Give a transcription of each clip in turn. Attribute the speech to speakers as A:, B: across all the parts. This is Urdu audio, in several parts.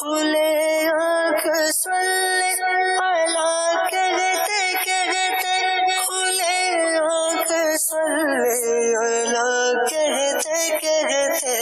A: کھلے آنکھ صلی اللہ کہتے کہتے کھلے آنکھ صلی اللہ کہتے کہتے.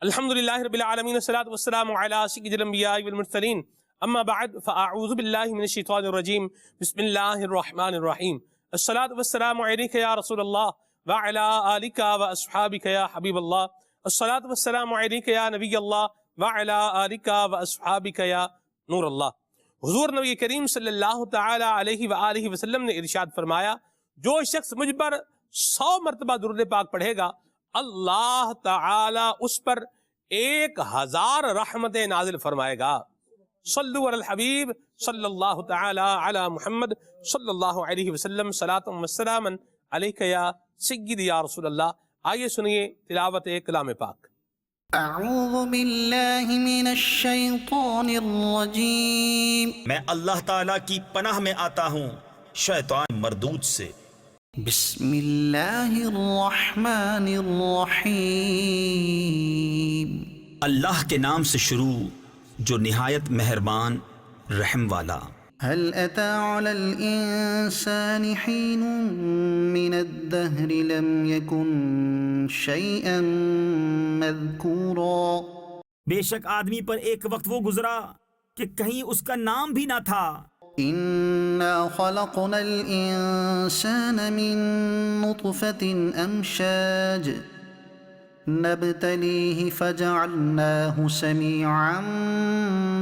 B: الحمدللہ رب العالمین والصلاة والسلام علی سید الانبیاء والمرسلین اما بعد فاعوذ باللہ من الشیطان الرجیم بسم اللہ الرحمن الرحیم. الصلاة والسلام علیک یا رسول اللہ وعلی آلک واصحابک یا حبیب اللہ. الصلاة والسلام علیک یا نبی اللہ وعلی آلک واصحابک یا نور اللہ. حضور نبی کریم صلی اللہ تعالی علیہ وآلہ وسلم نے ارشاد فرمایا، جو شخص مجھ پر 100 مرتبہ درود پاک پڑھے گا، اللہ تعالی اس پر 1000 رحمتیں نازل فرمائے گا. صلو علی الحبیب صلی اللہ تعالی علی محمد صلی اللہ علیہ وسلم. صلاۃ و سلام علیک یا سیدی یا رسول اللہ. آئیے سنیے تلاوت کلام پاک.
C: اعوذ باللہ من الشیطان الرجیم.
D: میں اللہ تعالیٰ کی پناہ میں آتا ہوں شیطان مردود سے.
C: بسم اللہ الرحمن الرحیم.
D: اللہ کے نام سے شروع جو نہایت مہربان رحم والا.
C: هل أتى على الإنسان حين من الدهر لم يكن شيئا مذكورا.
D: بے شک آدمی پر ایک وقت وہ گزرا کہ کہیں اس کا نام بھی نہ تھا.
C: إنا خلقنا الإنسان من نطفة أمشاج نبتليه فجعلناه سميعا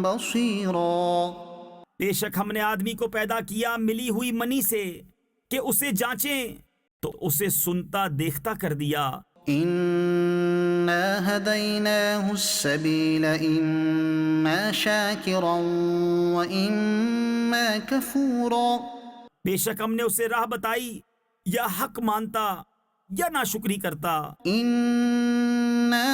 C: بصيرا.
D: بے شک ہم نے آدمی کو پیدا کیا ملی ہوئی منی سے کہ اسے جانچیں تو اسے سنتا دیکھتا کر دیا.
C: إنا هديناه السبيل إما شاكرا وإما كفورا.
D: بے شک ہم نے اسے راہ بتائی یا حق مانتا یا ناشکری کرتا.
C: إنا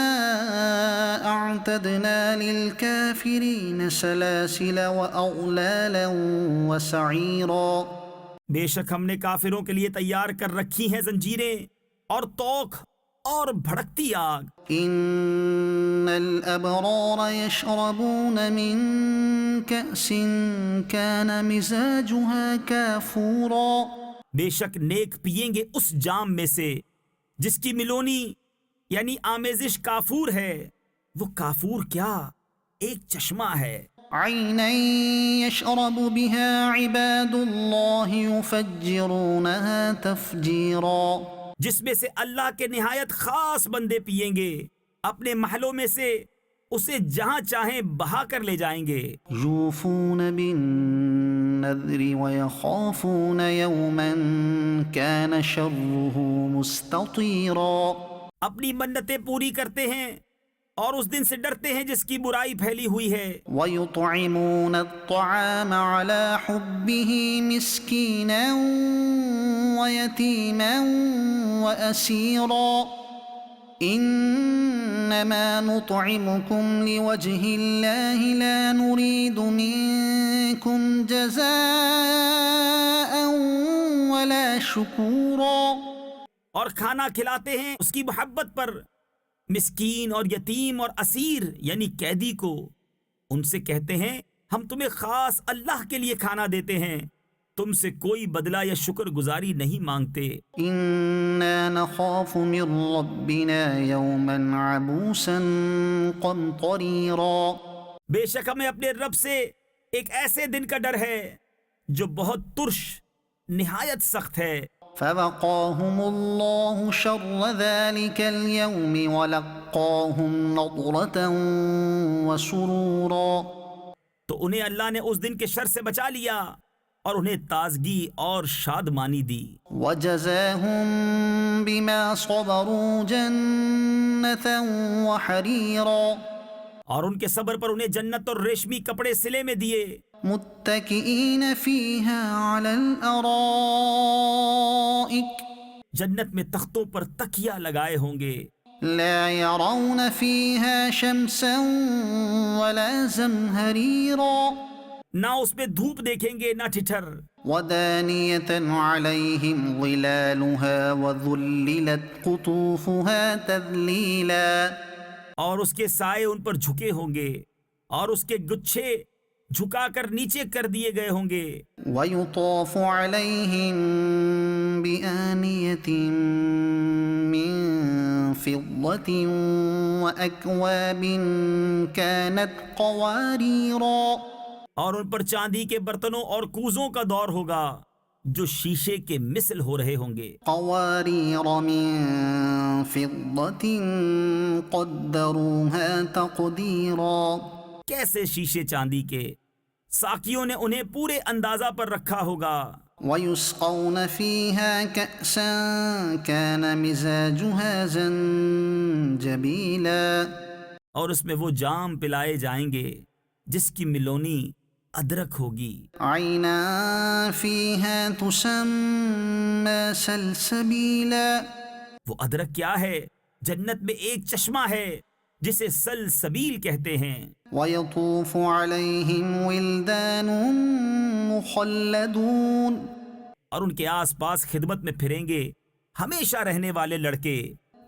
C: أعتدنا للكافرين سلاسل وأغلالا وسعيرا.
D: بے شک ہم نے کافروں کے لیے تیار کر رکھی ہیں زنجیریں اور توق اور بھڑکتی آگ.
C: إن الأبرار يشربون من كأس كان مزاجها كافورا.
D: بے شک نیک پیئیں گے اس جام میں سے جس کی ملونی یعنی آمیزش کافور ہے. وہ کافور کیا ایک چشمہ ہے.
C: عينا يشرب بها عباد الله يفجرونها تفجيرا.
D: جس میں سے اللہ کے نہایت خاص بندے پیئیں گے اپنے محلوں میں سے اسے جہاں چاہیں بہا کر لے جائیں گے.
C: يوفون بالنذر ويخافون يوما كان شره مستطيرا.
D: اپنی منتیں پوری کرتے ہیں اور اس دن سے ڈرتے ہیں جس کی برائی پھیلی ہوئی ہے.
C: ويطعمون الطعام على حبه مسكينا ويتيما وأسيرا. إنما نطعمكم لوجه الله لا نريد منكم جزاء ولا شكورا.
D: اور کھانا کھلاتے ہیں اس کی محبت پر مسکین اور یتیم اور اسیر یعنی قیدی کو. ان سے کہتے ہیں ہم تمہیں خاص اللہ کے لیے کھانا دیتے ہیں، تم سے کوئی بدلہ یا شکر گزاری نہیں مانگتے.
C: إنا نخاف من ربنا يوما عبوسا قمطريرا.
D: بے شک ہمیں اپنے رب سے ایک ایسے دن کا ڈر ہے جو بہت ترش نہایت سخت ہے.
C: فوقاهم الله شر ذلك اليوم ولقاهم نضرة وسرورا.
D: تو انہیں اللہ نے اس دن کے شر سے بچا لیا اور انہیں تازگی اور شادمانی دی.
C: وجزاهم بما صبروا جنة وحريرا.
D: اور ان کے صبر پر انہیں جنت اور ریشمی کپڑے سلے میں دیے.
C: متكئين فيها على الأرائك.
D: جنت میں تختوں پر تکیہ لگائے ہوں گے.
C: لا يرون فيها شمسا ولا زمهريرا.
D: نہ اس میں دھوپ دیکھیں گے نہ ٹھٹھر.
C: ودانية عليهم ظلالها وذللت قطوفها تذليلا.
D: اور اس کے سائے ان پر جھکے ہوں گے اور اس کے گچھے جھکا کر نیچے کر دیے گئے ہوں گے.
C: ويطاف عليهم بآنية من فضة وأكواب كانت قواريرا.
D: اور ان پر چاندی کے برتنوں اور کوزوں کا دور ہوگا جو شیشے کے مثل ہو رہے ہوں گے.
C: قوارير من فضة قدروها تقديرا.
D: کیسے شیشے چاندی کے، ساقیوں نے انہیں پورے اندازہ پر رکھا ہوگا.
C: ويسقون فيها كأسا كان مزاجها زنجبيلا.
D: اور اس میں وہ جام پلائے جائیں گے جس کی ملونی ادرک ہوگی.
C: عينا فيها تسمى سلسبيلا.
D: وہ ادرک کیا ہے؟ جنت میں ایک چشمہ ہے جسے سلسبیل کہتے ہیں.
C: ويطوف عليهم ولدان مخلدون.
D: اور ان کے آس پاس خدمت میں پھریں گے ہمیشہ رہنے والے لڑکے.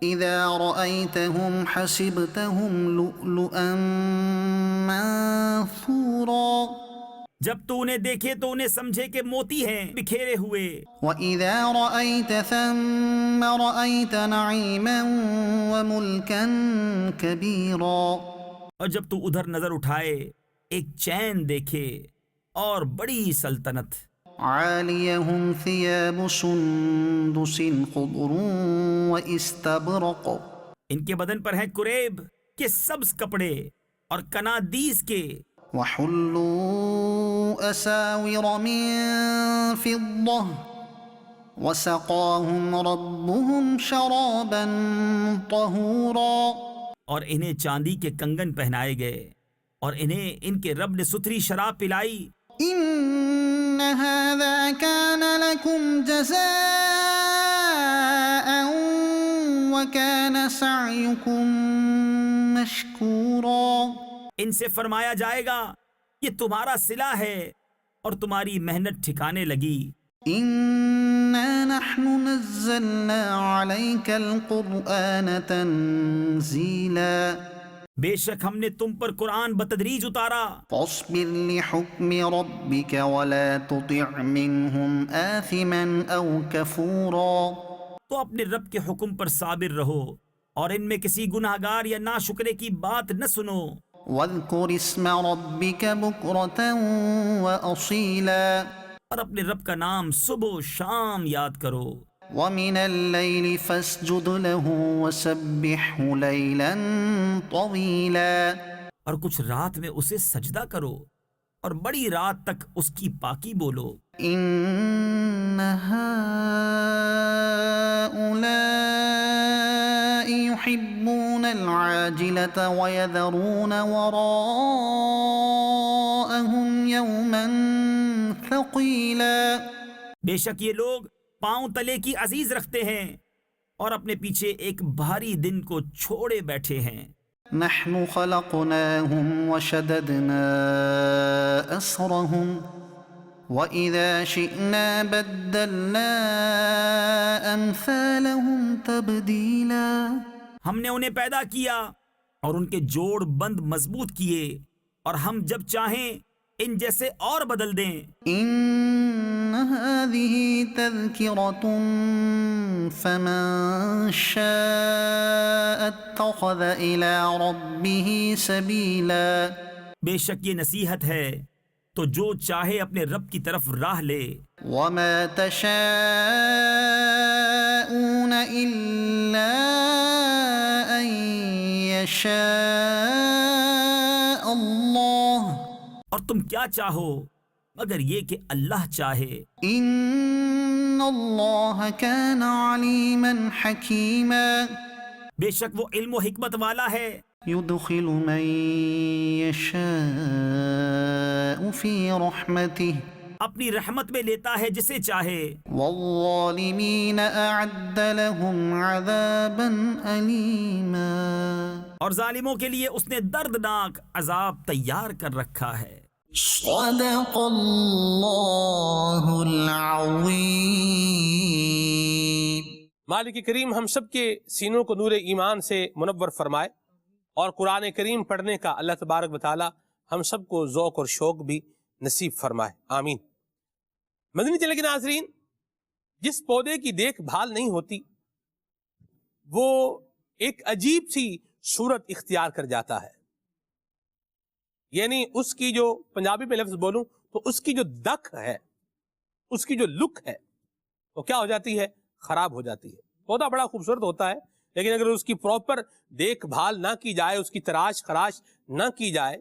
C: إذا رأيتهم حسبتهم لؤلؤا منثورا.
D: جب تو انہیں دیکھے تو انہیں سمجھے کہ موتی ہیں بکھیرے ہوئے.
C: وإذا رأيت ثم رأيت نعيما وملكا كبيرا.
D: اور جب تو ادھر نظر اٹھائے ایک چین دیکھے اور بڑی سلطنت.
C: عاليهم ثياب سندس خضر واستبرق.
D: ان کے بدن پر ہیں کریب کے سبز کپڑے اور کنادیس کے.
C: وحلوا أساور من فضة وسقاهم ربهم شرابا طهورا.
D: اور انہیں چاندی کے کنگن پہنائے گئے اور انہیں ان کے رب نے ستھری شراب پلائی.
C: إن هذا كان لكم جزاء وكان سعيكم مشكورا.
D: ان سے فرمایا جائے گا یہ تمہارا صلہ ہے اور تمہاری محنت ٹھکانے لگی.
C: إنا نحن نزلنا عليك القرآن تنزيلا.
D: بے شک ہم نے تم پر قرآن بتدریج اتارا.
C: فاصبر لحكم ربك ولا تطع منهم آثما أو كفورا.
D: تو اپنے رب کے حکم پر صابر رہو اور ان میں کسی گناہگار یا ناشکرے کی بات نہ سنو.
C: واذكر اسم ربك بكرة وأصيلا.
D: اور اپنے رب کا نام صبح و شام یاد کرو.
C: ومن الليل فاسجد له وسبحه ليلا طويلا.
D: اور کچھ رات میں اسے سجدہ کرو اور بڑی رات تک اس کی پاکی بولو.
C: إن هؤلاء يحبون العاجلة ويذرون وراءهم يوما ثقيلا.
D: بے شک یہ لوگ پاؤں تلے کی عزیز رکھتے ہیں اور اپنے پیچھے ایک بھاری دن کو چھوڑے بیٹھے ہیں.
C: نحن خلقناهم وشددنا أسرهم وإذا شئنا بدلنا أمثالهم تبديلا.
D: ہم نے انہیں پیدا کیا اور ان کے جوڑ بند مضبوط کیے اور ہم جب چاہیں ان جیسے اور بدل دیں.
C: إن هذه تذكرة فمن شاء اتخذ إلى ربه سبيلا.
D: بے شک یہ نصیحت ہے تو جو چاہے اپنے رب کی طرف راہ لے.
C: وما تشاءون إلا أن يشاء الله.
D: اور تم کیا چاہو مگر یہ کہ اللہ چاہے.
C: إن الله كان عليما حكيما.
D: بے شک وہ علم و حکمت والا ہے.
C: يدخل من يشاء في رحمته
D: اپنی رحمت میں لیتا ہے جسے چاہے.
C: والظالمين أعد لهم عذابا أليما.
D: اور ظالموں کے لیے اس نے دردناک عذاب تیار کر رکھا ہے.
C: صدق اللہ العظیم.
B: مالک کریم ہم سب کے سینوں کو نور ایمان سے منور فرمائے اور قرآن کریم پڑھنے کا اللہ تبارک و تعالی ہم سب کو ذوق اور شوق بھی نصیب فرمائے، آمین۔ مدنی چینل کے ناظرین، جس پودے کی دیکھ بھال نہیں ہوتی وہ ایک عجیب سی صورت اختیار کر جاتا ہے، یعنی اس کی جو پنجابی میں لفظ بولوں تو اس کی جو دکھ ہے، اس کی جو لک ہے، وہ کیا ہو جاتی ہے؟ خراب ہو جاتی ہے۔ پودا بڑا خوبصورت ہوتا ہے، لیکن اگر اس کی پراپر دیکھ بھال نہ کی جائے، اس کی تراش خراش نہ کی جائے،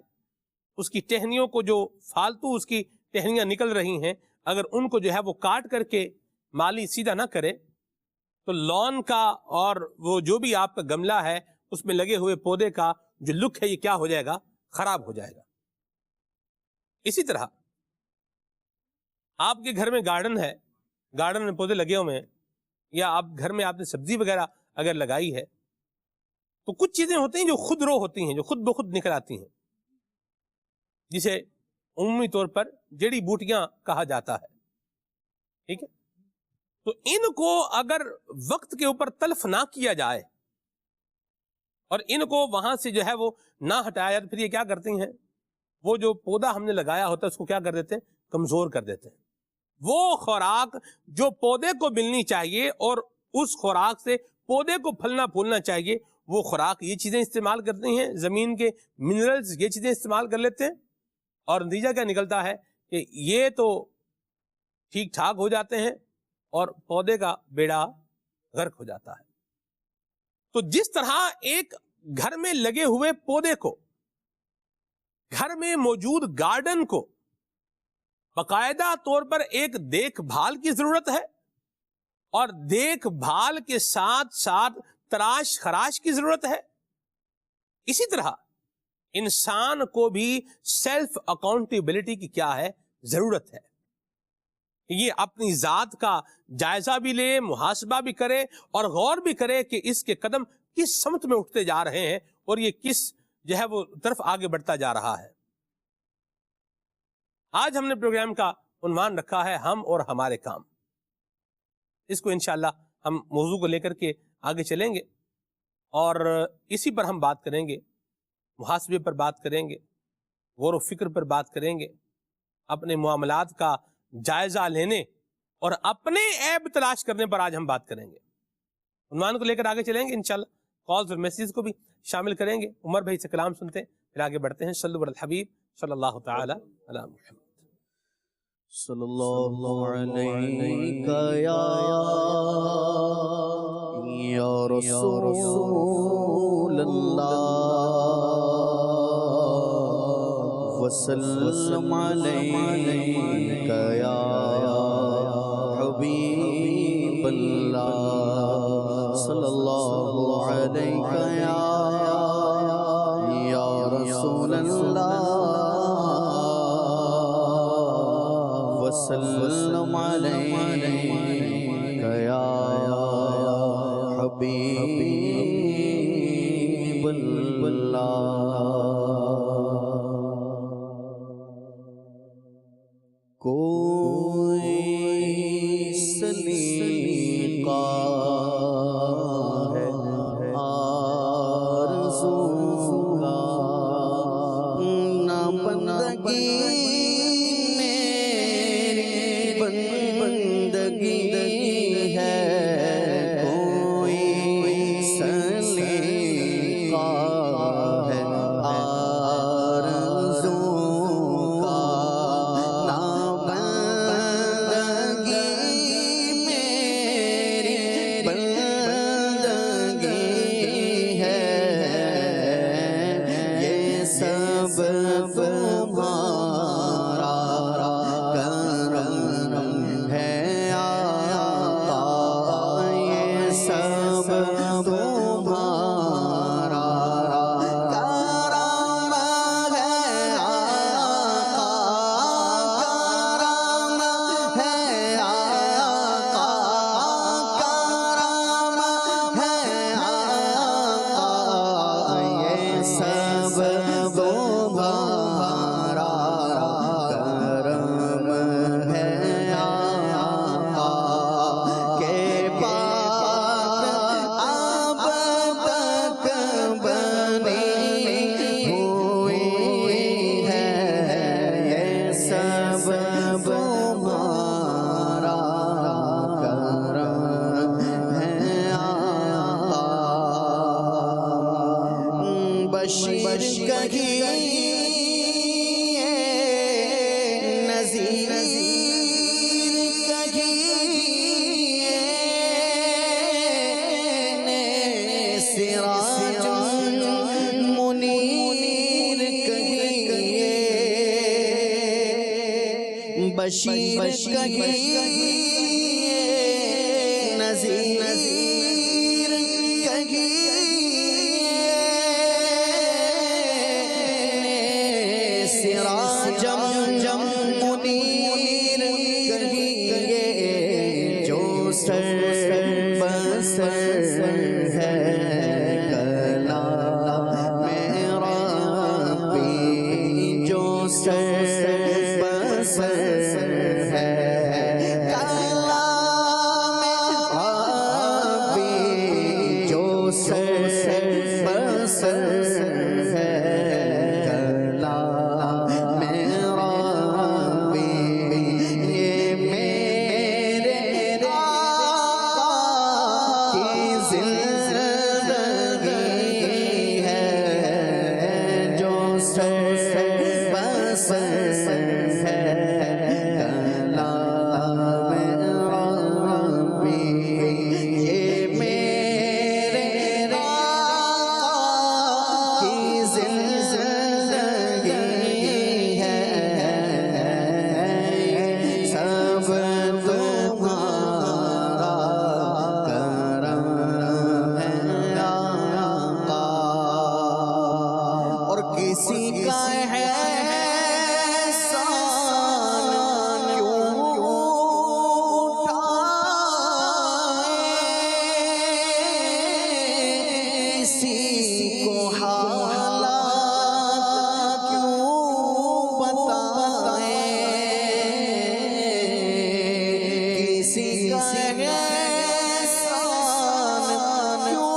B: اس کی ٹہنیوں کو جو فالتو اس کی ٹہنیاں نکل رہی ہیں، اگر ان کو جو ہے وہ کاٹ کر کے مالی سیدھا نہ کرے تو لون کا اور وہ جو بھی آپ کا گملہ ہے اس میں لگے ہوئے پودے کا جو لک ہے یہ کیا ہو جائے گا؟ خراب ہو جائے گا۔ اسی طرح آپ کے گھر میں گارڈن ہے، گارڈن میں پودے لگے ہوئے ہیں، یا آپ گھر میں آپ نے سبزی وغیرہ اگر لگائی ہے تو کچھ چیزیں ہوتی ہیں جو خود رو ہوتی ہیں، جو خود بخود نکل آتی ہیں، جسے عمومی طور پر جڑی بوٹیاں کہا جاتا ہے، ٹھیک ہے؟ تو ان کو اگر وقت کے اوپر تلف نہ کیا جائے اور ان کو وہاں سے جو ہے وہ نہ ہٹایا تو پھر یہ کیا کرتی ہیں؟ وہ جو پودا ہم نے لگایا ہوتا ہے اس کو کیا کر دیتے ہیں؟ کمزور کر دیتے ہیں۔ وہ خوراک جو پودے کو ملنی چاہیے اور اس خوراک سے پودے کو پھلنا پھولنا چاہیے، وہ خوراک یہ چیزیں استعمال کرتی ہیں، زمین کے منرلز یہ چیزیں استعمال کر لیتے ہیں، اور نتیجہ کیا نکلتا ہے کہ یہ تو ٹھیک ٹھاک ہو جاتے ہیں اور پودے کا بیڑا غرق ہو جاتا ہے۔ تو جس طرح ایک گھر میں لگے ہوئے پودے کو، گھر میں موجود گارڈن کو باقاعدہ طور پر ایک دیکھ بھال کی ضرورت ہے، اور دیکھ بھال کے ساتھ ساتھ تراش خراش کی ضرورت ہے، اسی طرح انسان کو بھی سیلف اکاؤنٹیبلٹی کی کیا ہے؟ ضرورت ہے۔ یہ اپنی ذات کا جائزہ بھی لے، محاسبہ بھی کرے اور غور بھی کرے کہ اس کے قدم کس سمت میں اٹھتے جا رہے ہیں اور یہ کس جو ہے وہ طرف آگے بڑھتا جا رہا ہے۔ آج ہم نے پروگرام کا عنوان رکھا ہے ہم اور ہمارے کام۔ اس کو انشاءاللہ ہم موضوع کو لے کر کے آگے چلیں گے اور اسی پر ہم بات کریں گے، محاسبے پر بات کریں گے، غور و فکر پر بات کریں گے، اپنے معاملات کا جائزہ لینے اور اپنے عیب تلاش کرنے پر آج ہم بات کریں گے۔ عنوان کو لے کر آگے چلیں گے انشاءاللہ، کالز اور میسیج کو بھی شامل کریں گے۔ عمر بھائی سے کلام سنتے ہیں پھر آگے بڑھتے ہیں۔ صلو علی الحبیب صلی اللہ تعالی علی محمد۔
C: صلی اللہ علیہ یا رسول اللہ، وسلم علیک یا حبیب اللہ، صلی اللہ علیک یا رسول اللہ، وسلم علیک یا حبیب اللہ۔ کوئی سلیقہ ہے آرزو کا، نہ بندگی بندگی ہے، کوئی سلیقہ ہے آرزو کا، نہ بندگی میری بندگی ہے، یہ سب تمہارا کرم ہے آقا، یہ سب تمہارا کرم ہے آقا، کرم ہے آقا، کرم ہے آقا، یہ سب تمہارا کرم ہے آقا، کہ پاک اب تک بنی بشیر کہیے نذیر کہیے سراج منیر کہیے بشیر کہیے نذیر منیر کہیے جو سر بسر ہے کلام ربی جو سر بسر ہے کلام ربی جو سر بسر ہے کسی کا ہے احسان کیوں اٹھائے کسی کو حالات کیوں بتائے کسی کا ہے احسان کیوں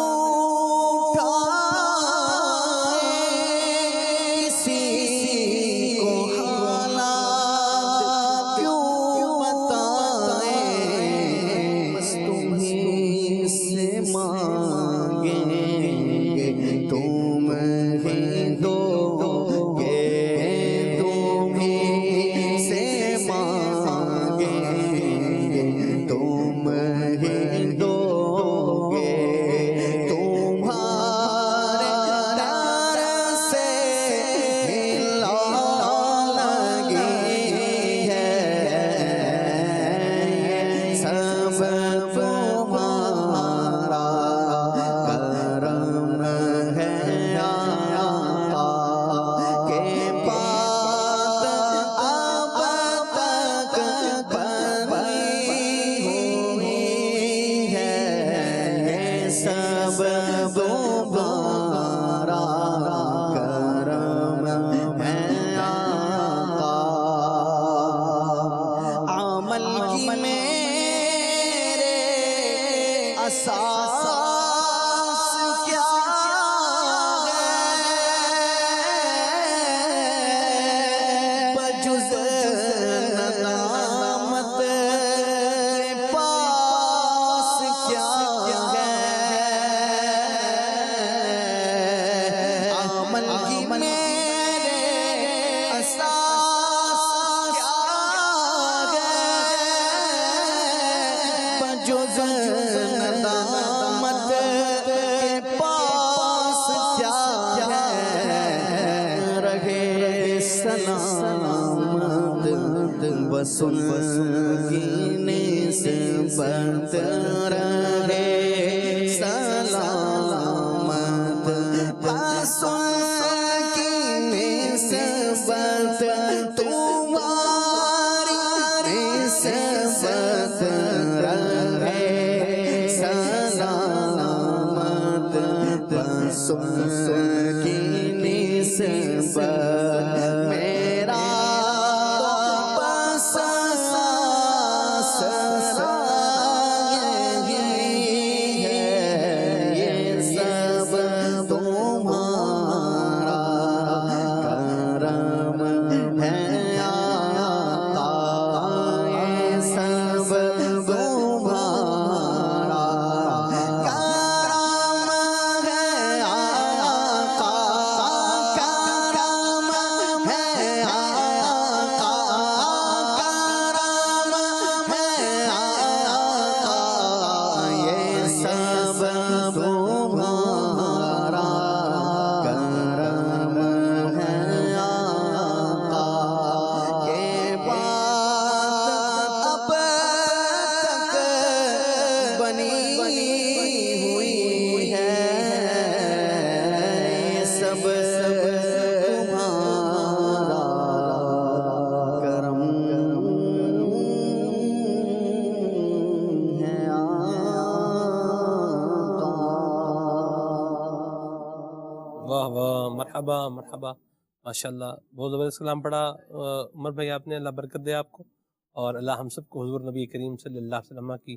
C: اساس کیا ہے بجز ندامت پاس کیا ہے عمل کی میرے اساس کیا ہے بجز ندامت کے پاس کیا ہے رہے سلامت وصل کی نسبت رہے سلامت وصل کی نسبت تمہاری نسبت رہے سلامت وصل کی نسبت میرا بس یہی ہے یہ سب تمہارا کرم ہے آقا یہ سب تمہارا کرم ہے آقا
B: مرحبا مرحبا ماشاءاللہ، بہت زبردست کلام پڑھا عمر بھائی آپ نے، اللہ برکت دے آپ کو، اور اللہ ہم سب کو حضور نبی کریم صلی اللہ علیہ وسلم کی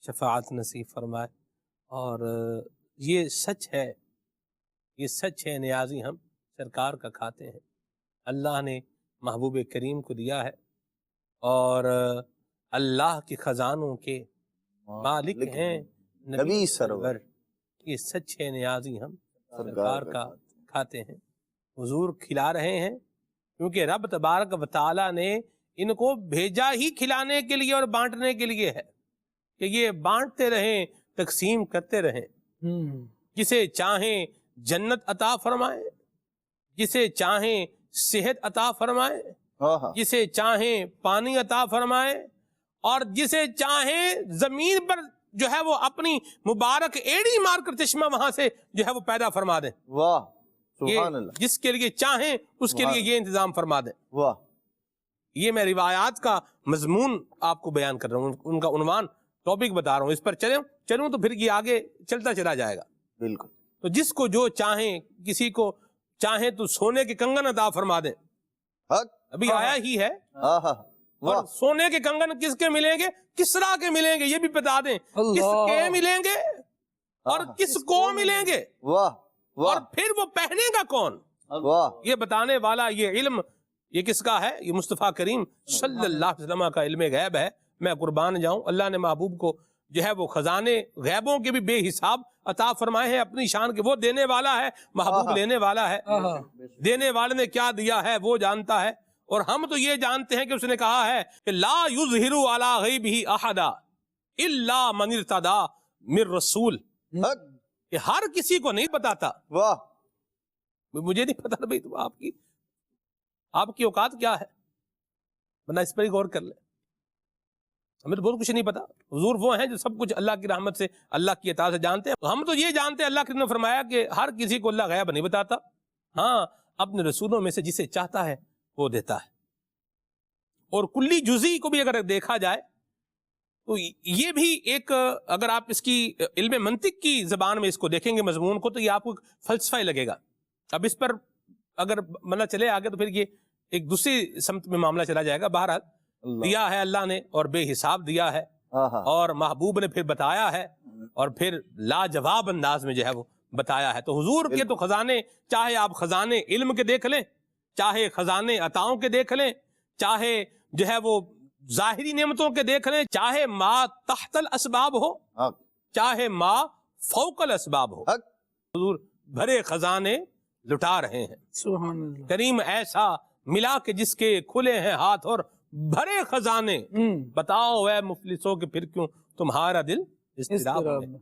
B: شفاعت نصیب فرمائے۔ اور یہ سچ ہے، یہ سچ ہے، نیازی ہم سرکار کا کھاتے ہیں۔ اللہ نے محبوب کریم کو دیا ہے، اور اللہ کے خزانوں کے مالک ہیں نبی سرور۔ یہ سچ ہے، نیازی ہم سرکار کا کھاتے ہیں۔ حضور کھلا رہے ہیں کیونکہ رب تبارک و تعالیٰ نے ان کو بھیجا ہی کھلانے کے لیے اور بانٹنے کے لیے ہے، کہ یہ بانٹتے رہیں، تقسیم کرتے رہیں۔ جسے چاہیں جنت عطا فرمائے، جسے چاہیں صحت عطا فرمائے، جسے چاہیں پانی عطا فرمائے، اور جسے چاہیں زمین پر جو ہے وہ اپنی مبارک ایڑی مار کر چشمہ وہاں سے جو ہے وہ پیدا فرما دیں۔
E: واہ سبحان اللہ،
B: جس کے لیے چاہیں اس کے لیے یہ انتظام فرما دیں۔
E: واہ،
B: یہ میں روایات کا مضمون آپ کو بیان کر رہا ہوں، ان کا عنوان ٹاپک بتا رہا ہوں، اس پر چلوں تو پھر یہ آگے چلتا چلا جائے گا۔
E: بالکل،
B: تو جس کو جو چاہیں، کسی کو چاہیں تو سونے کے کنگن عطا فرما دیں،
E: حق،
B: ابھی آیا ہی ہے۔
E: آہا، واہ،
B: اور سونے کے کنگن کس کے ملیں گے؟ کسرا کے ملیں گے، یہ بھی بتا دیں کس کے ملیں گے اور کس کو ملیں گے،
E: واہ
B: اور
E: واہ
B: پھر وہ پہنے گا کون،
E: واہ،
B: یہ بتانے والا یہ علم یہ کس کا ہے؟ یہ مصطفیٰ کریم صلی اللہ علیہ وسلم کا علم غیب ہے۔ میں قربان جاؤں، اللہ نے محبوب کو جو ہے وہ خزانے غیبوں کے بھی بے حساب عطا فرمائے ہیں اپنی شان کے۔ وہ دینے والا ہے، محبوب لینے والا ہے۔ دینے والے نے کیا دیا ہے وہ جانتا ہے، اور ہم تو یہ جانتے ہیں کہ اس نے کہا ہے کہ لا یظہر علی غیبہ احدا الا من ارتضی من رسول،
E: حق،
B: کہ ہر کسی کو نہیں بتاتا۔
E: واہ،
B: مجھے نہیں پتا بھائی تو آپ کی اوقات کیا ہے، بندہ اس پر ہی غور کر لے۔ ہمیں تو بہت کچھ نہیں پتا۔ حضور وہ ہیں جو سب کچھ اللہ کی رحمت سے، اللہ کی عطا سے جانتے ہیں۔ ہم تو یہ جانتے ہیں، اللہ کریم نے فرمایا کہ ہر کسی کو اللہ غیب نہیں بتاتا، ہاں اپنے رسولوں میں سے جسے چاہتا ہے وہ دیتا ہے۔ اور کلی جزئی کو بھی اگر دیکھا جائے تو یہ بھی ایک، اگر آپ اس کی علم منطق کی زبان میں اس کو دیکھیں گے مضمون کو، تو یہ آپ کو فلسفہ ہی لگے گا۔ اب اس پر اگر مطلب چلے آگے تو پھر یہ ایک دوسری سمت میں معاملہ چلا جائے گا۔ بہرحال دیا ہے اللہ نے، اور بے حساب دیا ہے،
E: آہا،
B: اور محبوب نے پھر بتایا ہے، اور پھر لاجواب انداز میں جو ہے وہ بتایا ہے۔ تو حضور کے تو خزانے، چاہے آپ خزانے علم کے دیکھ لیں، چاہے خزانے عطاؤں کے دیکھ لیں، چاہے جو ہے وہ ظاہری نعمتوں کے دیکھ لیں، چاہے ما تحت الاسباب ہو،
E: حق،
B: چاہے ما فوق الاسباب ہو،
E: حق،
B: حضور بھرے خزانے لٹا رہے ہیں۔
A: سبحان اللہ۔
B: کریم ایسا ملا کہ جس کے کھلے ہیں ہاتھ اور بھرے خزانے، بتاؤ اے مفلسوں کہ پھر کیوں تمہارا دل اضطراب میں۔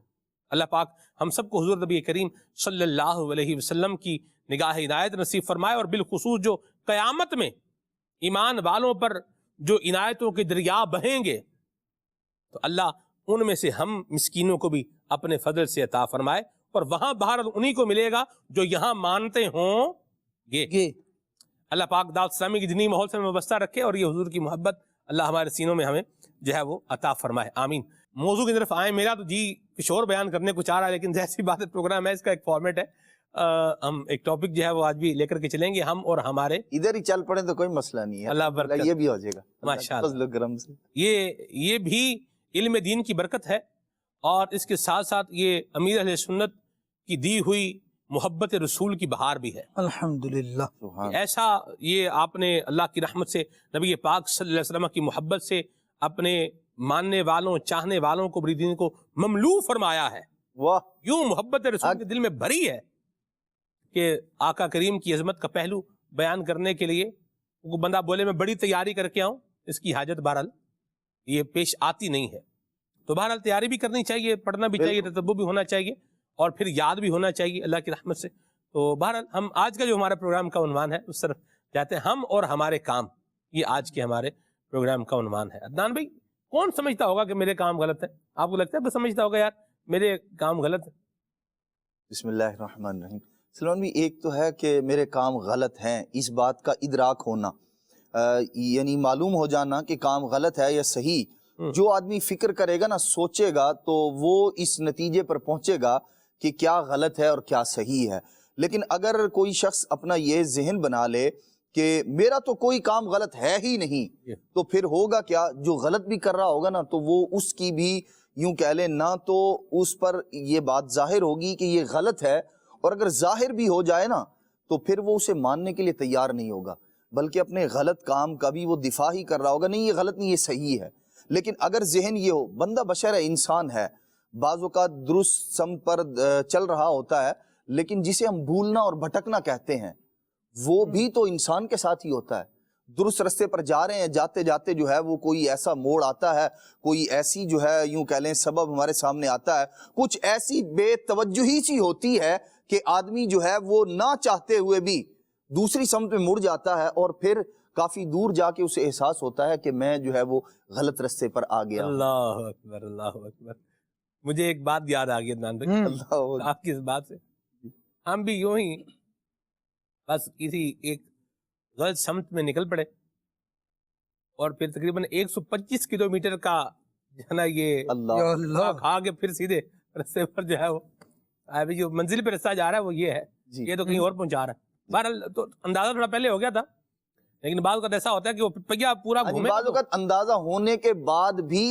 B: اللہ پاک ہم سب کو حضور نبی کریم صلی اللہ علیہ وسلم کی نگاہ عنایت نصیب فرمائے، اور بالخصوص جو قیامت میں ایمان والوں پر جو عنایتوں کے دریا بہیں گے، تو اللہ ان میں سے ہم مسکینوں کو بھی اپنے فضل سے عطا فرمائے، اور وہاں باہر انہی کو ملے گا جو یہاں مانتے ہوں گے۔ اللہ پاک دعوت اسلامی کی دینی ماحول سے ہمیں وابستہ رکھے، اور یہ حضور کی محبت اللہ ہمارے سینوں میں ہمیں جو ہے وہ عطا فرمائے، آمین۔ موضوع کی طرف آئیں، میرا تو جی کچھ اور بیان کرنے کو چاہ رہا ہے، لیکن ظاہر سی بات ہے پروگرام ہے، اس کا ایک فارمیٹ ہے، ہم ایک ٹاپک جو ہے وہ آج بھی لے کر کے چلیں گے، ہم اور ہمارے۔
E: ادھر ہی چل پڑے تو کوئی مسئلہ نہیں ہے،
B: اللہ برکت،
E: یہ بھی ہو جائے گا
B: ماشاءاللہ۔
E: فضل و کرم سے۔
B: یہ بھی علم دین کی برکت ہے، اور اس کے ساتھ ساتھ یہ امیر اہل سنت کی دی ہوئی محبت رسول کی بہار بھی ہے،
A: الحمدللہ۔
E: سبحان،
B: ایسا یہ آپ نے اللہ کی رحمت سے نبی پاک صلی اللہ علیہ وسلم کی محبت سے اپنے ماننے والوں، چاہنے والوں کو، مریدین کو مملو فرمایا ہے،
E: واہ،
B: یوں محبت رسول کے دل میں بھری ہے کہ آقا کریم کی عظمت کا پہلو بیان کرنے کے لیے وہ بندہ بولے میں بڑی تیاری کر کے آؤں، اس کی حاجت بہرحال یہ پیش آتی نہیں ہے۔ تو بہرحال تیاری بھی کرنی چاہیے، پڑھنا بھی چاہیے، تدبر بھی ہونا چاہیے، اور پھر یاد بھی ہونا چاہیے اللہ کی رحمت سے۔ تو بہرحال ہم آج کا جو ہمارا پروگرام کا عنوان ہے اس طرف جاتے ہیں، ہم اور ہمارے کام، یہ آج کے ہمارے پروگرام کا عنوان ہے۔ عدنان بھائی، کون سمجھتا ہوگا کہ میرے کام غلط ہے؟ آپ کو لگتا ہے کہ سمجھتا ہوگا یار میرے کام غلط ہے؟
E: بسم اللہ الرحمن الرحیم۔ سلمان بھی، ایک تو ہے کہ میرے کام غلط ہیں، اس بات کا ادراک ہونا، یعنی معلوم ہو جانا کہ کام غلط ہے یا صحیح۔ جو آدمی فکر کرے گا نا، سوچے گا، تو وہ اس نتیجے پر پہنچے گا کہ کیا غلط ہے اور کیا صحیح ہے۔ لیکن اگر کوئی شخص اپنا یہ ذہن بنا لے کہ میرا تو کوئی کام غلط ہے ہی نہیں، تو پھر ہوگا کیا؟ جو غلط بھی کر رہا ہوگا نا تو وہ اس کی بھی یوں کہہ لیں نہ تو اس پر یہ بات ظاہر ہوگی کہ یہ غلط ہے، اور اگر ظاہر بھی ہو جائے نا تو پھر وہ اسے ماننے کے لیے تیار نہیں ہوگا، بلکہ اپنے غلط کام کا بھی وہ دفاع ہی کر رہا ہوگا، نہیں یہ غلط نہیں یہ صحیح ہے۔ لیکن اگر ذہن یہ ہو، بندہ بشر ہے، انسان ہے، بعض اوقات درست سمت پر چل رہا ہوتا ہے، لیکن جسے ہم بھولنا اور بھٹکنا کہتے ہیں وہ بھی تو انسان کے ساتھ ہی ہوتا ہے۔ درست رستے پر جا رہے ہیں، جاتے جاتے جو ہے وہ کوئی ایسا موڑ آتا ہے، کوئی ایسی جو ہے یوں کہہ لیں سبب ہمارے سامنے آتا ہے، کچھ ایسی بے توجہی سی ہوتی ہے کہ آدمی جو ہے وہ نہ چاہتے ہوئے بھی دوسری سمت میں مڑ جاتا ہے، اور پھر کافی دور جا کے اسے احساس ہوتا ہے کہ میں جو ہے وہ غلط رستے پر آ گیا۔
B: اللہ اکبر، اللہ اکبر۔ مجھے ایک بات یاد آ گئی عدنان بھائی
E: اللہ
B: آپ کی اس بات سے، ہم بھی یوں ہی بس کسی ایک غلط سمت میں نکل پڑے، اور پھر تقریباً 125 کلومیٹر کا جو ہے نا یہ
E: اللہ
A: اللہ
B: کھا کے پھر سیدھے رستے پر جو ہے وہ ابھی جو منزل پہ رستہ جا رہا ہے وہ یہ ہے،
E: جی
B: یہ تو کہیں اور پہنچا رہا ہے۔ بہرحال تو اندازہ تھوڑا پہلے ہو گیا تھا، لیکن بعض اوقات ایسا ہوتا ہے کہ وہ پہیا پورا گھومے
E: بعض اوقات اندازہ ہونے کے بعد بھی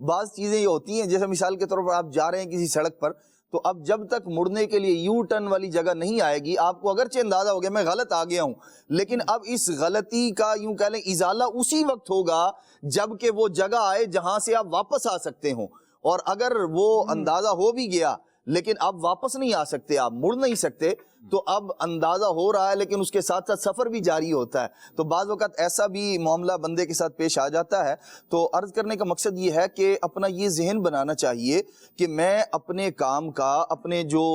E: بعض چیزیں یہ ہوتی ہیں، جیسے مثال کے طور پر آپ جا رہے ہیں کسی سڑک پر، تو اب جب تک مڑنے کے لیے یو ٹرن والی جگہ نہیں آئے گی، آپ کو اگرچہ اندازہ ہو گیا میں غلط آ گیا ہوں، لیکن اب اس غلطی کا یوں کہہ لیں ازالہ اسی وقت ہوگا جب کہ وہ جگہ آئے جہاں سے آپ واپس آ سکتے ہوں، اور اگر وہ اندازہ ہو بھی گیا لیکن آپ واپس نہیں آ سکتے، آپ مڑ نہیں سکتے، تو اب اندازہ ہو رہا ہے لیکن اس کے ساتھ ساتھ سفر بھی جاری ہوتا ہے، تو بعض اوقات ایسا بھی معاملہ بندے کے ساتھ پیش آ جاتا ہے۔ تو عرض کرنے کا مقصد یہ ہے کہ اپنا یہ ذہن بنانا چاہیے کہ میں اپنے کام کا، اپنے جو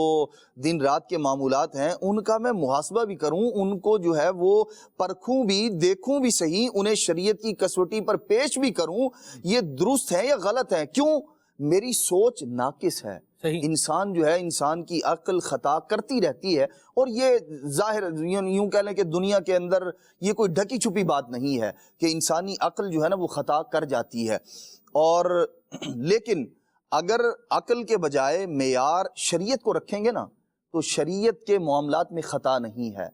E: دن رات کے معمولات ہیں ان کا میں محاسبہ بھی کروں، ان کو جو ہے وہ پرکھوں بھی، دیکھوں بھی صحیح، انہیں شریعت کی کسوٹی پر پیش بھی کروں، یہ درست ہے یا غلط ہے، کیوں؟ میری سوچ ناقص ہے، انسان جو ہے، انسان کی عقل خطا کرتی رہتی ہے، اور یہ ظاہر یوں کہہ لیں کہ دنیا کے اندر یہ کوئی ڈھکی چھپی بات نہیں ہے کہ انسانی عقل جو ہے نا وہ خطا کر جاتی ہے، اور لیکن اگر عقل کے بجائے معیار شریعت کو رکھیں گے نا تو شریعت کے معاملات میں خطا نہیں ہے۔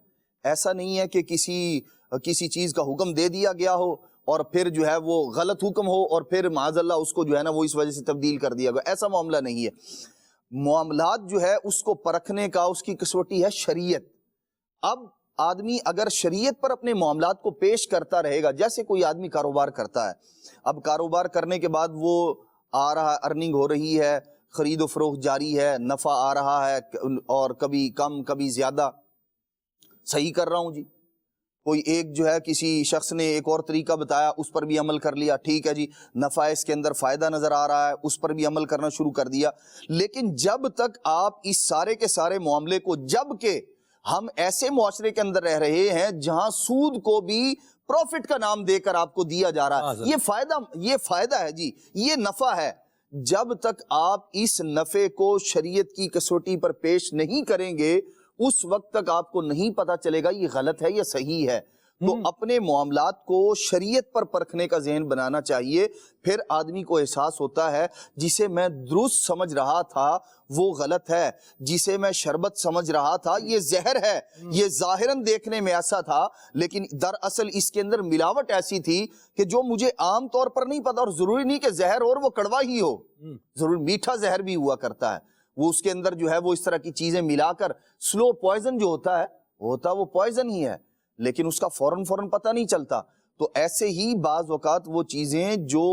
E: ایسا نہیں ہے کہ کسی چیز کا حکم دے دیا گیا ہو اور پھر جو ہے وہ غلط حکم ہو اور پھر معاذ اللہ اس کو جو ہے نا وہ اس وجہ سے تبدیل کر دیا گیا، ایسا معاملہ نہیں ہے۔ معاملات جو ہے اس کو پرکھنے کا اس کی کسوٹی ہے شریعت۔ اب آدمی اگر شریعت پر اپنے معاملات کو پیش کرتا رہے گا، جیسے کوئی آدمی کاروبار کرتا ہے، اب کاروبار کرنے کے بعد وہ آ رہا، ارننگ ہو رہی ہے، خرید و فروخت جاری ہے، نفع آ رہا ہے، اور کبھی کم کبھی زیادہ، صحیح کر رہا ہوں جی۔ کوئی ایک جو ہے کسی شخص نے ایک اور طریقہ بتایا، اس پر بھی عمل کر لیا، ٹھیک ہے جی، نفع اس کے اندر فائدہ نظر آ رہا ہے، اس پر بھی عمل کرنا شروع کر دیا۔ لیکن جب تک آپ اس سارے کے سارے معاملے کو، جب کہ ہم ایسے معاشرے کے اندر رہ رہے ہیں جہاں سود کو بھی پروفٹ کا نام دے کر آپ کو دیا جا رہا ہے، یہ فائدہ ہے جی، یہ نفع ہے، جب تک آپ اس نفع کو شریعت کی کسوٹی پر پیش نہیں کریں گے اس وقت تک آپ کو نہیں پتا چلے گا یہ غلط ہے یا صحیح ہے۔ تو اپنے معاملات کو شریعت پر پرکھنے کا ذہن بنانا چاہیے، پھر آدمی کو احساس ہوتا ہے جسے میں درست سمجھ رہا تھا وہ غلط ہے، جسے میں شربت سمجھ رہا تھا یہ زہر ہے، یہ ظاہراً دیکھنے میں ایسا تھا لیکن دراصل اس کے اندر ملاوٹ ایسی تھی کہ جو مجھے عام طور پر نہیں پتا، اور ضروری نہیں کہ زہر اور وہ کڑوا ہی ہو، ضرور میٹھا زہر بھی ہوا کرتا ہے، وہ اس کے اندر جو ہے وہ اس طرح کی چیزیں ملا کر سلو پوائزن جو ہوتا ہے وہ پوائزن ہی ہے، لیکن اس کا فوراً پتہ نہیں چلتا۔ تو ایسے ہی بعض اوقات وہ چیزیں جو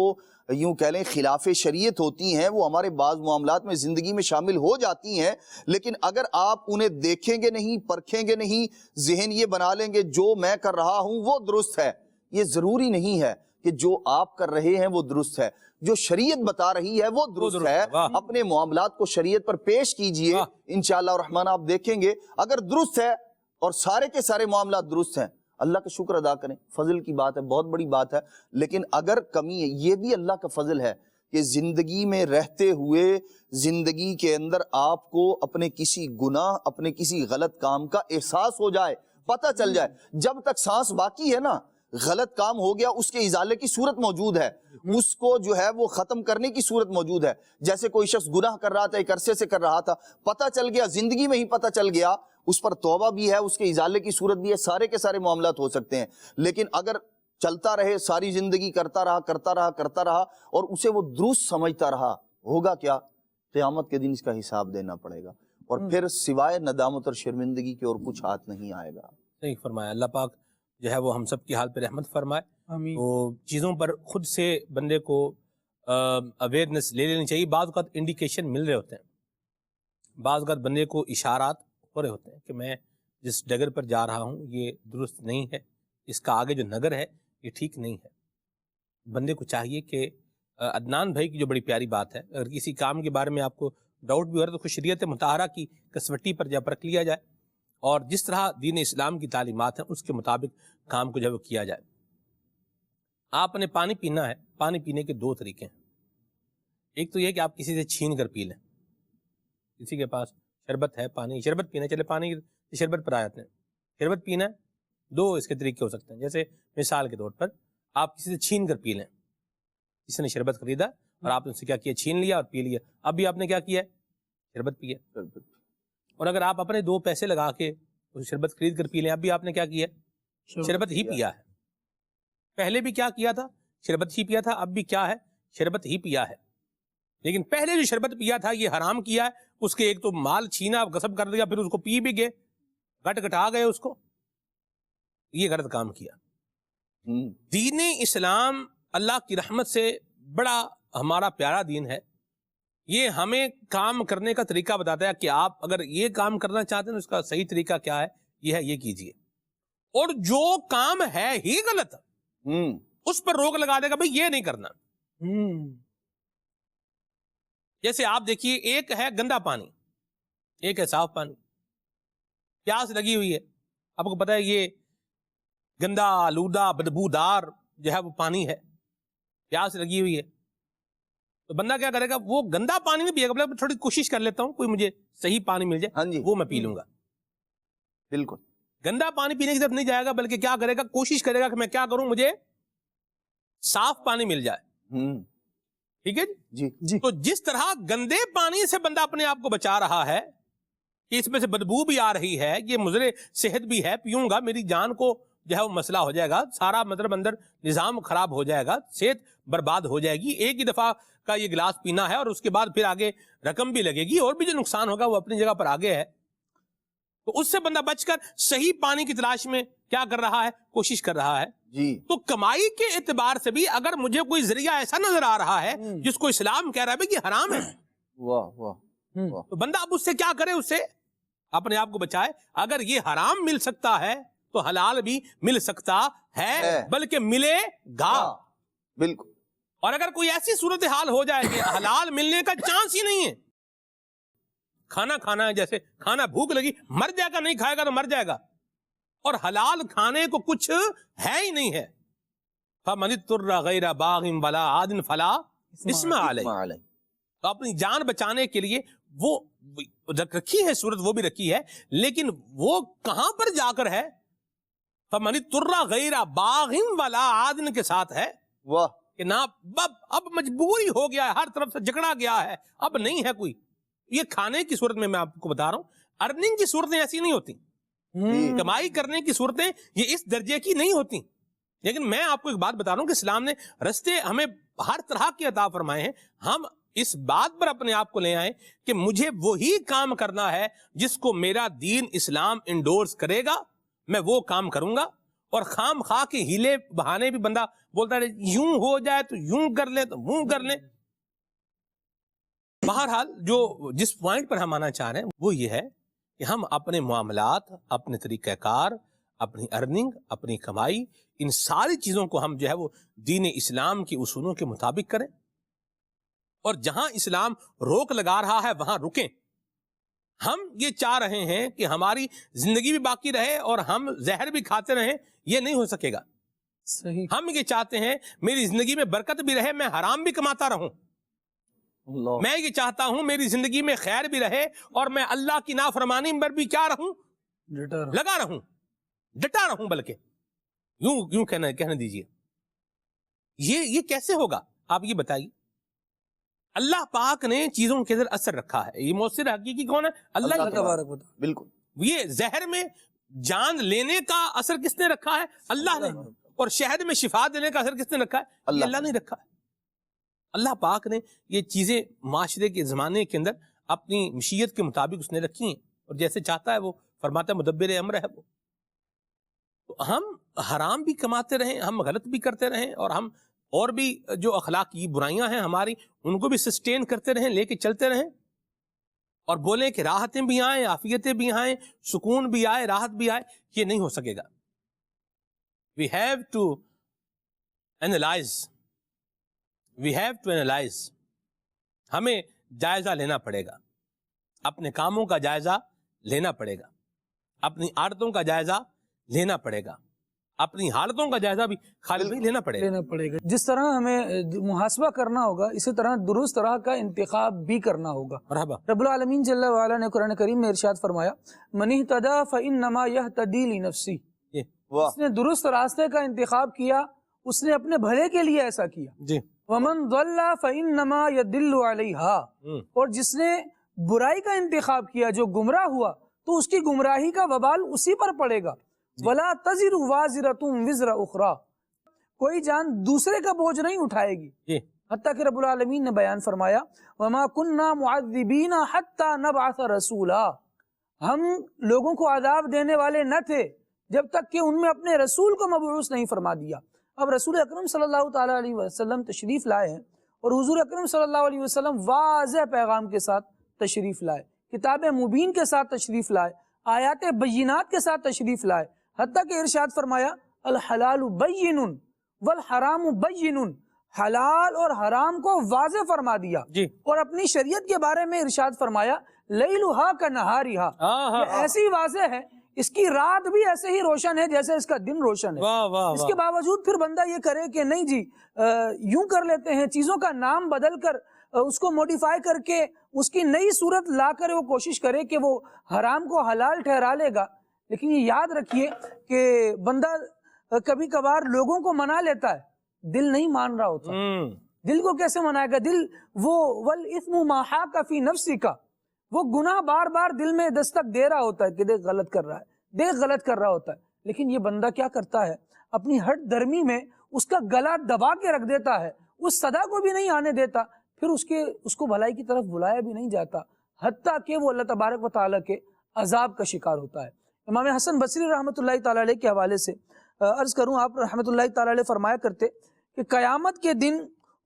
E: یوں کہہ لیں خلاف شریعت ہوتی ہیں وہ ہمارے بعض معاملات میں زندگی میں شامل ہو جاتی ہیں، لیکن اگر آپ انہیں دیکھیں گے نہیں، پرکھیں گے نہیں، ذہن یہ بنا لیں گے جو میں کر رہا ہوں وہ درست ہے، یہ ضروری نہیں ہے کہ جو آپ کر رہے ہیں وہ درست ہے، جو شریعت بتا رہی ہے وہ درست ہے۔ اپنے معاملات کو شریعت پر پیش کیجئے، انشاءاللہ الرحمن آپ دیکھیں گے اگر درست ہے اور سارے کے سارے معاملات درست ہیں، اللہ کا شکر ادا کریں، فضل کی بات ہے، بہت بڑی بات ہے، لیکن اگر کمی ہے یہ بھی اللہ کا فضل ہے کہ زندگی میں رہتے ہوئے زندگی کے اندر آپ کو اپنے کسی گناہ، اپنے کسی غلط کام کا احساس ہو جائے، پتہ چل جائے۔ جب تک سانس باقی ہے نا، غلط کام ہو گیا اس کے ازالے کی صورت موجود ہے، اس کو جو ہے وہ ختم کرنے کی صورت موجود ہے۔ جیسے کوئی شخص گناہ کر رہا تھا، ایک عرصے سے کر رہا تھا، پتہ چل گیا، زندگی میں ہی پتہ چل گیا، اس پر توبہ بھی ہے، اس کے ازالے کی صورت بھی ہے، سارے کے سارے معاملات ہو سکتے ہیں. لیکن اگر چلتا رہے، ساری زندگی کرتا رہا اور اسے وہ درست سمجھتا رہا، ہوگا کیا؟ قیامت کے دن اس کا حساب دینا پڑے گا، اور پھر سوائے ندامت اور شرمندگی کے اور کچھ ہاتھ نہیں آئے گا.
B: صحیح فرمایا. اللہ پاک جو ہے وہ ہم سب کی حال پہ رحمت فرمائے.
A: آمین.
B: تو چیزوں پر خود سے بندے کو اویئرنیس لے لینی چاہیے. بعض اوقات انڈیکیشن مل رہے ہوتے ہیں، بعض اوقات بندے کو اشارات ہو رہے ہوتے ہیں کہ میں جس ڈگر پر جا رہا ہوں یہ درست نہیں ہے، اس کا آگے جو نگر ہے یہ ٹھیک نہیں ہے. بندے کو چاہیے کہ عدنان بھائی کی جو بڑی پیاری بات ہے، اگر کسی کام کے بارے میں آپ کو ڈاؤٹ بھی ہو رہا ہے تو شریعت مطہرہ کی کسوٹی پر جا پرکھ لیا جائے، اور جس طرح دین اسلام کی تعلیمات ہیں اس کے مطابق کام کو جو ہے وہ کیا جائے. آپ نے پانی پینا ہے، پانی پینے کے دو طریقے ہیں. ایک تو یہ کہ آپ کسی سے چھین کر پی لیں. کسی کے پاس شربت ہے، پانی شربت پینا، چلے پانی شربت پر آ جاتے ہیں. شربت پینا ہے، دو اس کے طریقے ہو سکتے ہیں. جیسے مثال کے طور پر آپ کسی سے چھین کر پی لیں. کسی نے شربت خریدا اور آپ نے اس سے کیا کیا؟ چھین لیا اور پی لیا. اب بھی آپ نے کیا کیا ہے؟ شربت پی ہے. اور اگر آپ اپنے دو پیسے لگا کے شربت خرید کر پی لیں، اب بھی آپ نے کیا کیا ہے؟ شربت ہی پیا ہے. پہلے بھی کیا کیا تھا؟ شربت ہی پیا تھا. اب بھی کیا ہے؟ شربت ہی پیا ہے. لیکن پہلے جو شربت پیا تھا یہ حرام کیا ہے. اس کے ایک تو مال چھینا، غصب کر دیا، پھر اس کو پی بھی گئے، گٹا گئے اس کو. یہ غلط کام کیا. دین اسلام اللہ کی رحمت سے بڑا ہمارا پیارا دین ہے. یہ ہمیں کام کرنے کا طریقہ بتاتا ہے کہ آپ اگر یہ کام کرنا چاہتے ہیں تو اس کا صحیح طریقہ کیا ہے، یہ ہے، یہ کیجئے. اور جو کام ہے ہی غلط اس پر روک لگا دے گا بھئی یہ نہیں کرنا. جیسے آپ دیکھیے، ایک ہے گندا پانی، ایک ہے صاف پانی. پیاس لگی ہوئی ہے، آپ کو پتا ہے یہ گندا آلودہ بدبودار جو ہے وہ پانی ہے، پیاس لگی ہوئی ہے. تو بندہ کیا کرے گا؟ وہ گندا پانی نہیں پیے گا، بلکہ تھوڑی کوشش کر لیتا ہوں کوئی مجھے صحیح پانی مل جائے، وہ میں پی لوں گا.
E: بالکل
B: گندا پانی پینے کی طرف نہیں جائے گا، بلکہ کیا کرے گا؟ کوشش کرے گا کہ میں کیا کروں، مجھے صاف پانی مل جائے. ٹھیک ہے جی. تو جس طرح گندے پانی سے بندہ اپنے آپ کو بچا رہا ہے کہ اس میں سے بدبو بھی آ رہی ہے، یہ مضر صحت بھی ہے، پیوں گا میری جان کو جو ہے وہ مسئلہ ہو جائے گا، سارا مطلب اندر نظام خراب ہو جائے گا، صحت برباد ہو جائے گی. ایک ہی دفعہ کا یہ گلاس پینا ہے اور اس کے بعد پھر آگے رقم بھی لگے گی، اور بھی جو نقصان ہوگا وہ اپنی جگہ پر آگے ہے. تو اس سے بندہ بچ کر صحیح پانی کی تلاش میں کیا کر رہا ہے؟ کوشش کر رہا ہے
E: جی.
B: تو کمائی کے اعتبار سے بھی اگر مجھے کوئی ذریعہ ایسا نظر آ رہا ہے جس کو اسلام کہہ رہا ہے کہ حرام ہے، تو بندہ اب اس سے کیا کرے؟ اس سے اپنے آپ کو بچائے. اگر یہ حرام مل سکتا ہے تو حلال بھی مل سکتا ہے، بلکہ ملے گا.
E: بالکل.
B: اور اگر کوئی ایسی صورتحال ہو جائے کہ حلال ملنے کا چانس ہی نہیں ہے، کھانا کھانا ہے، جیسے کھانا بھوک لگی، مر جائے گا، نہیں کھائے گا تو مر جائے گا، اور حلال کھانے کو کچھ ہے ہی نہیں ہے. فَمَنِ اضْطُرَّ غَيْرَ بَاغٍ وَلَا عَادٍ فَلَا إِثْمَ عَلَيْهِ. تو اپنی جان بچانے کے لیے وہ رکھی ہے صورت، وہ بھی رکھی ہے، لیکن وہ کہاں پر جا کر ہے؟ فَمَنِ اضْطُرَّ غَيْرَ بَاغٍ وَلَا عَادٍ کے ساتھ ہے کہ نہ اب مجبوری ہو گیا ہے، ہر طرف سے جکڑا گیا ہے، اب نہیں ہے کوئی. یہ کھانے کی صورت میں آپ کو بتا رہا ہوں. ارننگ کی صورتیں ایسی نہیں ہوتی، کمائی کرنے کی صورتیں یہ اس درجے کی نہیں ہوتی. لیکن میں آپ کو ایک بات بتا رہا ہوں کہ اسلام نے رستے ہمیں ہر طرح کے عطا فرمائے ہیں. ہم اس بات پر اپنے آپ کو لے آئیں کہ مجھے وہی کام کرنا ہے جس کو میرا دین اسلام انڈورس کرے گا، میں وہ کام کروں گا. اور خام خواہ کے ہیلے بہانے بھی بندہ بولتا ہے یوں ہو جائے تو یوں کر لیں تو وہ کر لیں. بہرحال جس پوائنٹ پر ہم آنا چاہ رہے ہیں وہ یہ ہے کہ ہم اپنے معاملات، اپنے طریقہ کار، اپنی ارننگ، اپنی کمائی، ان ساری چیزوں کو ہم جو ہے وہ دین اسلام کی اصولوں کے مطابق کریں، اور جہاں اسلام روک لگا رہا ہے وہاں رکیں. ہم یہ چاہ رہے ہیں کہ ہماری زندگی بھی باقی رہے اور ہم زہر بھی کھاتے رہیں، یہ نہیں ہو سکے گا.
A: صحیح.
B: ہم یہ چاہتے ہیں میری زندگی میں برکت بھی رہے، میں حرام بھی کماتا رہوں. میں یہ چاہتا ہوں میری زندگی میں خیر بھی رہے اور میں اللہ کی نافرمانی پر بھی کیا رہوں؟ لگا رہوں، ڈٹا رہوں. بلکہ یوں کہنے دیجئے. یہ کیسے ہوگا؟ آپ یہ بتائیے. اللہ پاک نے چیزوں کے اندر اثر رکھا ہے. یہ مؤثر حقیقی کون ہے؟ اللہ
A: تبارک و تعالی.
E: بالکل.
B: یہ زہر میں جان لینے کا اثر کس نے رکھا ہے؟ اللہ نے. اور شہد میں شفا دینے کا اثر کس نے رکھا ہے؟ یہ اللہ نے رکھا ہے. اللہ پاک نے یہ چیزیں معاشرے کے زمانے کے اندر اپنی مشیت کے مطابق اس نے رکھی ہیں، اور جیسے چاہتا ہے وہ فرماتا ہے، مدبر امر ہے وہ. تو ہم حرام بھی کماتے رہیں، ہم غلط بھی کرتے رہیں، اور ہم اور بھی جو اخلاقی برائیاں ہیں ہماری ان کو بھی سسٹین کرتے رہیں، لے کے چلتے رہیں، اور بولیں کہ راحتیں بھی آئیں، عافیتیں بھی آئیں، سکون بھی آئے، راحت بھی آئے. یہ نہیں ہو سکے گا. We have to analyze. We have to analyze. ہمیں جائزہ لینا پڑے گا، اپنے کاموں کا جائزہ لینا پڑے گا، اپنی عادتوں کا جائزہ لینا پڑے گا، اپنی حالتوں کا جائزہ بھی خالد بھائی لینا پڑے گا.
A: جس طرح ہمیں محاسبہ کرنا ہوگا، اسی طرح درست طرح کا انتخاب بھی کرنا ہوگا.
B: مرحبا.
A: رب العالمین جل وعلا نے قرآن کریم میں ارشاد فرمایا، من اہتدی فانما یہتدی لنفسی.
E: واہ.
A: اس نے درست راستے کا انتخاب کیا، اس نے اپنے بھلے کے لیے ایسا کیا.
B: جی.
A: ومن ضل فانما یدل علیہا. اور جس نے برائی کا انتخاب کیا، جو گمراہ ہوا، تو اس کی گمراہی کا وبال اسی پر پڑے گا. ولا تزر وازرۃ وزر اخرى. کوئی جان دوسرے کا بوجھ نہیں اٹھائے گی. حتیٰ کہ رب العالمین نے بیان فرمایا، وما كنا معذبین حتی نبعث رسولا. ہم لوگوں کو عذاب دینے والے نہ تھے جب تک کہ ان میں اپنے رسول کو مبعوث نہیں فرما دیا. اب رسول اکرم صلی اللہ تعالیٰ علیہ وسلم تشریف لائے ہیں، اور حضور اکرم صلی اللہ علیہ وسلم واضح پیغام کے ساتھ تشریف لائے، کتاب مبین کے ساتھ تشریف لائے، آیات بینات کے ساتھ تشریف لائے. حتیٰ کہ ارشاد فرمایا، الحلال بین والحرام بین. حلال اور حرام کو واضح فرما دیا. اور اپنی شریعت کے بارے میں ارشاد فرمایا، لیلھا کنہاریھا. یہ ایسی واضح ہے، اس کی رات بھی ایسے ہی روشن ہے جیسے اس کا دن روشن ہے. اس کے باوجود پھر بندہ یہ کرے کہ نہیں جی یوں کر لیتے ہیں، چیزوں کا نام بدل کر اس کو موڈیفائی کر کے اس کی نئی صورت لا کر وہ کوشش کرے کہ وہ حرام کو حلال ٹھہرا لے گا. لیکن یہ یاد رکھیے کہ بندہ کبھی کبھار لوگوں کو منا لیتا ہے، دل نہیں مان رہا ہوتا. دل کو کیسے منائے گا؟ دل وہ والاثم ما حاک فی نفسک، وہ گناہ بار بار دل میں دستک دے رہا ہوتا ہے کہ دیکھ غلط کر رہا ہے، دیکھ غلط کر رہا ہوتا ہے. لیکن یہ بندہ کیا کرتا ہے؟ اپنی ہٹ درمی میں اس کا گلا دبا کے رکھ دیتا ہے، اس صدا کو بھی نہیں آنے دیتا، پھر اس کو بھلائی کی طرف بلایا بھی نہیں جاتا، حتیٰ کہ وہ اللہ تبارک و تعالیٰ کے عذاب کا شکار ہوتا ہے. امام حسن بصری رحمۃ اللہ تعالیٰ علیہ کے حوالے سے عرض کروں، آپ رحمۃ اللہ تعالیٰ علیہ فرمایا کرتے کہ قیامت کے دن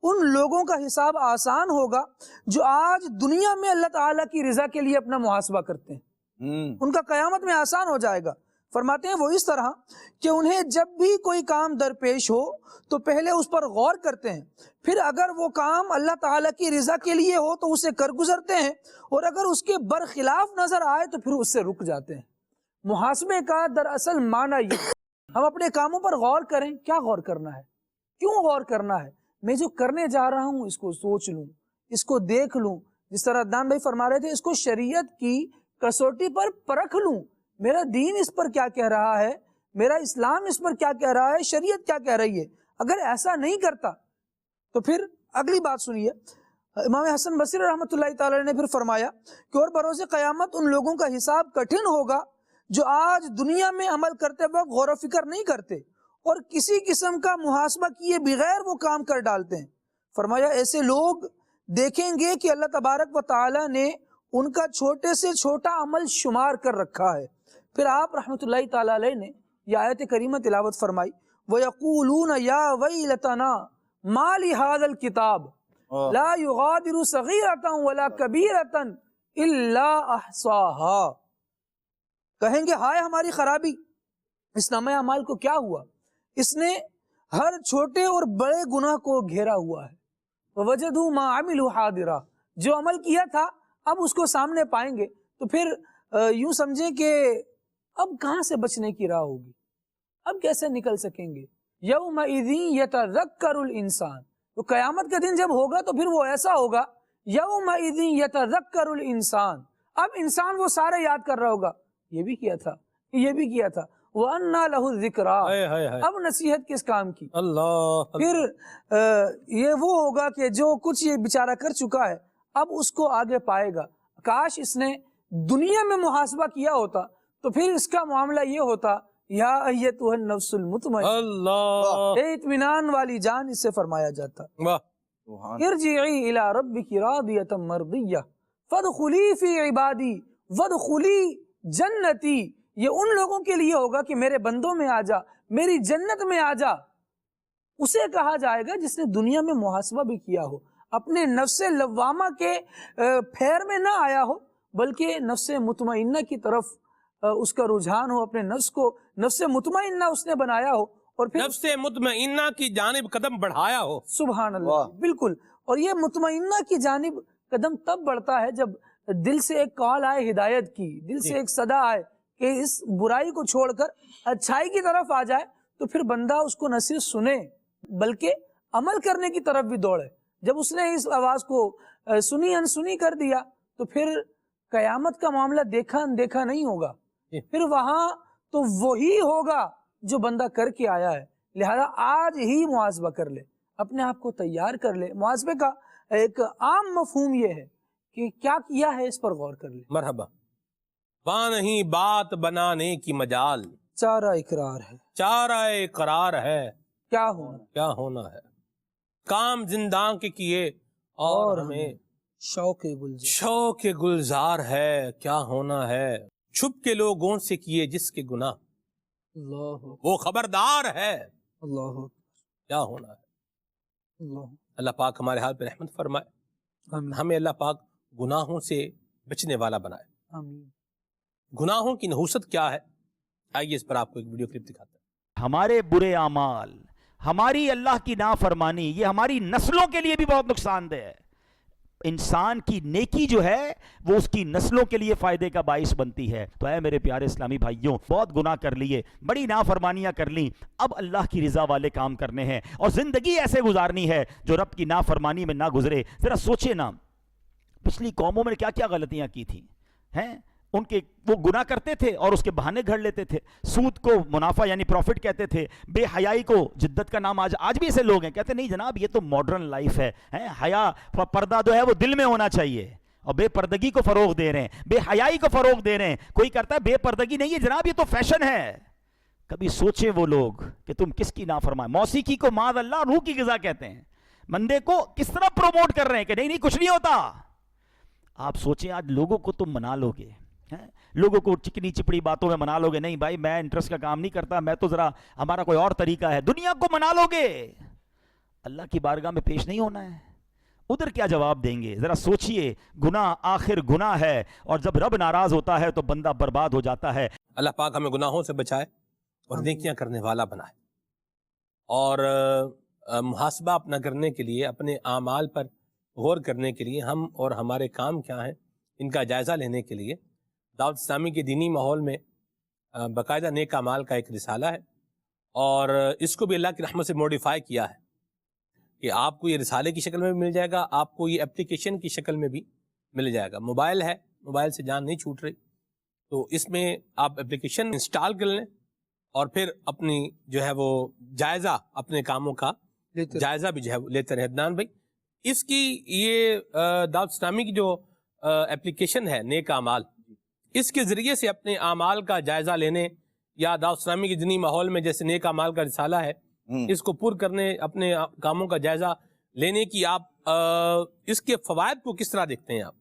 A: ان لوگوں کا حساب آسان ہوگا جو آج دنیا میں اللہ تعالیٰ کی رضا کے لیے اپنا محاسبہ کرتے ہیں. ان کا قیامت میں آسان ہو جائے گا. فرماتے ہیں وہ اس طرح کہ انہیں جب بھی کوئی کام درپیش ہو تو پہلے اس پر غور کرتے ہیں، پھر اگر وہ کام اللہ تعالیٰ کی رضا کے لیے ہو تو اسے کر گزرتے ہیں، اور اگر اس کے برخلاف نظر آئے تو پھر اس سے رک جاتے ہیں. محاسبے کا دراصل معنی یہ، ہم اپنے کاموں پر غور کریں. کیا غور کرنا ہے؟ کیوں غور کرنا ہے؟ میں جو کرنے جا رہا ہوں اس کو سوچ لوں، اس کو دیکھ لوں. جس طرح عدنان بھائی فرما رہے تھے، اس کو شریعت کی کسوٹی پر پرکھ لوں. میرا دین اس پر کیا کہہ رہا ہے، میرا اسلام اس پر کیا کہہ رہا ہے، شریعت کیا کہہ رہی ہے. اگر ایسا نہیں کرتا تو پھر اگلی بات سنیے. امام حسن بصری رحمۃ اللہ تعالی نے پھر فرمایا کہ اور بروز قیامت ان لوگوں کا حساب کٹھن ہوگا جو آج دنیا میں عمل کرتے وقت غور و فکر نہیں کرتے اور کسی قسم کا محاسبہ کیے بغیر وہ کام کر ڈالتے ہیں. فرمایا ایسے لوگ دیکھیں گے کہ اللہ تبارک و تعالی نے ان کا چھوٹے سے چھوٹا عمل شمار کر رکھا ہے. پھر آپ رحمۃ اللہ تعالی علیہ نے یہ آیت کریمہ تلاوت فرمائی، وَيَقُولُونَ يَا وَيْلَتَنَا مَا لِهَذَا الْكِتَابِ لَا يُغَادِرُ صَغِيرَةً وَلَا كَبِيرَةً إِلَّا أَحْصَاهَا. کہیں گے ہائے ہماری خرابی، اس نامہ اعمال کو کیا ہوا، اس نے ہر چھوٹے اور بڑے گناہ کو گھیرا ہوا ہے. وَوَجَدُوا مَا عَمِلُوا حَاضِرًا. جو عمل کیا تھا اب اس کو سامنے پائیں گے. تو پھر یوں سمجھیں کہ اب کہاں سے بچنے کی راہ ہوگی، اب کیسے نکل سکیں گے. یومئذ یتذکر الانسان. تو قیامت کا دن جب ہوگا تو پھر وہ ایسا ہوگا، یومئذ یتذکر الانسان. اب انسان وہ سارے یاد کر رہا ہوگا، یہ بھی کیا تھا، یہ بھی کیا تھا. وَأَنَّا لَهُ الذِّكْرَىٰ. اب نصیحت کس کام کی.
B: اللہ.
A: پھر یہ وہ ہوگا کہ جو کچھ یہ بیچارہ کر چکا ہے اب اس کو آگے پائے گا. کاش اس نے دنیا میں محاسبہ کیا ہوتا تو پھر اس کا معاملہ یہ ہوتا یا ایتھا النفس المطمئنہ،
B: اللہ
A: اے اطمینان والی جان، اس سے فرمایا جاتا
B: واہ
A: ارجعی الی ربک راضیۃ مرضیہ فادخلی فی عبادی وادخلی جنتی۔ یہ ان لوگوں کے لیے ہوگا کہ میرے بندوں میں آ جا، میری جنت میں آ جا۔ اسے کہا جائے گا جس نے دنیا میں محاسبہ بھی کیا ہو، اپنے نفس لوامہ کے پھیر میں نہ آیا ہو، بلکہ نفس مطمئنہ کی طرف اس کا رجحان ہو، اپنے نفس کو نفس مطمئنہ اس نے بنایا ہو، اور پھر
B: نفس مطمئنہ کی جانب قدم بڑھایا ہو۔
A: سبحان اللہ، بالکل۔ اور یہ مطمئنہ کی جانب قدم تب بڑھتا ہے جب دل سے ایک کال آئے ہدایت کی، دل سے ایک صدا آئے کہ اس برائی کو چھوڑ کر اچھائی کی طرف آ جائے، تو پھر بندہ اس کو نہ صرف سنے بلکہ عمل کرنے کی طرف بھی دوڑے۔ جب اس نے اس آواز کو سنی انسنی کر دیا تو پھر قیامت کا معاملہ دیکھا اندیکھا نہیں ہوگا، پھر وہاں تو وہی ہوگا جو بندہ کر کے آیا ہے۔ لہذا آج ہی محاسبہ کر لے، اپنے آپ کو تیار کر لے۔ محاسبے کا ایک عام مفہوم یہ ہے کہ کیا کیا ہے اس پر غور کر لے۔
B: مرحبا۔ وہاں نہیں بات بنانے کی مجال،
A: چارہ اقرار ہے،
B: چارہ قرار ہے،
A: کیا ہونا
B: کیا ہونا ہے۔ کام زنداں کے کیے اور ہمیں
A: شوق گلزار،
B: شوق گلزار ہے، کیا ہونا ہے۔ چھپ کے لوگوں سے کیے جس کے گناہ،
A: اللہ
B: وہ خبردار ہے،
A: اللہ
B: کیا ہونا ہے۔
A: اللہ
B: اللہ پاک ہمارے حال پہ رحمت فرمائے،
A: آمین
B: ہمیں اللہ پاک گناہوں سے بچنے والا بنائے۔
A: آمین۔
B: گناہوں کی نحوست کیا ہے، آئیے اس پر آپ کو ایک ویڈیو کلپ دکھاتے ہیں۔
D: ہمارے برے اعمال، ہماری اللہ کی نافرمانی، یہ ہماری نسلوں کے لیے بھی بہت نقصان دہ ہے۔ انسان کی نیکی جو ہے وہ اس کی نسلوں کے لیے فائدے کا باعث بنتی ہے۔ تو اے میرے پیارے اسلامی بھائیوں، بہت گناہ کر لیے، بڑی نافرمانیاں کر لیں، اب اللہ کی رضا والے کام کرنے ہیں اور زندگی ایسے گزارنی ہے جو رب کی نافرمانی میں نہ گزرے۔ ذرا سوچے نا، پچھلی قوموں میں کیا کیا غلطیاں کی تھیں، ہیں ان کے وہ گناہ کرتے تھے اور اس کے بہانے گھڑ لیتے تھے۔ سود کو منافع یعنی پروفٹ کہتے تھے، بے حیائی کو جدت کا نام، آج بھی ایسے لوگ ہیں کہتے نہیں جناب یہ تو ماڈرن لائف ہے، حیا پردہ جو ہے وہ دل میں ہونا چاہیے، اور بے پردگی کو فروغ دے رہے ہیں، بے حیائی کو فروغ دے رہے ہیں۔ کوئی کرتا ہے بے پردگی نہیں ہے جناب، یہ تو فیشن ہے۔ کبھی سوچیں وہ لوگ کہ تم کس کی نافرمان، موسیقی کو معاذ اللہ روح کی غذا کہتے ہیں، بندے کو کس طرح پروموٹ کر رہے ہیں کہ نہیں کچھ نہیں ہوتا۔ آپ سوچیں آج لوگوں کو تم منا لو گے، لوگوں کو چکنی چپڑی باتوں میں منا لو گے، نہیں بھائی میں انٹرسٹ کا کام نہیں کرتا، میں تو ذرا ہمارا کوئی اور طریقہ ہے، دنیا کو منا لو گے، اللہ کی بارگاہ میں پیش نہیں ہونا ہے، ادھر کیا جواب دیں گے؟ ذرا سوچئے، گناہ آخر گناہ ہے، اور جب رب ناراض ہوتا ہے تو بندہ برباد ہو جاتا ہے۔
B: اللہ پاک ہمیں گناہوں سے بچائے اور نیکیاں کرنے والا بنائے، اور محاسبہ اپنا کرنے کے لیے، اپنے اعمال پر غور کرنے کے لیے، ہم اور ہمارے کام کیا ہیں ان کا جائزہ لینے کے لیے دعوت اسلامی کے دینی ماحول میں باقاعدہ نیک اعمال کا ایک رسالہ ہے، اور اس کو بھی اللہ کی رحمت سے موڈیفائی کیا ہے کہ آپ کو یہ رسالے کی شکل میں بھی مل جائے گا، آپ کو یہ اپلیکیشن کی شکل میں بھی مل جائے گا۔ موبائل ہے، موبائل سے جان نہیں چھوٹ رہی، تو اس میں آپ اپلیکیشن انسٹال کر لیں اور پھر اپنی جو ہے وہ جائزہ، اپنے کاموں کا جائزہ بھی جو ہے لیتے رہے۔ عدنان بھائی، اس کی یہ دعوت اسلامی کی جو اپلیکیشن ہے نیک اعمال، اس کے ذریعے سے اپنے اعمال کا جائزہ لینے، یا دعوت اسلامی کے دینی ماحول میں جیسے نیک اعمال کا رسالہ ہے اس کو پر کرنے، اپنے کاموں کا جائزہ لینے کی، آپ اس کے فوائد کو کس طرح دیکھتے ہیں آپ؟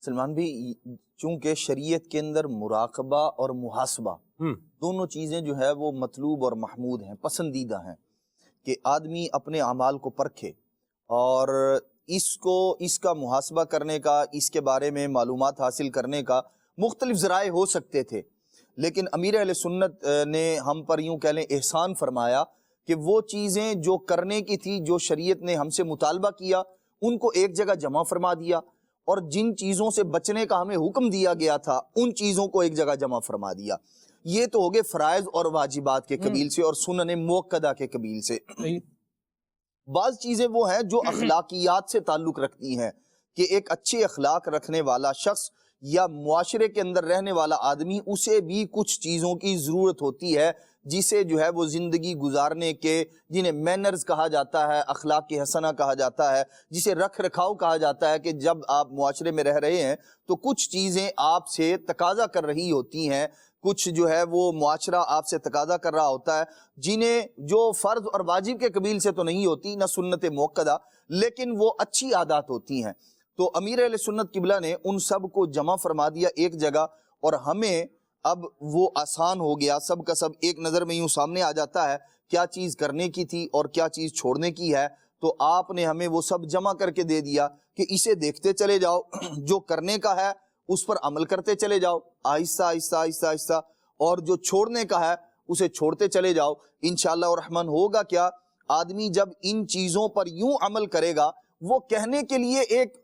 E: سلمان بھی، چونکہ شریعت کے اندر مراقبہ اور محاسبہ دونوں چیزیں جو ہے وہ مطلوب اور محمود ہیں، پسندیدہ ہیں، کہ آدمی اپنے اعمال کو پرکھے اور اس کا محاسبہ کرنے کا، اس کے بارے میں معلومات حاصل کرنے کا مختلف ذرائع ہو سکتے تھے، لیکن امیر اہل سنت نے ہم پر یوں کہہ لیں احسان فرمایا کہ وہ چیزیں جو کرنے کی تھی، جو شریعت نے ہم سے مطالبہ کیا، ان کو ایک جگہ جمع فرما دیا، اور جن چیزوں سے بچنے کا ہمیں حکم دیا گیا تھا ان چیزوں کو ایک جگہ جمع فرما دیا۔ یہ تو ہو گئے فرائض اور واجبات کے قبیل سے اور سنن موقدہ کے قبیل سے۔ بعض چیزیں وہ ہیں جو اخلاقیات سے تعلق رکھتی ہیں، کہ ایک اچھے اخلاق رکھنے والا شخص یا معاشرے کے اندر رہنے والا آدمی، اسے بھی کچھ چیزوں کی ضرورت ہوتی ہے جسے جو ہے وہ زندگی گزارنے کے، جنہیں مینرز کہا جاتا ہے، اخلاق حسنہ کہا جاتا ہے، جسے رکھ رکھاؤ کہا جاتا ہے، کہ جب آپ معاشرے میں رہ رہے ہیں تو کچھ چیزیں آپ سے تقاضا کر رہی ہوتی ہیں، کچھ جو ہے وہ معاشرہ آپ سے تقاضا کر رہا ہوتا ہے، جنہیں جو فرض اور واجب کے قبیل سے تو نہیں ہوتی، نہ سنت موقدہ، لیکن وہ اچھی عادات ہوتی ہیں۔ تو امیر اہل سنت قبلہ نے ان سب کو جمع فرما دیا ایک جگہ، اور ہمیں اب وہ آسان ہو گیا، سب کا سب ایک نظر میں یوں سامنے آ جاتا ہے کیا چیز کرنے کی تھی اور کیا چیز چھوڑنے کی ہے۔ تو آپ نے ہمیں وہ سب جمع کر کے دے دیا کہ اسے دیکھتے چلے جاؤ، جو کرنے کا ہے اس پر عمل کرتے چلے جاؤ آہستہ آہستہ آہستہ آہستہ، اور جو چھوڑنے کا ہے اسے چھوڑتے چلے جاؤ۔ انشاءاللہ الرحمن ہوگا کیا، آدمی جب ان چیزوں پر یوں عمل کرے گا، وہ کہنے کے لیے ایک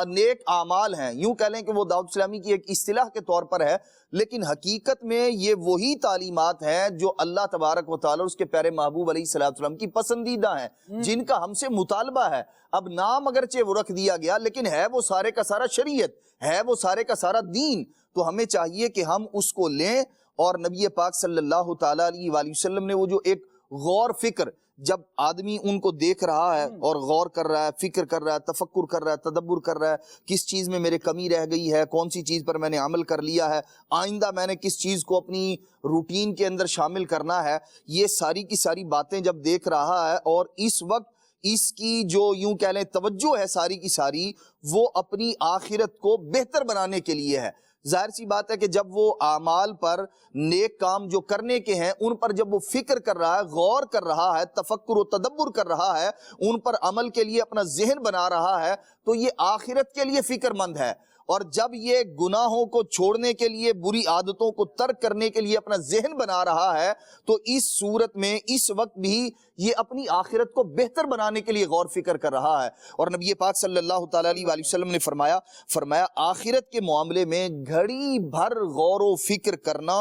E: نیک اعمال ہیں، یوں کہہ لیں کہ وہ دعوت اسلامی کی ایک اصطلاح کے طور پر ہے، لیکن حقیقت میں یہ وہی تعلیمات ہیں جو اللہ تبارک و تعالی اس کے پیارے محبوب علیہ السلام کی پسندیدہ ہیں، جن کا ہم سے مطالبہ ہے۔ اب نام اگرچہ وہ رکھ دیا گیا، لیکن ہے وہ سارے کا سارا شریعت، ہے وہ سارے کا سارا دین، تو ہمیں چاہیے کہ ہم اس کو لیں۔ اور نبی پاک صلی اللہ تعالیٰ علیہ وآلہ وسلم نے وہ جو ایک غور فکر، جب آدمی ان کو دیکھ رہا ہے اور غور کر رہا ہے، فکر کر رہا ہے، تفکر کر رہا ہے، تدبر کر رہا ہے، کس چیز میں میرے کمی رہ گئی ہے، کون سی چیز پر میں نے عمل کر لیا ہے، آئندہ میں نے کس چیز کو اپنی روٹین کے اندر شامل کرنا ہے، یہ ساری کی ساری باتیں جب دیکھ رہا ہے، اور اس وقت اس کی جو یوں کہہ لیں توجہ ہے ساری کی ساری، وہ اپنی آخرت کو بہتر بنانے کے لیے ہے۔ ظاہر سی بات ہے کہ جب وہ اعمال پر، نیک کام جو کرنے کے ہیں ان پر جب وہ فکر کر رہا ہے، غور کر رہا ہے، تفکر و تدبر کر رہا ہے، ان پر عمل کے لیے اپنا ذہن بنا رہا ہے، تو یہ آخرت کے لیے فکر مند ہے۔ اور جب یہ گناہوں کو چھوڑنے کے لیے، بری عادتوں کو ترک کرنے کے لیے اپنا ذہن بنا رہا ہے، تو اس صورت میں اس وقت بھی یہ اپنی آخرت کو بہتر بنانے کے لیے غور فکر کر رہا ہے۔ اور نبی پاک صلی اللہ تعالیٰ علیہ وآلہ وسلم نے فرمایا آخرت کے معاملے میں گھڑی بھر غور و فکر کرنا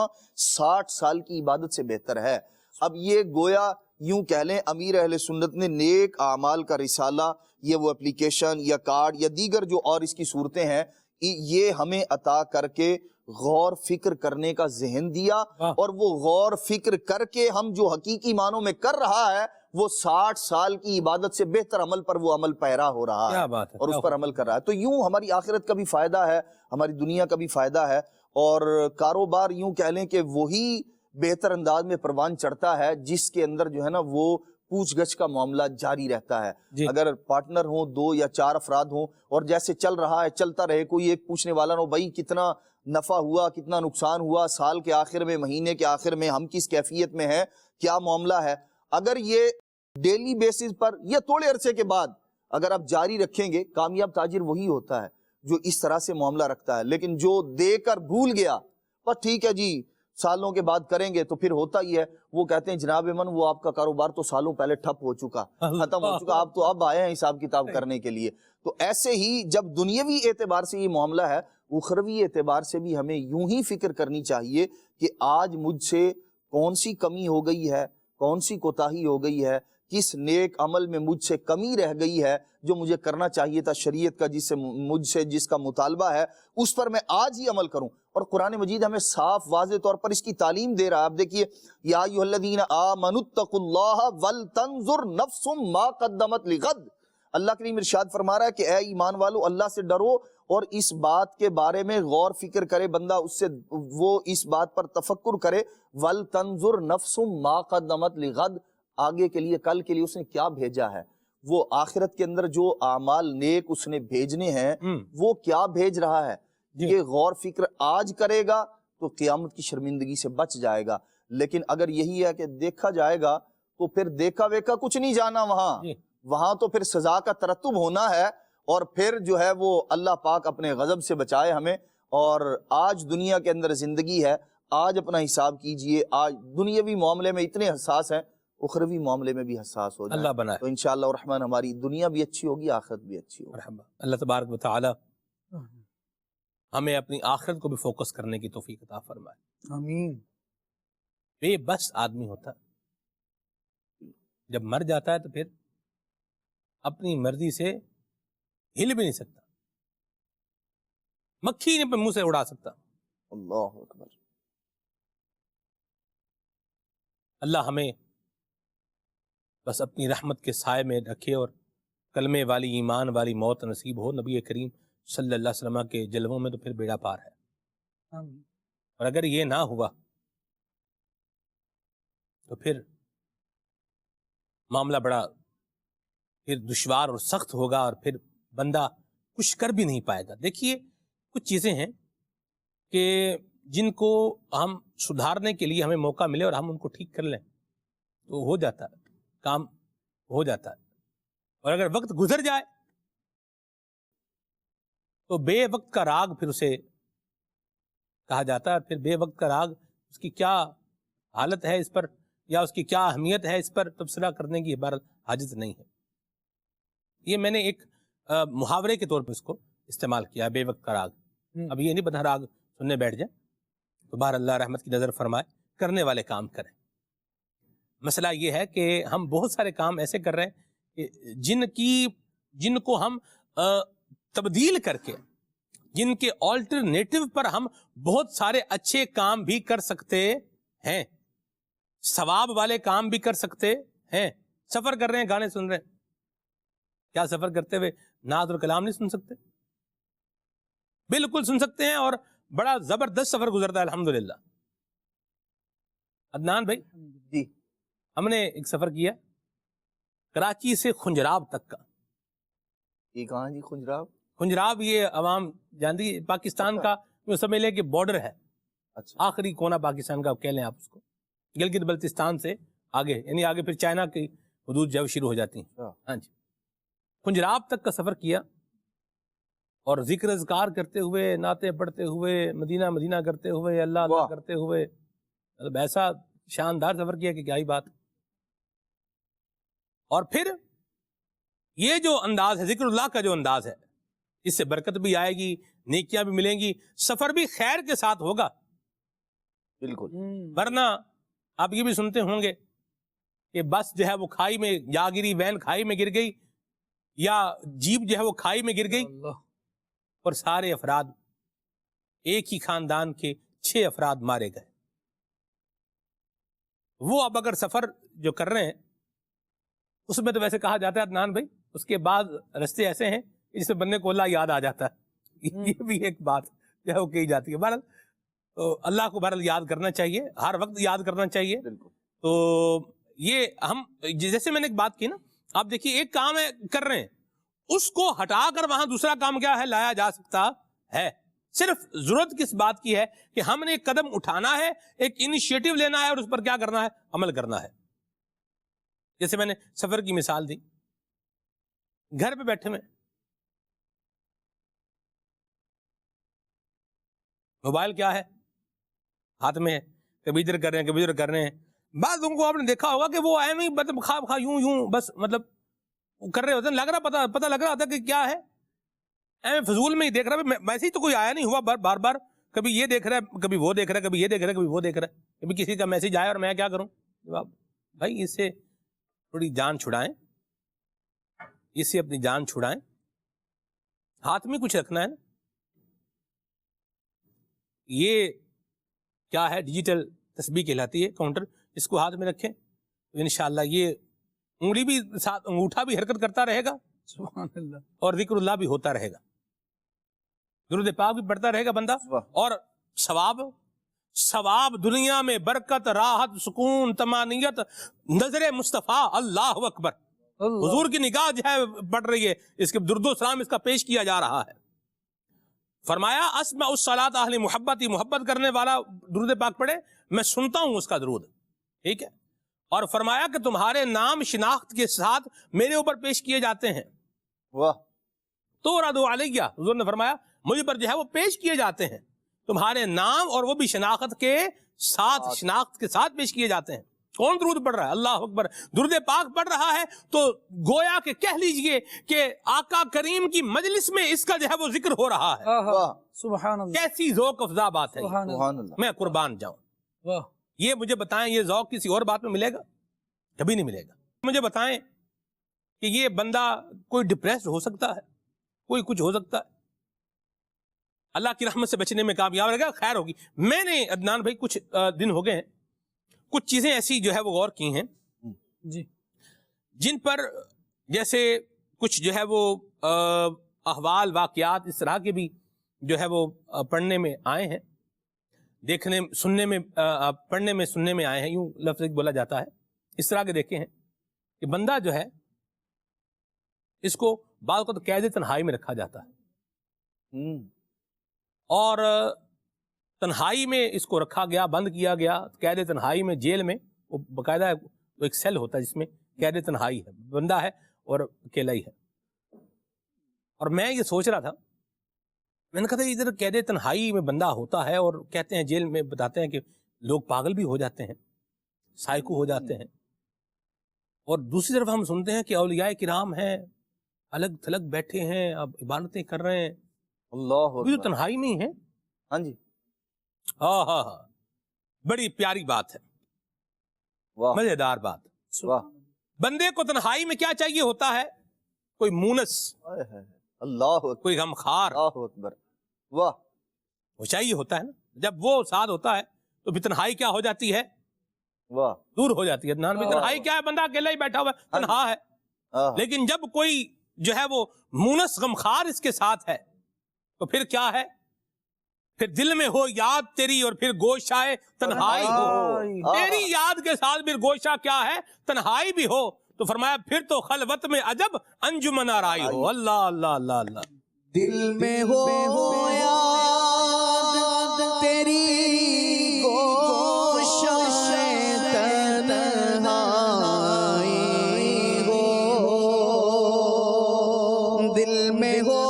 E: 60 سال کی عبادت سے بہتر ہے۔ اب یہ گویا یوں کہہ لیں امیر اہل سنت نے نیک اعمال کا رسالہ، یہ وہ اپلیکیشن یا کارڈ یا دیگر جو اور اس کی صورتیں ہیں، یہ ہمیں عطا کر کے غور فکر کرنے کا ذہن دیا، اور وہ غور فکر کر کے ہم جو حقیقی معنوں میں کر رہا ہے، وہ 60 سال کی عبادت سے بہتر عمل پر وہ عمل پیرا ہو رہا ہے اور اس پر عمل کر رہا ہے۔ تو یوں ہماری آخرت کا بھی فائدہ ہے، ہماری دنیا کا بھی فائدہ ہے، اور کاروبار یوں کہہ لیں کہ وہی بہتر انداز میں پروان چڑھتا ہے جس کے اندر جو ہے نا وہ پوچھ گچھ کا معاملہ جاری رہتا ہے۔ اگر پارٹنر ہوں، 2 یا 4 افراد ہوں، اور جیسے چل رہا ہے چلتا رہے، کوئی ایک پوچھنے والا نہ ہو بھائی کتنا نفع ہوا، کتنا نقصان ہوا، سال کے آخر میں، مہینے کے آخر میں ہم کس کیفیت میں ہیں، کیا معاملہ ہے۔ اگر یہ ڈیلی بیسز پر یا تھوڑے عرصے کے بعد اگر آپ جاری رکھیں گے، کامیاب تاجر وہی ہوتا ہے جو اس طرح سے معاملہ رکھتا ہے۔ لیکن جو دے کر بھول گیا، بس ٹھیک ہے جی سالوں کے بعد کریں گے، تو پھر ہوتا ہی ہے، وہ کہتے ہیں جناب من وہ آپ کا کاروبار تو سالوں پہلے ٹھپ ہو چکا، ختم ہو چکا، آپ تو اب آئے ہیں حساب کتاب کرنے کے لیے۔ تو ایسے ہی جب دنیاوی اعتبار سے یہ معاملہ ہے، اخروی اعتبار سے بھی ہمیں یوں ہی فکر کرنی چاہیے کہ آج مجھ سے کون سی کمی ہو گئی ہے، کون سی کوتاہی ہو گئی ہے، کس نیک عمل میں مجھ سے کمی رہ گئی ہے جو مجھے کرنا چاہیے تھا شریعت کا، مجھ سے جس کا مطالبہ ہے اس پر میں آج ہی عمل کروں۔ اور قرآن مجید ہمیں صاف واضح طور پر اس کی تعلیم دے رہا ہے۔ آپ دیکھیے، یا ایھا الذین آمنوا اتقوا اللہ ولتنظر نفس ما قدمت لغد، اللہ کریم ارشاد فرما رہا ہے کہ اے ایمان والو اللہ سے ڈرو، اور اس بات کے بارے میں غور فکر کرے بندہ، اس سے وہ اس بات پر تفکر کرے، ولتنظر نفس ما قدمت لغد، آگے کے لیے، کل کے لیے اس نے کیا بھیجا ہے، وہ آخرت کے اندر جو اعمال نیک اس نے بھیجنے ہیں وہ کیا بھیج رہا ہے۔ یہ غور فکر آج کرے گا تو قیامت کی شرمندگی سے بچ جائے گا۔ لیکن اگر یہی ہے کہ دیکھا جائے گا تو پھر دیکھا ویکھا کچھ نہیں جانا، وہاں تو پھر سزا کا ترتب ہونا ہے، اور پھر جو ہے وہ اللہ پاک اپنے غضب سے بچائے ہمیں۔ اور آج دنیا کے اندر زندگی ہے، آج اپنا حساب کیجئے، آج دنیاوی معاملے میں اتنے حساس ہیں، اخروی معاملے میں بھی حساس ہو جائیں،
B: اللہ بنائے
E: تو انشاءاللہ الرحمن ہماری دنیا بھی اچھی ہوگی، آخرت بھی اچھی ہوگی۔
B: مرحبا۔ اللہ تبارک و تعالی ہمیں اپنی آخرت کو بھی فوکس کرنے کی توفیق عطا فرمائے۔
A: آمین۔
B: بے بس آدمی ہوتا ہے، جب مر جاتا ہے تو پھر اپنی مرضی سے ہل بھی نہیں سکتا، مکھی نے منہ سے اڑا سکتا.
E: اللہ اکبر.
B: اللہ ہمیں بس اپنی رحمت کے سائے میں رکھے اور کلمے والی ایمان والی موت نصیب ہو. نبی کریم صلی اللہ علیہ وسلم کے جلووں میں تو پھر بیڑا پار ہے.
A: آمین.
B: اور اگر یہ نہ ہوا تو پھر معاملہ بڑا پھر دشوار اور سخت ہوگا اور پھر بندہ کچھ کر بھی نہیں پائے گا. دیکھیے کچھ چیزیں ہیں کہ جن کو ہم سدھارنے کے لیے ہمیں موقع ملے اور ہم ان کو ٹھیک کر لیں تو ہو جاتا ہے, کام ہو جاتا ہے. اور اگر وقت گزر جائے تو بے وقت کا راگ پھر اسے کہا جاتا ہے. پھر بے وقت کا راگ اس کی کیا حالت ہے اس پر یا اس کی کیا اہمیت ہے اس پر تبصرہ کرنے کی عبارت حاجت نہیں ہے. یہ میں نے ایک محاورے کے طور پر اس کو استعمال کیا, بے وقت کا راگ. اب یہ نہیں پتہ راگ سننے بیٹھ جائیں تو بہر اللہ رحمت کی نظر فرمائے, کرنے والے کام کریں. مسئلہ یہ ہے کہ ہم بہت سارے کام ایسے کر رہے ہیں کہ جن کو ہم تبدیل کر کے, جن کے آلٹرنیٹو پر ہم بہت سارے اچھے کام بھی کر سکتے ہیں, ثواب والے کام بھی کر سکتے ہیں. سفر کر رہے ہیں, گانے سن رہے ہیں, کیا سفر کرتے ہوئے نعت اور کلام نہیں سن سکتے؟ بالکل سن سکتے ہیں, اور بڑا زبردست سفر گزرتا ہے الحمدللہ. عدنان بھائی
E: جی,
B: ہم نے ایک سفر کیا کراچی سے خنجراب تک کا.
E: یہ کہاں جی خنجراب؟
B: خنجراب یہ عوام جانتی ہے, پاکستان کا یوں سمجھ لیں کہ بارڈر ہے,
E: اچھا
B: آخری کونا پاکستان کا کہہ لیں آپ اس کو, گلگت بلتستان سے آگے, یعنی آگے پھر چائنا کی حدود جو شروع ہو جاتی ہیں. ہاں جی, خنجراب تک کا سفر کیا اور ذکر اذکار کرتے ہوئے, نعتیں پڑھتے ہوئے, مدینہ مدینہ کرتے ہوئے, اللہ اللہ کرتے ہوئے, مطلب ایسا شاندار سفر کیا کہ کیا ہی بات. اور پھر یہ جو انداز ہے ذکر اللہ کا جو انداز ہے, اس سے برکت بھی آئے گی, نیکیاں بھی ملیں گی, سفر بھی خیر کے ساتھ ہوگا.
E: بالکل.
B: ورنہ آپ یہ بھی سنتے ہوں گے کہ بس جو ہے وہ کھائی میں جا گری, وین کھائی میں گر گئی, یا جیپ جو ہے وہ کھائی میں گر گئی, اور سارے افراد ایک ہی خاندان کے 6 افراد مارے گئے. وہ اب اگر سفر جو کر رہے ہیں اس میں تو ویسے کہا جاتا ہے عدنان بھائی, اس کے بعد رستے ایسے ہیں جس سے بندے کو اللہ یاد آ جاتا ہے. یہ بھی ایک بات جو ہے وہ کہی جاتی ہے. بہرحال تو اللہ کو بہرحال یاد کرنا چاہیے, ہر وقت یاد کرنا چاہیے. تو یہ ہم جیسے میں نے ایک بات کی نا, آپ دیکھیے ایک کام ہے کر رہے ہیں, اس کو ہٹا کر وہاں دوسرا کام کیا ہے لایا جا سکتا ہے. صرف ضرورت کس بات کی ہے کہ ہم نے ایک قدم اٹھانا ہے, ایک انیشیٹو لینا ہے اور اس پر کیا کرنا ہے, عمل کرنا ہے. جیسے میں نے سفر کی مثال دی, گھر پہ بیٹھے میں موبائل کیا ہے ہاتھ میں ہے, کبھی ادھر کر رہے ہیں کبھی ادھر کر رہے ہیں. بعض لوگوں کو آپ نے دیکھا ہوگا کہ وہ ایویں مطلب خواہ یوں بس مطلب کر رہے ہوتے ہیں, لگ رہا پتہ لگ رہا ہوتا کہ کیا ہے, ایویں فضول میں ہی دیکھ رہا ہے. ویسے ہی تو کوئی آیا نہیں ہوا, بار بار کبھی یہ دیکھ رہا ہے کبھی وہ دیکھ رہا ہے, کبھی یہ دیکھ رہا ہے کبھی وہ دیکھ رہا ہے, کبھی کسی کا میسج آیا اور میں کیا کروں. جواب بھائی اس سے تھوڑی جان چھڑائیں, اس سے اپنی جان چھڑائیں. ہاتھ میں کچھ رکھنا ہے نا, یہ کیا ہے ڈیجیٹل تسبیح کہلاتی ہے, کاؤنٹر, اس کو ہاتھ میں رکھیں تو انشاءاللہ یہ انگلی بھی ساتھ, انگوٹھا بھی حرکت کرتا رہے گا,
A: سبحان اللہ,
B: اور ذکر اللہ بھی ہوتا رہے گا, درود پاک بھی پڑھتا رہے گا بندہ, اور ثواب دنیا میں برکت, راحت, سکون, طمانینت, نظر مصطفیٰ, اللہ اکبر, حضور کی نگاہ جو ہے پڑھ رہی ہے, اس کے درود و سلام اس کا پیش کیا جا رہا ہے. فرمایا اسمع الصلاۃ اہل محبتی, محبت کرنے والا درود پاک پڑھے, میں سنتا ہوں اس کا درود, ٹھیک ہے. اور فرمایا کہ تمہارے نام شناخت کے ساتھ میرے اوپر پیش کیے جاتے ہیں.
E: واہ.
B: تو رادو علیہ, حضور نے فرمایا مجھ پر جو ہے وہ پیش کیے جاتے ہیں, تمہارے نام اور وہ بھی شناخت کے ساتھ پیش کیے جاتے ہیں. کون درود پڑھ رہا ہے؟ اللہ اکبر. درود پاک پڑھ رہا ہے تو گویا کہ کہہ لیجئے کہ آقا کریم کی مجلس میں اس کا جو ہے وہ ذکر ہو رہا ہے.
E: واہ.
A: سبحان اللہ,
B: کیسی ذوق افزا بات ہے,
A: سبحان اللہ,
E: سبحان اللہ.
B: میں قربان جاؤں.
A: واہ,
B: یہ مجھے بتائیں یہ ذوق کسی اور بات میں ملے گا؟ کبھی نہیں ملے گا. مجھے بتائیں کہ یہ بندہ کوئی ڈپریسڈ ہو سکتا ہے, کوئی کچھ ہو سکتا ہے, اللہ کی رحمت سے بچنے میں کامیاب رہے گا، خیر ہوگی۔ میں نے عدنان بھائی کچھ دن ہو گئے ہیں، کچھ چیزیں ایسی جو ہے وہ غور کی ہیں
A: جی
B: جن پر جیسے کچھ جو ہے وہ احوال واقعات اس طرح کے بھی جو ہے وہ پڑھنے میں آئے ہیں، دیکھنے سننے میں پڑھنے میں سننے میں آئے ہیں، یوں لفظ بولا جاتا ہے، اس طرح کے دیکھے ہیں کہ بندہ جو ہے اس کو بعض اوقات قید تنہائی میں رکھا جاتا ہے، اور تنہائی میں اس کو رکھا گیا، بند کیا گیا قید تنہائی میں، جیل میں، وہ باقاعدہ وہ ایک سیل ہوتا ہے جس میں قید تنہائی ہے، بندہ ہے اور اکیلا ہی ہے۔ اور میں یہ سوچ رہا تھا، میں نے کہا تھا ادھر قید تنہائی میں بندہ ہوتا ہے اور کہتے ہیں جیل میں، بتاتے ہیں کہ لوگ پاگل بھی ہو جاتے ہیں، سائیکو ہو جاتے ہیں، اور دوسری طرف ہم سنتے ہیں کہ اولیاء کرام ہیں الگ تھلگ بیٹھے ہیں، اب عبادتیں کر رہے ہیں،
E: اللہ
B: وہ تو تنہائی میں ہی ہے۔
E: ہاں جی،
B: ہاں ہاں ہاں، بڑی پیاری بات ہے،
E: واہ
B: مزیدار بات۔
E: واہ،
B: بندے کو تنہائی میں کیا چاہیے ہوتا ہے؟ کوئی مونس،
E: اللہ اکبر،
B: کوئی غمخوار،
E: اللہ اکبر، واہ
B: وہ چاہیے ہوتا ہے نا۔ جب وہ ساتھ ہوتا ہے تو پھر تنہائی کیا ہو جاتی ہے؟
E: واہ،
B: دور ہو جاتی ہے۔ تنہائی کیا ہے؟ بندہ اکیلا ہی بیٹھا ہوا ہے، تنہا ہے۔ لیکن جب کوئی جو ہے وہ مونس غمخوار اس کے ساتھ ہے تو پھر کیا ہے؟ پھر دل میں ہو یاد تیری اور پھر گوشائے تنہائی ہو۔ تیری یاد کے ساتھ پھر گوشہ کیا ہے؟ تنہائی بھی ہو۔ تو فرمایا پھر تو خلوت میں عجب انجمن آرائی ہو۔ اللہ اللہ اللہ اللہ۔
C: دل میں ہو یاد تیری گوشہ تنہائی ہو، دل میں ہو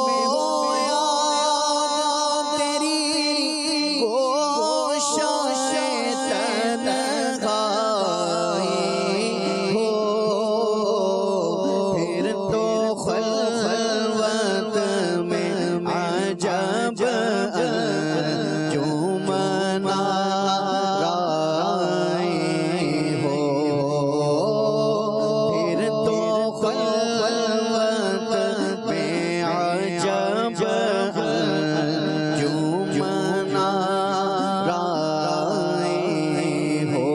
C: یاد تیری گوشہ تنہائی ہو، پھر تو خلوت میں عجب انجمن آرائی ہو، پھر تو خلوت میں عجب انجمن آرائی ہو،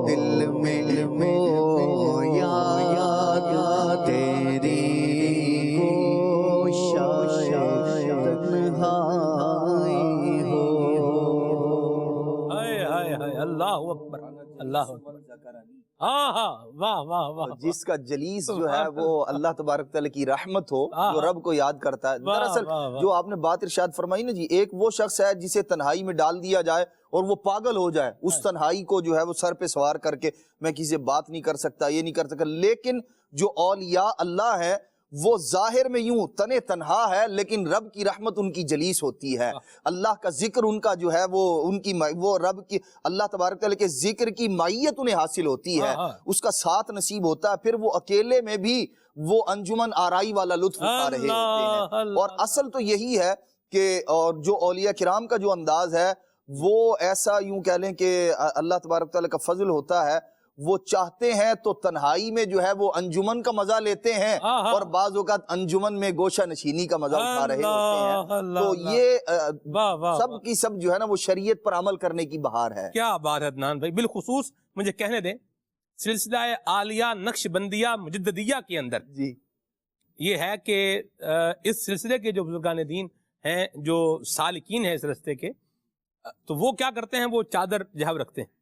C: دل میں ہو یاد تیری گوشہ تنہائی ہو۔
B: ہائے ہائے ہائے، اللہ اکبر، اللہ اکبر۔ ہاں ہاں، واہ واہ واہ۔
E: جس کا جلیس جو ہے وہ اللہ تبارک تعالیٰ کی رحمت ہو، جو رب کو یاد کرتا ہے۔ دراصل جو آپ نے بات ارشاد فرمائی نا جی، ایک وہ شخص ہے جسے تنہائی میں ڈال دیا جائے اور وہ پاگل ہو جائے، اس تنہائی کو جو ہے وہ سر پہ سوار کر کے میں کسی سے بات نہیں کر سکتا، یہ نہیں کر سکتا۔ لیکن جو اولیاء اللہ ہے وہ ظاہر میں یوں تنہا ہے، لیکن رب کی رحمت ان کی جلیس ہوتی ہے، اللہ کا ذکر ان کا جو ہے وہ رب کی، اللہ تبارک تعالیٰ کے ذکر کی معیت انہیں حاصل ہوتی ہے، اس کا ساتھ نصیب ہوتا ہے، پھر وہ اکیلے میں بھی وہ انجمن آرائی والا لطف اٹھا رہے ہوتے ہیں۔ اور اصل تو یہی ہے کہ اور جو اولیاء کرام کا جو انداز ہے وہ ایسا یوں کہہ لیں کہ اللہ تبارک تعالیٰ کا فضل ہوتا ہے، وہ چاہتے ہیں تو تنہائی میں جو ہے وہ انجمن کا مزہ لیتے ہیں، اور بعض اوقات انجمن میں گوشہ نشینی کا مزہ اٹھا رہے ہوتے ہیں۔ تو یہ سب کی سب جو ہے نا وہ شریعت پر عمل کرنے کی بہار ہے۔
B: کیا بات ہے عدنان بھائی، بالخصوص مجھے کہنے دیں سلسلہ عالیہ نقش بندیہ مجددیہ کے اندر
E: جی،
B: یہ ہے کہ اس سلسلے کے جو بزرگان دین ہیں، جو سالکین ہیں اس رستے کے، تو وہ کیا کرتے ہیں؟ وہ چادر جہاں رکھتے ہیں۔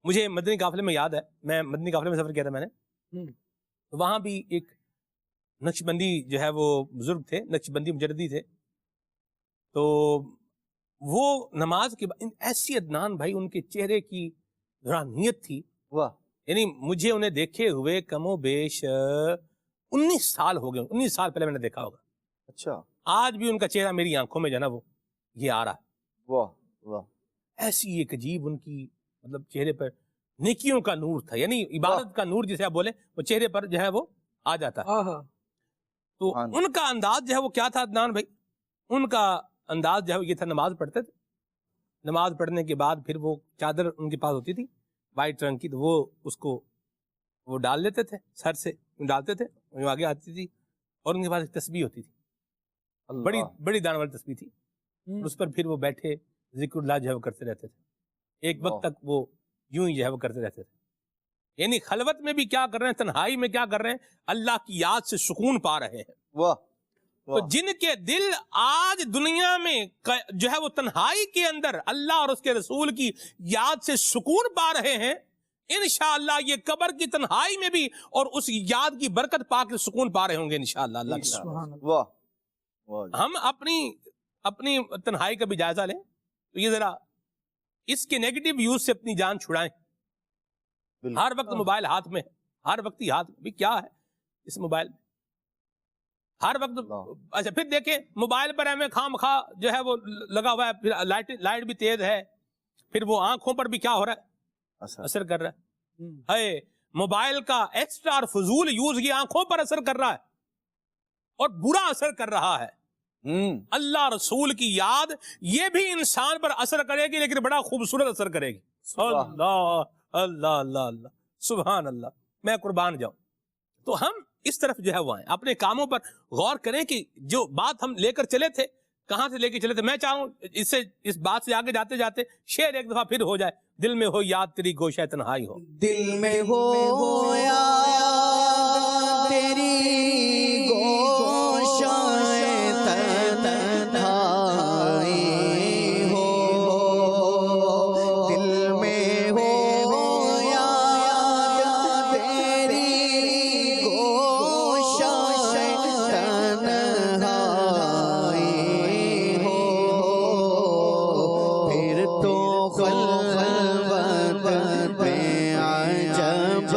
B: مجھے مدنی قافلے میں یاد ہے، میں مدنی قافلے میں سفر کیا تھا میں نے، تو وہاں بھی ایک نقش بندی جو ہے وہ بزرگ تھے، نقش بندی مجردی تھے، تو وہ نماز کے بعد ایسی عدنان بھائی ان کے چہرے کی نورانیت تھی،
E: واہ،
B: یعنی مجھے انہیں دیکھے ہوئے کم و بیش 19 سال ہو گئے، 19 سال پہلے میں نے دیکھا ہوگا۔
E: اچھا،
B: آج بھی ان کا چہرہ میری آنکھوں میں جو ہے نا وہ یہ آ رہا ہے۔
E: واہ واہ،
B: ایسی ایک عجیب ان کی مطلب چہرے پر نیکیوں کا نور تھا، یعنی عبادت کا نور جسے آپ بولیں، وہ چہرے پر جو ہے وہ آ جاتا ہے۔ تو ان کا انداز جو ہے وہ کیا تھا عدنان بھائی؟ ان کا انداز جو ہے یہ تھا، نماز پڑھتے تھے، نماز پڑھنے کے بعد پھر وہ چادر ان کے پاس ہوتی تھی وائٹ رنگ کی، تو وہ اس کو وہ ڈال لیتے تھے، سر سے ڈالتے تھے، آگے آتی تھی، اور ان کے پاس ایک تسبیح ہوتی تھی، بڑی بڑی دان والی تسبیح تھی. اس پر پھر وہ بیٹھے ذکر اللہ جو ہے وہ کرتے رہتے تھے. ایک وقت تک وہ یوں ہی جو ہے وہ کرتے رہتے تھے. یعنی خلوت میں بھی کیا کر رہے ہیں, تنہائی میں کیا کر رہے ہیں, اللہ کی یاد سے سکون پا رہے ہیں.
E: واہ
B: تو جن کے دل آج دنیا میں جو ہے وہ تنہائی کے اندر اللہ اور اس کے رسول کی یاد سے سکون پا رہے ہیں, انشاءاللہ یہ قبر کی تنہائی میں بھی اور اس یاد کی برکت پا کے سکون پا رہے ہوں گے انشاءاللہ. اللہ کی
E: واہ واہ.
B: ہم اپنی تنہائی کا بھی جائزہ لیں تو یہ ذرا اس کے نیگیٹو یوز سے اپنی جان چھڑائیں. ہر وقت موبائل ہاتھ میں, ہر وقت ہی ہاتھ میں, کیا ہے اس موبائل میں ہر وقت. اچھا پھر دیکھیں موبائل پر ہمیں خام خواہ جو ہے وہ لگا ہوا ہے, پھر لائٹ بھی تیز ہے, پھر وہ آنکھوں پر بھی کیا ہو رہا ہے, اثر کر رہا ہے. موبائل کا ایکسٹرا اور فضول یوز یہ آنکھوں پر اثر کر رہا ہے اور برا اثر کر رہا ہے. اللہ رسول کی یاد یہ بھی انسان پر اثر کرے گی لیکن بڑا خوبصورت اثر کرے گی. اللہ اللہ اللہ اللہ سبحان اللہ, میں قربان جاؤں. تو ہم اس طرف جو ہے وہ آئیں, اپنے کاموں پر غور کریں کہ جو بات ہم لے کر چلے تھے کہاں سے لے کے چلے تھے. میں چاہوں اس بات سے آگے جاتے جاتے شعر ایک دفعہ پھر ہو جائے, دل میں ہو یاد تیری گوشہ تنہائی ہو.
C: دل میں ہو یاد تیری گوشہ تنہائی ہو, دل میں ہو یاد تیری گوشہ تنہائی ہو, پھر تو خلوت میں عجب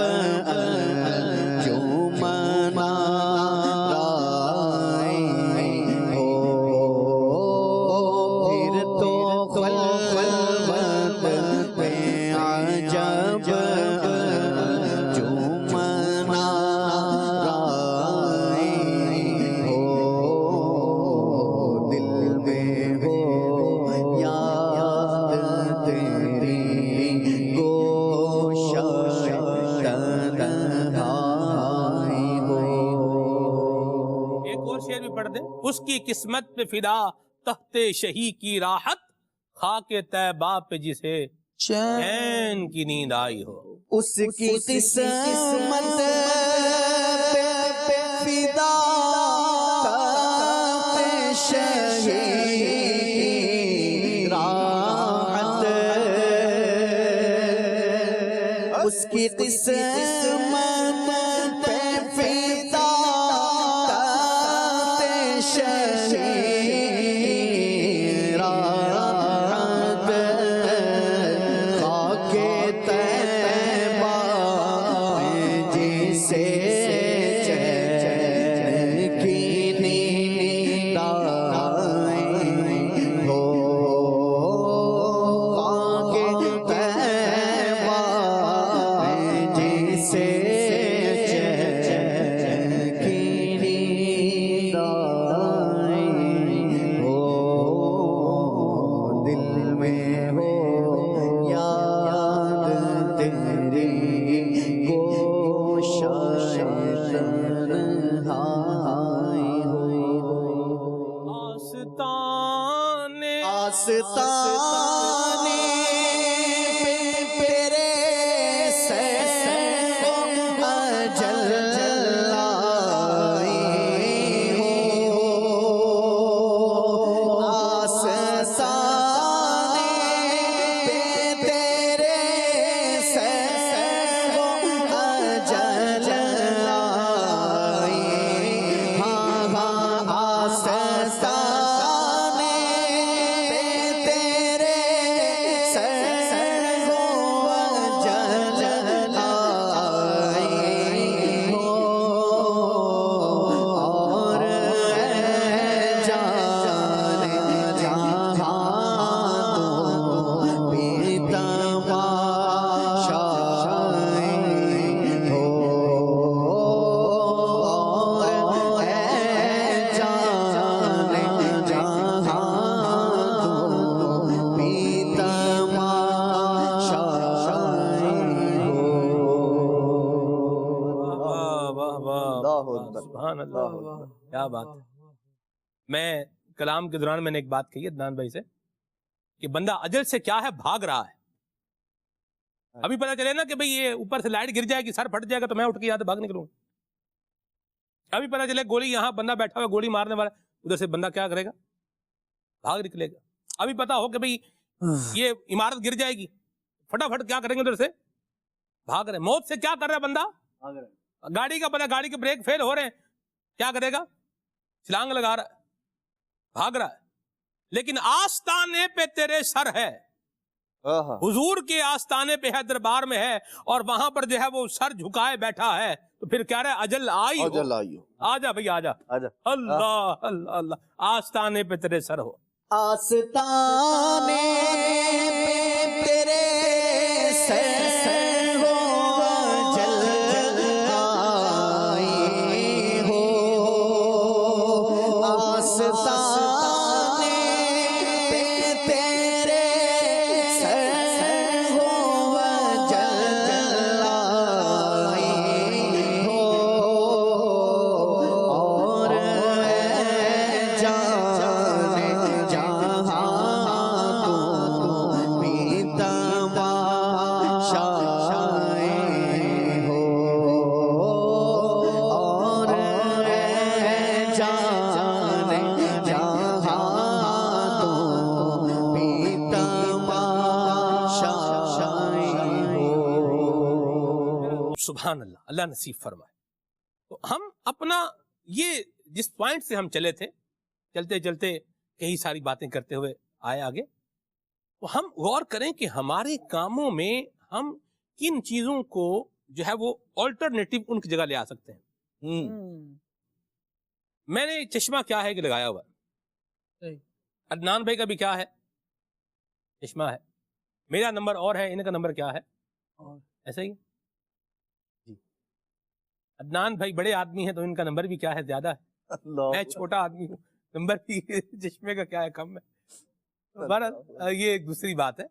C: جو منا رائے ہو, پھر تو خلوت میں عجب جو منا رائے ہو, دل میں ہو یاد تیری گوشہ تنہائی ہو.
B: ایک اور شعر بھی پڑھ دیں. اس کی قسمت پہ فدا تخت شہی کی راحت, خاک طیبہ پہ جسے چین کی نیند آئی ہو.
C: اس کی قسمت پہ فدا تخت شہی کی راحت, اس کی قسمت پہ فدا تخت شہی کی راحت, خاک طیبہ میں جسے چین کی نیند آئی ہو, خاک طیبہ میں جسے چین کی نیند آئی ہو, دل میں ہو یاد تیری گوشہ تنہائی ہو.
B: آستانے
C: آستانے پہ تیرے سیر اجل آئی ہو, آستانے پہ تیرے سیر اجل آئی, ہاں ہاں آستانے پہ تیرے سیر اجل آئی ہو, اور جان جہاں تو بھی تماشائی ہو, اور جان جہاں تو بھی تماشائی ہو.
B: واہ واہ واہ,
E: اللہ اکبر.
B: سبحان اللہ, کیا بات ہے. میں کلام کے دوران میں نے ایک بات کہی عدنان بھائی سے کہ بندہ اجل سے کیا ہے بھاگ رہا ہے. ابھی پتہ چلے نا کہ بھئی یہ اوپر سے لائٹ گر جائے گی, سر پھٹ جائے گا, تو میں اٹھ کے یہاں سے بھاگ نکلوں. ابھی پتہ چلے گولی یہاں بندہ بیٹھا ہوا گولی مارنے والا, ادھر سے بندہ کیا کرے گا, بھاگ نکلے گا. ابھی پتہ ہو کہ بھئی یہ عمارت گر جائے گی, فٹافٹ کیا کریں گے, ادھر سے بھاگ رہے. موت سے کیا کر رہا ہے بندہ, گاڑی کا پتہ, گاڑی کے بریک فیل ہو رہے ہیں, کیا کرے گا, چھلانگ لگا رہا ہے, بھاگ رہا ہے. لیکن آستانے پہ تیرے سر ہے, حضور کے آستانے پہ ہے, دربار میں ہے, اور وہاں پر جو ہے وہ سر جھکائے بیٹھا ہے, تو پھر کہہ رہا ہے اجل آئی ہو, آجا بھئی آجا, اللہ اللہ اللہ, آستانے پہ تیرے سر ہو.
C: آستانے پہ تیرے سر ہو, جل آئے ہو. آستانے پہ تیرے سر ہو, جل آئے ہو. اور
B: سبحان اللہ, اللہ نصیب فرمائے. تو ہم اپنا یہ جس پوائنٹ سے ہم چلے تھے, چلتے چلتے کئی ساری باتیں کرتے ہوئے آئے آگے, تو ہم غور کریں کہ ہمارے کاموں میں ہم کن چیزوں کو جو ہے وہ آلٹرنیٹو ان کی جگہ لے آ سکتے ہیں. میں نے چشمہ کیا ہے کہ لگایا ہوا, عدنان بھائی کا بھی کیا ہے, چشمہ ہے. میرا نمبر اور ہے, ان کا نمبر کیا ہے, ایسا ہی. عدنان بھائی بڑے آدمی ہیں تو ان کا نمبر بھی کیا ہے, زیادہ ہے. میں چھوٹا آدمی ہوں, نمبر بھی چشمے کا کیا ہے, کم ہے. بہرحال یہ ایک دوسری بات ہے.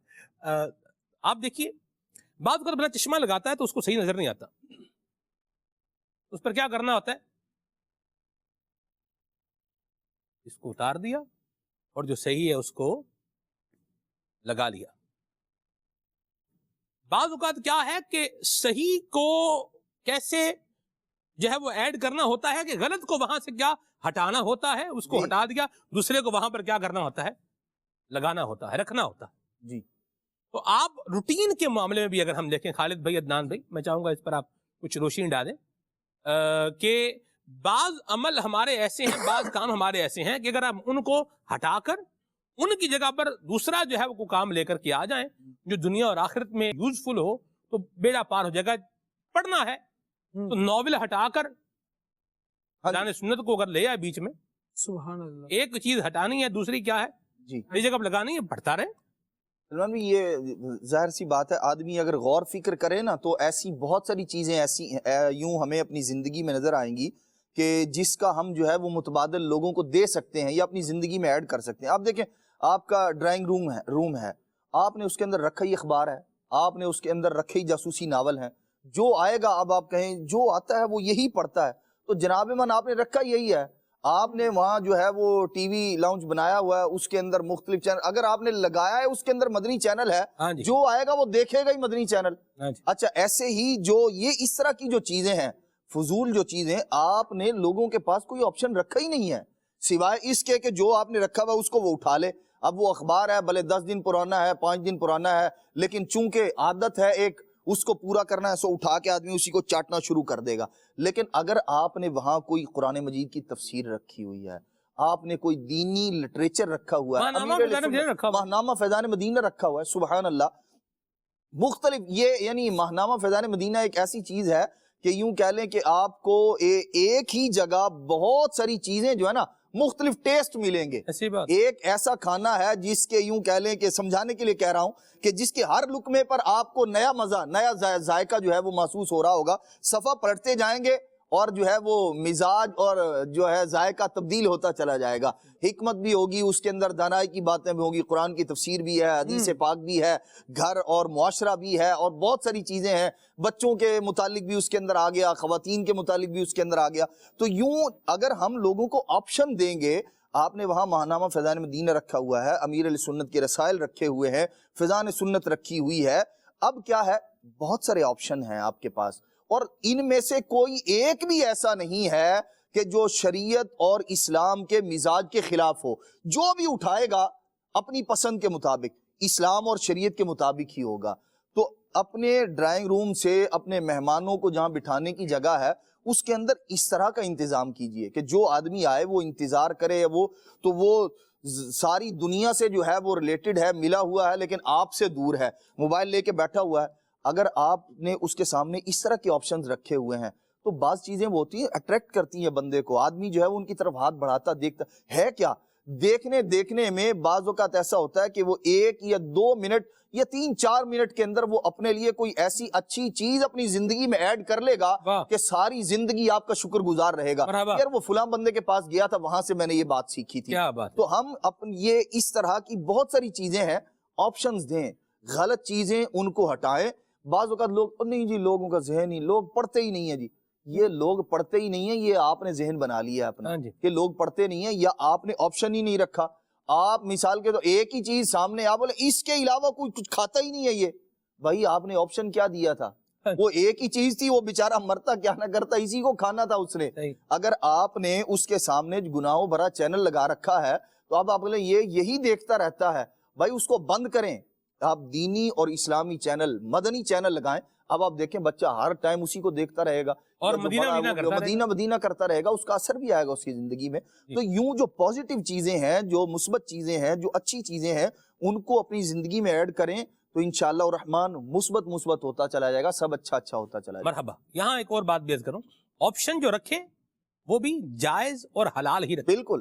B: آپ دیکھیے, بعض اوقات بندہ چشمہ لگاتا ہے تو اس کو صحیح نظر نہیں آتا, اس پر کیا کرنا ہوتا ہے, اس کو اتار دیا اور جو صحیح ہے اس کو لگا لیا. بعض اوقات کیا ہے کہ صحیح کو کیسے جو ہے وہ ایڈ کرنا ہوتا ہے, کہ غلط کو وہاں سے کیا ہٹانا ہوتا ہے, اس کو ہٹا دیا, دوسرے کو وہاں پر کیا کرنا ہوتا ہے, لگانا ہوتا ہے, رکھنا ہوتا ہے.
E: جی.
B: تو آپ روٹین کے معاملے میں بھی اگر ہم دیکھیں, خالد بھائی, عدنان بھائی, میں چاہوں گا اس پر آپ کچھ روشنی ڈالیں کہ بعض عمل ہمارے ایسے ہیں, بعض کام ہمارے ایسے ہیں کہ اگر ہم ان کو ہٹا کر ان کی جگہ پر دوسرا جو ہے وہ کام لے کر کے آ جائیں جو دنیا اور آخرت میں یوزفل ہو, تو بیڑا پار ہو جائے گا. پڑھنا ہے تو ناول ہٹا کر قرآن سنت کو اگر لے آئے بیچ میں,
A: سبحان اللہ,
B: ایک چیز ہٹانی ہے, دوسری کیا ہے
E: جی,
B: اس جگہ پر لگانی ہے, پڑھتا رہے.
E: سلمان بھی یہ ظاہر سی بات ہے, آدمی اگر غور فکر کرے نا تو ایسی بہت ساری چیزیں ایسی یوں ہمیں اپنی زندگی میں نظر آئیں گی کہ جس کا ہم جو ہے وہ متبادل لوگوں کو دے سکتے ہیں یا اپنی زندگی میں ایڈ کر سکتے ہیں. آپ دیکھیں, آپ کا ڈرائنگ روم ہے, آپ نے اس کے اندر رکھا ہی اخبار ہے, آپ نے اس کے اندر رکھے ہی جاسوسی ناول ہیں, جو آئے گا اب آپ کہیں جو آتا ہے وہ یہی پڑھتا ہے, تو جناب من آپ نے رکھا یہی ہے. آپ نے وہاں جو ہے وہ ٹی وی لاؤنج بنایا ہوا ہے, اس کے اندر مختلف چینل, اگر آپ نے لگایا ہے اس کے اندر مدنی چینل ہے, جو آئے گا وہ دیکھے گا ہی مدنی چینل. اچھا, ایسے ہی جو یہ اس طرح کی جو چیزیں ہیں, فضول جو چیزیں, آپ نے لوگوں کے پاس کوئی آپشن رکھا ہی نہیں ہے سوائے اس کے کہ جو آپ نے رکھا ہوا اس کو وہ اٹھا لے. اب وہ اخبار ہے, بھلے 10 دن پرانا ہے, 5 دن پرانا ہے, لیکن چونکہ عادت ہے ایک اس کو پورا کرنا ہے, سو اٹھا کے آدمی اسی کو چاٹنا شروع کر دے گا. لیکن اگر آپ نے وہاں کوئی قرآن مجید کی تفسیر رکھی ہوئی ہے, آپ نے کوئی دینی لٹریچر رکھا ہوا ہے, ماہنامہ فیضان مدینہ رکھا ہوا ہے, سبحان اللہ, مختلف یہ یعنی ماہنامہ فیضان مدینہ ایک ایسی چیز ہے کہ یوں کہہ لیں کہ آپ کو ایک ہی جگہ بہت ساری چیزیں جو ہے نا مختلف ٹیسٹ ملیں گے. ایک ایسا کھانا ہے جس کے یوں کہہ لیں کہ سمجھانے کے لیے کہہ رہا ہوں کہ جس کے ہر لقمے پر آپ کو نیا مزہ, نیا ذائقہ جو ہے وہ محسوس ہو رہا ہوگا. صفحہ پلٹتے جائیں گے اور جو ہے وہ مزاج اور جو ہے ذائقہ تبدیل ہوتا چلا جائے گا. حکمت بھی ہوگی اس کے اندر, دانائی کی باتیں بھی ہوگی, قرآن کی تفسیر بھی ہے, حدیث پاک بھی ہے, گھر اور معاشرہ بھی ہے, اور بہت ساری چیزیں ہیں. بچوں کے متعلق بھی اس کے اندر آ گیا, خواتین کے متعلق بھی اس کے اندر آ گیا. تو یوں اگر ہم لوگوں کو آپشن دیں گے, آپ نے وہاں ماہنامہ فیضان مدینہ رکھا ہوا ہے، امیر علیہ سنت کے رسائل رکھے ہوئے ہیں، فیضان سنت رکھی ہوئی ہے. اب کیا ہے، بہت سارے آپشن ہیں آپ کے پاس، اور ان میں سے کوئی ایک بھی ایسا نہیں ہے کہ جو شریعت اور اسلام کے مزاج کے خلاف ہو. جو بھی اٹھائے گا اپنی پسند کے مطابق، اسلام اور شریعت کے مطابق ہی ہوگا. تو اپنے ڈرائنگ روم سے اپنے مہمانوں کو جہاں بٹھانے کی جگہ ہے اس کے اندر اس طرح کا انتظام کیجئے کہ جو آدمی آئے وہ انتظار کرے. وہ ساری دنیا سے جو ہے وہ ریلیٹڈ ہے، ملا ہوا ہے، لیکن آپ سے دور ہے، موبائل لے کے بیٹھا ہوا ہے. اگر آپ نے اس کے سامنے اس طرح کے آپشنز رکھے ہوئے ہیں تو بعض چیزیں وہ ہوتی ہیں اٹریکٹ کرتی ہیں بندے کو. آدمی جو ہے وہ ان کی طرف ہاتھ بڑھاتا دیکھتا ہے. کیا دیکھنے میں بعض اوقات ایسا ہوتا ہے کہ وہ 1 یا 2 منٹ یا 3-4 منٹ کے اندر وہ اپنے لیے کوئی ایسی اچھی چیز اپنی زندگی میں ایڈ کر لے گا کہ ساری زندگی آپ کا شکر گزار رہے گا. یار وہ فلاں بندے کے پاس گیا تھا، وہاں سے میں نے یہ بات سیکھی تھی. تو ہم یہ اس طرح کی بہت ساری چیزیں ہیں، آپشنز دیں، غلط چیزیں ان کو ہٹائیں. بعض اوقات لوگ نہیں جی لوگوں کا ذہن ہی، لوگ پڑھتے ہی نہیں ہیں. جی یہ لوگ پڑھتے ہی نہیں ہیں، یہ آپ نے ذہن بنا لیا ہے اپنا کہ لوگ پڑھتے نہیں ہیں، یا آپ نے آپشن ہی نہیں رکھا. آپ مثال کے تو ایک ہی چیز سامنے آپ بولے اس کے علاوہ کوئی کچھ کھاتا ہی نہیں ہے. یہ بھائی آپ نے آپشن کیا دیا تھا؟ وہ ایک ہی چیز تھی، وہ بیچارہ مرتا کیا نہ کرتا، اسی کو کھانا تھا اس نے. اگر آپ نے اس کے سامنے گناہوں بھرا چینل لگا رکھا ہے تو اب آپ بولے یہ یہی دیکھتا رہتا ہے، بھائی اس کو بند کریں. آپ دینی اور اسلامی چینل، مدنی چینل لگائیں. اب آپ دیکھیں بچہ ہر ٹائم اسی کو دیکھتا رہے گا اور مدینہ کرتا رہے گا، اس کا اثر بھی آئے گا اس کی زندگی میں. تو یوں جو پازیٹیو چیزیں ہیں، جو مثبت چیزیں ہیں، جو اچھی چیزیں ہیں، ان کو اپنی زندگی میں ایڈ کریں تو انشاءاللہ الرحمن مثبت ہوتا چلا جائے گا، سب اچھا ہوتا چلا جائے گا.
B: مرحبا. یہاں ایک اور بات بیعت کروں، آپشن جو رکھیں وہ بھی جائز اور حلال ہی رکھیں.
E: بالکل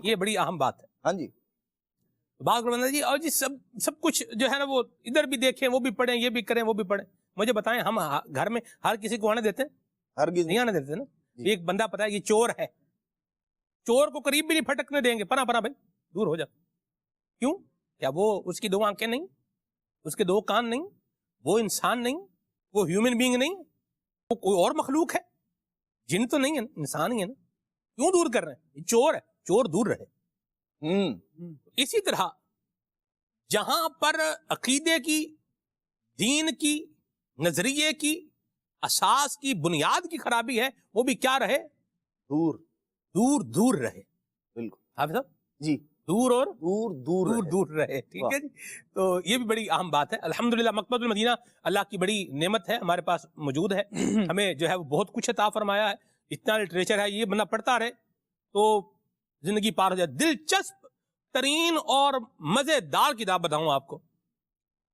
B: یہ بڑی اہم بات ہے.
E: ہاں جی.
B: باغ جی اور جی سب کچھ جو ہے نا وہ ادھر بھی دیکھیں، وہ بھی پڑھیں، یہ بھی کریں، وہ بھی پڑھیں. مجھے بتائیں ہم گھر میں ہر کسی کو آنے دیتے ہیں؟
E: ہرگز
B: نہیں آنے دیتے نا. ایک بندہ پتا ہے یہ چور ہے، چور کو قریب بھی نہیں پھٹکنے دیں گے. پنا بھائی دور ہو جا. کیوں؟ کیا وہ اس کی 2 آنکھیں نہیں، اس کے 2 کان نہیں، وہ انسان نہیں، وہ ہیومن بینگ نہیں، وہ کوئی اور مخلوق ہے؟ جن تو نہیں ہے، انسان ہی ہے نا. کیوں دور کر رہے ہیں؟ چور ہے، چور دور رہے. اسی طرح جہاں پر عقیدے کی، دین کی، نظریے کی، اساس کی، بنیاد کی خرابی ہے، وہ بھی کیا رہے؟ دور رہے.
E: بالکل
B: حافظ صاحب
E: جی،
B: دور رہے. ٹھیک ہے جی. تو یہ بھی بڑی اہم بات ہے. الحمدللہ مکتبۃ المدینہ اللہ کی بڑی نعمت ہے، ہمارے پاس موجود ہے. ہمیں جو ہے وہ بہت کچھ عطا فرمایا ہے. اتنا لٹریچر ہے، یہ بندہ پڑھتا رہے تو زندگی پار ہو جائے. دلچسپ ترین اور مزیدار کتاب بتاؤں آپ کو،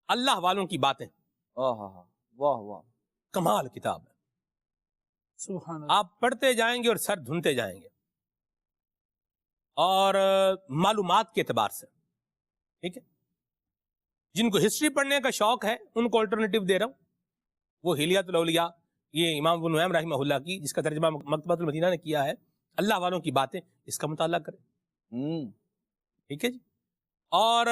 B: اللہ والوں کی باتیں.
E: واہ واہ،
B: کمال کتاب ہے.
A: سبحان اللہ.
B: آپ پڑھتے جائیں گے اور سر دھنتے جائیں گے، اور معلومات کے اعتبار سے. ٹھیک ہے، جن کو ہسٹری پڑھنے کا شوق ہے ان کو الٹرنیٹیو دے رہا ہوں. وہ حلیۃ الاولیاء، یہ امام ابن نعیم رحمہ اللہ کی، جس کا ترجمہ مکتبۃ المدینہ نے کیا ہے، اللہ والوں کی باتیں، اس کا مطالعہ کریں. ٹھیک ہے جی. اور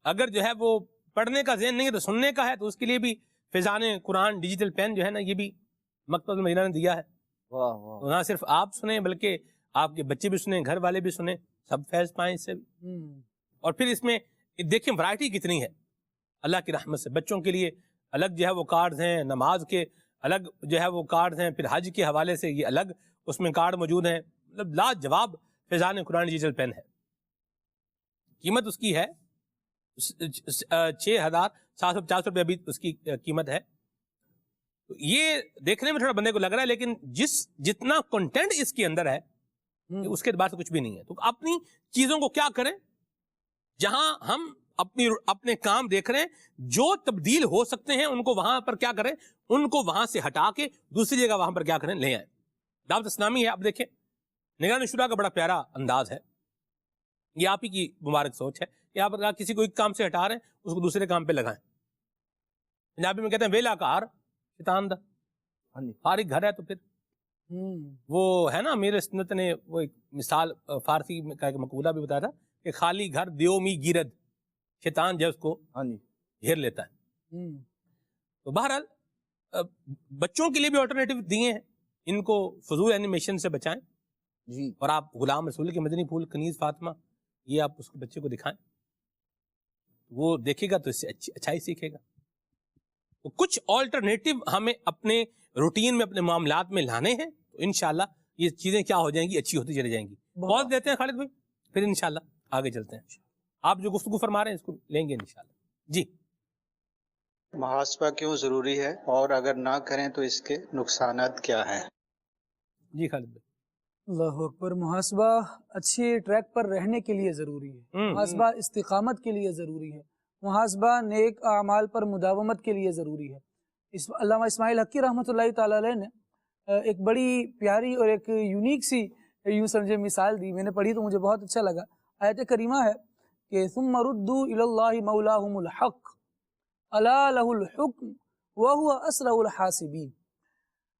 B: اگر جو ہے وہ پڑھنے کا ذہن نہیں ہے تو سننے کا ہے، تو اس کے لیے بھی فیضان قرآن ڈیجیٹل پین جو ہے نا، یہ بھی مکتبۃ المدینہ نے دیا ہے. تو نہ صرف آپ سنیں بلکہ آپ کے بچے بھی سنیں، گھر والے بھی سنیں، سب فیض پائیں اس سے بھی. اور پھر اس میں دیکھیں ورائٹی کتنی ہے اللہ کی رحمت سے. بچوں کے لیے الگ جو ہے وہ کارڈز ہیں، نماز کے الگ جو ہے وہ کارڈز ہیں، پھر حج کے حوالے سے یہ الگ اس میں کارڈ موجود ہیں. مطلب لاجواب فیضان قرآن ڈیجیٹل پین ہے. قیمت اس کی ہے 6,750 روپے ابھی اس کی قیمت ہے. تو یہ دیکھنے میں تھوڑا بندے کو لگ رہا ہے، لیکن جتنا کنٹینٹ اس کے اندر ہے اس کے بعد کچھ بھی نہیں ہے. تو اپنی چیزوں کو کیا کریں، جہاں ہم اپنے کام دیکھ رہے ہیں، جو تبدیل ہو سکتے ہیں ان کو وہاں پر کیا کریں، ان کو وہاں سے ہٹا کے دوسری جگہ وہاں پر کیا کریں، لے آئیں. دعوت اسلامی ہے. آپ دیکھیں نگران شورا کا بڑا پیارا انداز ہے. یہ آپ ہی کی مبارک سوچ ہے کہ آپ اگر کسی کو ایک کام سے ہٹا رہے ہیں اس کو دوسرے کام پہ لگائیں. پنجابی میں کہتے ہیں ویلا کار شیطان دا. فارغ گھر ہے تو پھر وہ ہے نا، میرے سنت نے وہ ایک مثال فارسی میں کا ایک مقولہ بھی بتایا تھا کہ خالی گھر دیو می گیرد، شیطان جو اس کو گھیر لیتا ہے. تو بہرحال بچوں کے لیے بھی آلٹرنیٹیو دیے ہیں، ان کو فضول اینیمیشن سے بچائیں.
E: جی
B: اور آپ غلام رسول کے مدنی پھول کنیز فاطمہ یہ آپ اس کے بچے کو دکھائیں، وہ دیکھے گا تو اس سے اچھائی سیکھے گا. تو کچھ آلٹرنیٹو ہمیں اپنے روٹین میں اپنے معاملات میں لانے ہیں، تو انشاءاللہ یہ چیزیں کیا ہو جائیں گی، اچھی ہوتی چلی جائیں گی. بہت دیتے ہیں خالد بھائی، پھر انشاءاللہ آگے چلتے ہیں. آپ جو گفتگو فرما رہے ہیں اس کو لیں گے انشاءاللہ. جی
F: محاسبہ کیوں ضروری ہے اور اگر نہ کریں تو اس کے نقصانات کیا ہیں؟
B: جی خالد بھائی.
A: اللہ اکبر. محاسبہ اچھے ٹریک پر رہنے کے لیے ضروری ہے، محاسبہ استقامت کے لیے ضروری ہے، محاسبہ نیک اعمال پر مداومت کے لیے ضروری ہے. علامہ اسماعیل حقی رحمۃ اللہ تعالی علیہ نے ایک بڑی پیاری اور ایک یونیک سی یوں سمجھے مثال دی، میں نے پڑھی تو مجھے بہت اچھا لگا. آیت کریمہ ہے کہ ثم ردوا الی اللہ مولاہم الحق الا لہ الحکم وہو اسرع الحاسبین.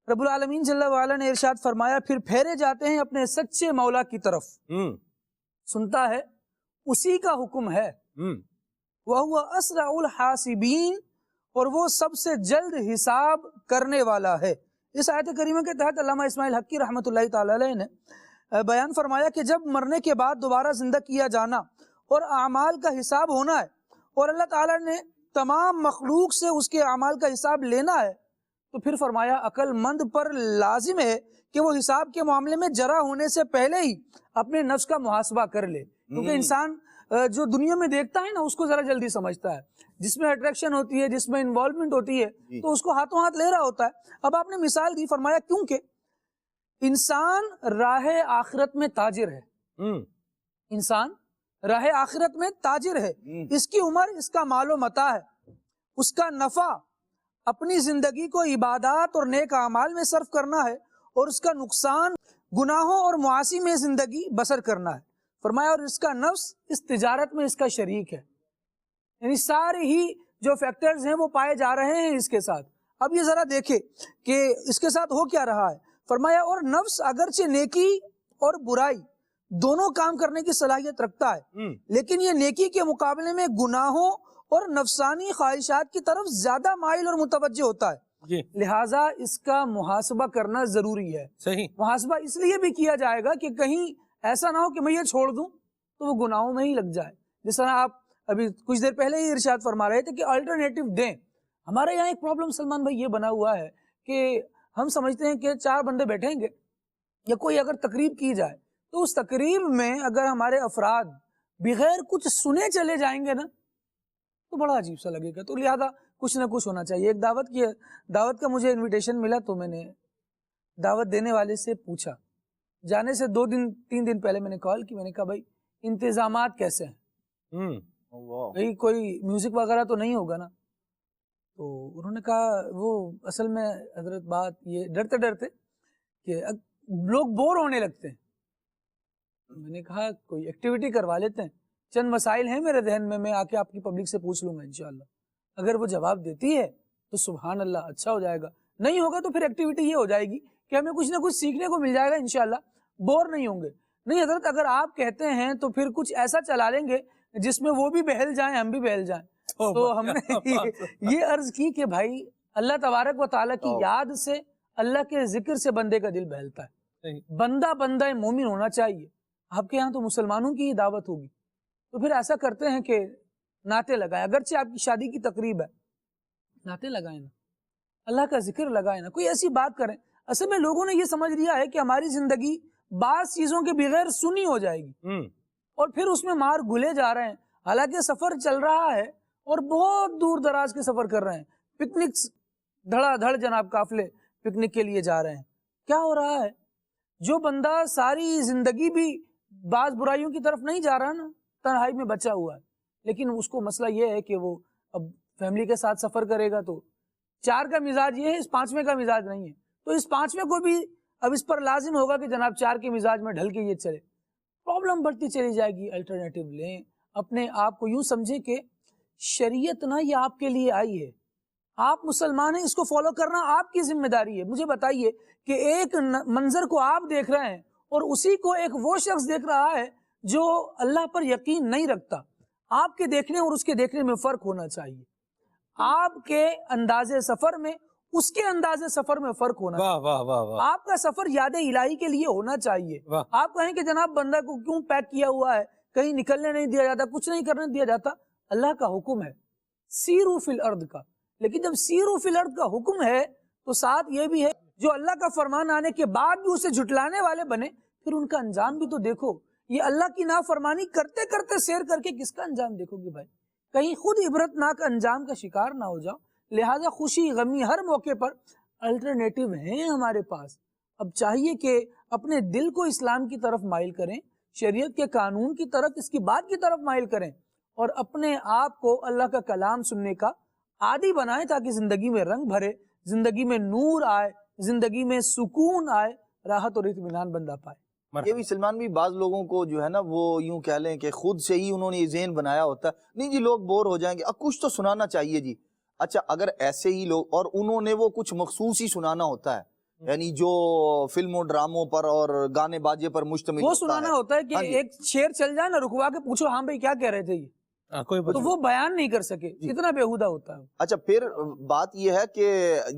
A: رب العالمین جل وعلا نے ارشاد فرمایا پھر پھیرے جاتے ہیں اپنے سچے مولا کی طرف، سنتا ہے اسی کا حکم ہے، وہو اسرع الحاسبین اور وہ سب سے جلد حساب کرنے والا ہے. اس آیت کریمہ کے تحت علامہ اسماعیل حقی رحمۃ اللہ تعالی علیہ نے بیان فرمایا کہ جب مرنے کے بعد دوبارہ زندہ کیا جانا اور اعمال کا حساب ہونا ہے اور اللہ تعالیٰ نے تمام مخلوق سے اس کے اعمال کا حساب لینا ہے، تو پھر فرمایا عقل مند پر لازم ہے کہ وہ حساب کے معاملے میں جرا ہونے سے پہلے ہی اپنے نفس کا محاسبہ کر لے. کیونکہ انسان جو دنیا میں دیکھتا ہے نا اس کو ذرا جلدی سمجھتا ہے، جس میں اٹریکشن ہوتی ہے، جس میں انوالومنٹ ہوتی ہے تو اس کو ہاتھوں ہاتھ لے رہا ہوتا ہے. اب آپ نے مثال دی، فرمایا کیونکہ انسان راہ آخرت میں تاجر ہے، انسان راہ آخرت میں تاجر ہے، اس کی عمر، اس کا مال و متاع ہے، اس کا نفع اپنی زندگی کو عبادات اور نیک اعمال میں صرف کرنا ہے اور اس کا نقصان گناہوں اور معاصی میں زندگی بسر کرنا ہے. فرمایا اور اس کا نفس اس تجارت میں اس کا شریک ہے. یعنی سارے ہی جو فیکٹرز ہیں وہ پائے جا رہے ہیں اس کے ساتھ. اب یہ ذرا دیکھیں کہ اس کے ساتھ ہو کیا رہا ہے. فرمایا اور نفس اگرچہ نیکی اور برائی دونوں کام کرنے کی صلاحیت رکھتا ہے، لیکن یہ نیکی کے مقابلے میں گناہوں اور نفسانی خواہشات کی طرف زیادہ مائل اور متوجہ ہوتا ہے. لہٰذا اس کا محاسبہ کرنا ضروری ہے.
B: صحیح.
A: محاسبہ اس لیے بھی کیا جائے گا کہ کہیں ایسا نہ ہو کہ میں یہ چھوڑ دوں تو وہ گناہوں میں ہی لگ جائے. جس طرح آپ ابھی کچھ دیر پہلے ہی ارشاد فرما رہے تھے کہ الٹرنیٹو دیں. ہمارے یہاں ایک پرابلم سلمان بھائی یہ بنا ہوا ہے کہ ہم سمجھتے ہیں کہ 4 بندے بیٹھیں گے یا کوئی اگر تقریب کی جائے تو اس تقریب میں اگر ہمارے افراد بغیر کچھ سنے چلے جائیں گے نا تو بڑا عجیب سا لگے گا. تو لہذا کچھ نہ کچھ ہونا چاہیے. ایک دعوت کا مجھے انویٹیشن ملا تو میں نے دعوت دینے والے سے پوچھا، جانے سے 2-3 دن پہلے میں نے کال کی، میں نے کہا بھائی انتظامات کیسے ہیں، بھائی کوئی میوزک وغیرہ تو نہیں ہوگا نا؟ تو انہوں نے کہا وہ اصل میں حضرت بات یہ ڈرتے ڈرتے کہ لوگ بور ہونے لگتے ہیں. میں نے کہا کوئی ایکٹیویٹی کروا لیتے ہیں. چند مسائل ہیں میرے ذہن میں آ کے آپ کی پبلک سے پوچھ لوں گا انشاءاللہ. اگر وہ جواب دیتی ہے تو سبحان اللہ اچھا ہو جائے گا، نہیں ہوگا تو پھر ایکٹیویٹی یہ ہو جائے گی کہ ہمیں کچھ نہ کچھ سیکھنے کو مل جائے گا انشاءاللہ، بور نہیں ہوں گے. نہیں حضرت اگر آپ کہتے ہیں تو پھر کچھ ایسا چلا لیں گے جس میں وہ بھی بہل جائیں ہم بھی بہل جائیں. تو ہم نے یہ عرض کی کہ بھائی اللہ تبارک و تعالیٰ کی یاد سے، اللہ کے ذکر سے بندے کا دل بہلتا ہے. بندہ مومن ہونا چاہیے. آپ کے یہاں تو مسلمانوں کی ہی دعوت ہوگی تو پھر ایسا کرتے ہیں کہ نعتیں لگائیں. اگرچہ آپ کی شادی کی تقریب ہے، نعتیں لگائیں نا، اللہ کا ذکر لگائیں نا، کوئی ایسی بات کریں. اصل میں لوگوں نے یہ سمجھ لیا ہے کہ ہماری زندگی بعض چیزوں کے بغیر سنی ہو جائے گی اور پھر اس میں مار گھلے جا رہے ہیں. حالانکہ سفر چل رہا ہے اور بہت دور دراز کے سفر کر رہے ہیں. پکنک دھڑا دھڑ جناب قافلے پکنک کے لیے جا رہے ہیں. کیا ہو رہا ہے؟ جو بندہ ساری زندگی بھی بعض برائیوں کی طرف نہیں جا رہا نا، تنہائی میں بچا ہوا ہے، لیکن اس کو مسئلہ یہ ہے کہ وہ اب فیملی کے ساتھ سفر کرے گا تو 4 کا مزاج یہ ہے، اس 5ویں کا مزاج نہیں ہے. تو اس 5ویں کو بھی اب اس پر لازم ہوگا کہ جناب 4 کے مزاج میں ڈھل کے یہ چلے. پرابلم بڑھتی چلی جائے گی. الٹرنیٹو لیں. اپنے آپ کو یوں سمجھیں کہ شریعت نا یہ آپ کے لیے آئی ہے، آپ مسلمان ہیں، اس کو فالو کرنا آپ کی ذمہ داری ہے. مجھے بتائیے کہ ایک منظر کو آپ دیکھ رہے ہیں اور اسی کو ایک وہ شخص دیکھ رہا ہے جو اللہ پر یقین نہیں رکھتا. آپ کے دیکھنے اور اس کے دیکھنے میں فرق ہونا چاہیے. آپ کے انداز سفر میں اس کے انداز سفر میں فرق ہونا
B: واہ واہ واہ واہ
A: آپ کا سفر یاد الہی کے لیے ہونا چاہیے.
B: واہ.
A: آپ کہیں کہ جناب بندہ کو کیوں پیک کیا ہوا ہے, کہیں نکلنے نہیں دیا جاتا, کچھ نہیں کرنے دیا جاتا. اللہ کا حکم ہے سیرو فی الارض کا, لیکن جب سیرو فی الارض کا حکم ہے تو ساتھ یہ بھی ہے جو اللہ کا فرمان آنے کے بعد بھی اسے جھٹلانے والے بنے, پھر ان کا انجام بھی تو دیکھو. یہ اللہ کی نافرمانی کرتے کرتے سیر کر کے کس کا انجام دیکھو گے بھائی؟ کہیں خود عبرتناک انجام کا شکار نہ ہو جاؤ. لہٰذا خوشی غمی ہر موقع پر الٹرنیٹو ہیں ہمارے پاس. اب چاہیے کہ اپنے دل کو اسلام کی طرف مائل کریں, شریعت کے قانون کی طرف, اس کی بات کی طرف مائل کریں, اور اپنے آپ کو اللہ کا کلام سننے کا عادی بنائیں تاکہ زندگی میں رنگ بھرے, زندگی میں نور آئے, زندگی میں سکون آئے, راحت اور اطمینان بندہ پائے.
E: یہ بھی سلمان بھی بعض لوگوں کو جو ہے نا وہ یوں کہہ لیں کہ خود سے ہی انہوں نے یہ ذہن بنایا ہوتا ہے, نہیں جی لوگ بور ہو جائیں گے, اب کچھ تو سنانا چاہیے جی. اچھا اگر ایسے ہی لوگ, اور انہوں نے وہ کچھ مخصوص ہی سنانا ہوتا ہے, یعنی جو فلموں ڈراموں پر اور گانے باجے پر مشتمل
A: وہ سنانا ہوتا ہے کہ ایک شعر چل جائے نا, رکوا کے پوچھو ہاں بھائی کیا کہہ رہے تھے یہ, تو وہ بیان نہیں کر سکے, اتنا بیہودہ ہوتا ہے.
E: اچھا پھر بات یہ ہے کہ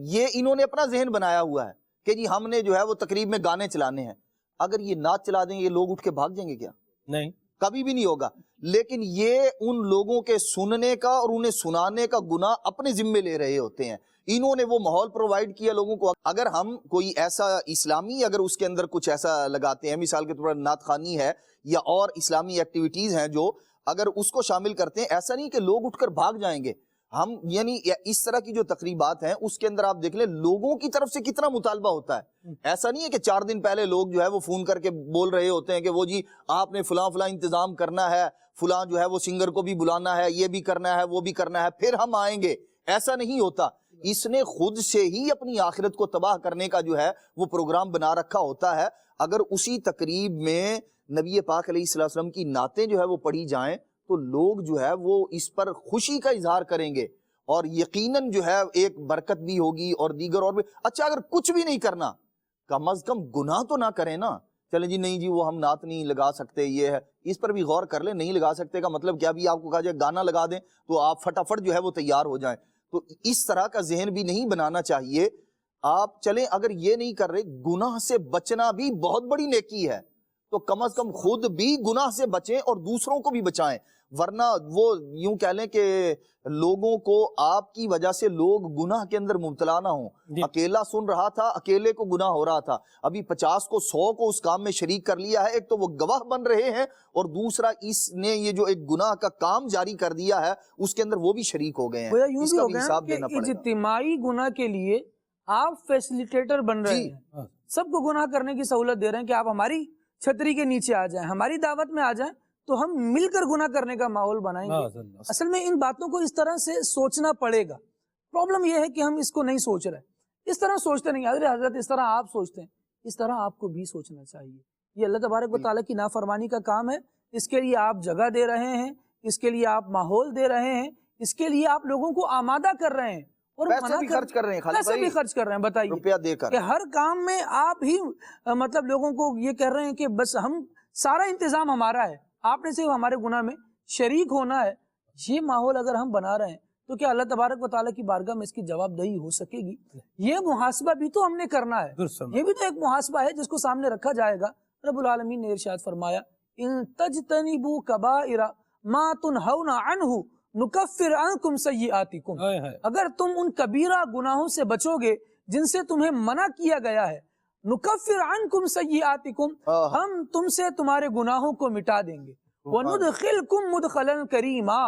E: یہ انہوں نے اپنا ذہن بنایا ہوا ہے کہ جی ہم نے جو ہے وہ تقریب میں گانے چلانے ہیں. اگر یہ نعت چلا دیں یہ لوگ اٹھ کے بھاگ جائیں گے کیا؟
B: نہیں,
E: کبھی بھی نہیں ہوگا. لیکن یہ ان لوگوں کے سننے کا اور انہیں سنانے کا گناہ اپنے ذمے لے رہے ہوتے ہیں. انہوں نے وہ ماحول پرووائڈ کیا لوگوں کو. اگر ہم کوئی ایسا اسلامی, اگر اس کے اندر کچھ ایسا لگاتے ہیں, مثال کے طور پر نعت خوانی ہے یا اور اسلامی ایکٹیویٹیز ہیں جو, اگر اس کو شامل کرتے ہیں, ایسا نہیں کہ لوگ اٹھ کر بھاگ جائیں گے. ہم یعنی اس طرح کی جو تقریبات ہیں اس کے اندر آپ دیکھ لیں لوگوں کی طرف سے کتنا مطالبہ ہوتا ہے. ایسا نہیں ہے کہ 4 دن پہلے لوگ جو ہے وہ فون کر کے بول رہے ہوتے ہیں کہ وہ جی آپ نے فلاں فلاں انتظام کرنا ہے, فلاں جو ہے وہ سنگر کو بھی بلانا ہے, یہ بھی کرنا ہے, وہ بھی کرنا ہے, پھر ہم آئیں گے. ایسا نہیں ہوتا. اس نے خود سے ہی اپنی آخرت کو تباہ کرنے کا جو ہے وہ پروگرام بنا رکھا ہوتا ہے. اگر اسی تقریب میں نبی پاک علیہ الصلوۃ والسلام کی نعتیں جو ہے وہ پڑھی جائیں تو لوگ جو ہے وہ اس پر خوشی کا اظہار کریں گے, اور یقیناً جو ہے ایک برکت بھی ہوگی اور دیگر اور بھی. اچھا اگر کچھ بھی نہیں کرنا, کم از کم گناہ تو نہ کریں نا. چلیں جی نہیں جی وہ ہم نعت نہیں لگا سکتے, یہ ہے, اس پر بھی غور کر لیں. نہیں لگا سکتے کا مطلب کیا, بھی آپ کو کہا جائے گانا لگا دیں تو آپ فٹافٹ جو ہے وہ تیار ہو جائیں. تو اس طرح کا ذہن بھی نہیں بنانا چاہیے. آپ چلیں اگر یہ نہیں کر رہے, گناہ سے بچنا بھی بہت بڑی نیکی ہے, تو کم از کم خود بھی گناہ سے بچیں اور دوسروں کو بھی بچائیں. ورنہ وہ یوں کہہ لیں کہ لوگوں کو آپ کی وجہ سے لوگ گناہ کے اندر مبتلا نہ ہوں. اکیلا سن رہا تھا, اکیلے کو گناہ ہو رہا تھا, ابھی 50 کو 100 کو اس کام میں شریک کر لیا ہے. ایک تو وہ گواہ بن رہے ہیں, اور دوسرا اس نے یہ جو ایک گناہ کا کام جاری کر دیا ہے اس کے اندر وہ بھی شریک ہو گئے ہیں. اس کا بھی حساب دینا پڑے گا.
A: اجتماعی گناہ کے لیے آپ فیسلیٹیٹر بن رہے ہیں, سب کو گناہ کرنے کی سہولت دے رہے ہیں کہ آپ ہماری چھتری کے نیچے آ جائیں, ہماری دعوت میں آ جائیں, تو ہم مل کر گناہ کرنے کا ماحول بنائیں گے. اصل میں ان باتوں کو اس طرح سے سوچنا پڑے گا. پرابلم یہ ہے کہ ہم اس کو نہیں سوچ رہے, اس طرح سوچتے نہیں. حضرت اس طرح آپ سوچتے ہیں, اس طرح آپ کو بھی سوچنا چاہیے. یہ اللہ تبارک و تعالیٰ کی نافرمانی کا کام ہے. اس کے لیے آپ جگہ دے رہے ہیں, اس کے لیے آپ ماحول دے رہے ہیں, اس کے لیے آپ لوگوں کو آمادہ کر رہے ہیں, اور
E: پیسے بھی خرچ کر رہے ہیں,
A: پیسے بھی خرچ کر رہے ہیں. بتائیے
E: روپیہ دے کر
A: کہ ہر کام میں آپ ہی مطلب لوگوں کو یہ کہہ رہے ہیں کہ بس ہم سارا انتظام ہمارا ہے, آپ نے صرف ہمارے گناہ میں شریک ہونا ہے. یہ ماحول اگر ہم بنا رہے ہیں تو کیا اللہ تبارک و تعالیٰ کی بارگاہ میں اس کی جواب دہی ہو سکے گی؟ یہ محاسبہ بھی تو ہم نے کرنا ہے, یہ بھی تو ایک محاسبہ ہے جس کو سامنے رکھا جائے گا. رب العالمین نے ارشاد فرمایا, ان تجتنبوا کبائر ما تنہون عنہ نکفر عنکم سیئاتکم. اگر تم ان کبیرہ گناہوں سے بچو گے جن سے تمہیں منع کیا گیا ہے, نکفر عنکم سیئاتکم, ہم تم سے تمہارے گناہوں کو مٹا دیں گے. وندخلکم مدخلا کریما,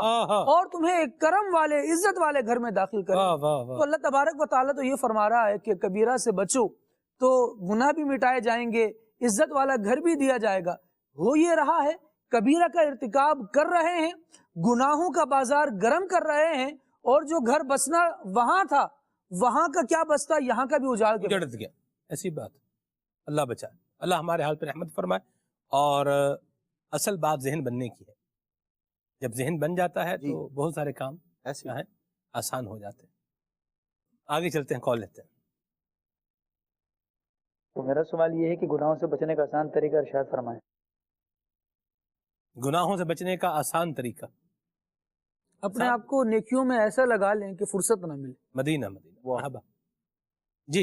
A: اور تمہیں ایک کرم والے عزت والے گھر میں داخل کریں. تو اللہ تبارک و تعالیٰ تو یہ فرما رہا ہے کہ کبیرہ سے بچو تو گناہ بھی مٹائے جائیں گے, عزت والا گھر بھی دیا جائے گا. ہو یہ رہا ہے کبیرہ کا ارتکاب کر رہے ہیں, گناہوں کا بازار گرم کر رہے ہیں, اور جو گھر بسنا وہاں تھا وہاں کا کیا بستا یہاں کا بھی اجاڑ
B: گیا. ایسی بات, اللہ بچائے, اللہ ہمارے حال پر رحمت فرمائے. اور اصل بات ذہن بننے کی ہے. جب ذہن بن جاتا ہے تو بہت سارے کام ایسے ہیں آسان ہو جاتے ہیں. آگے چلتے ہیں, کال لیتے ہیں.
G: تو میرا سوال یہ ہے کہ گناہوں سے بچنے کا آسان طریقہ ارشاد فرمائیں.
B: گناہوں سے بچنے کا آسان طریقہ,
A: اپنے آپ کو نیکیوں میں ایسا لگا لیں کہ فرصت نہ ملے.
B: مدینہ مرحبا. جی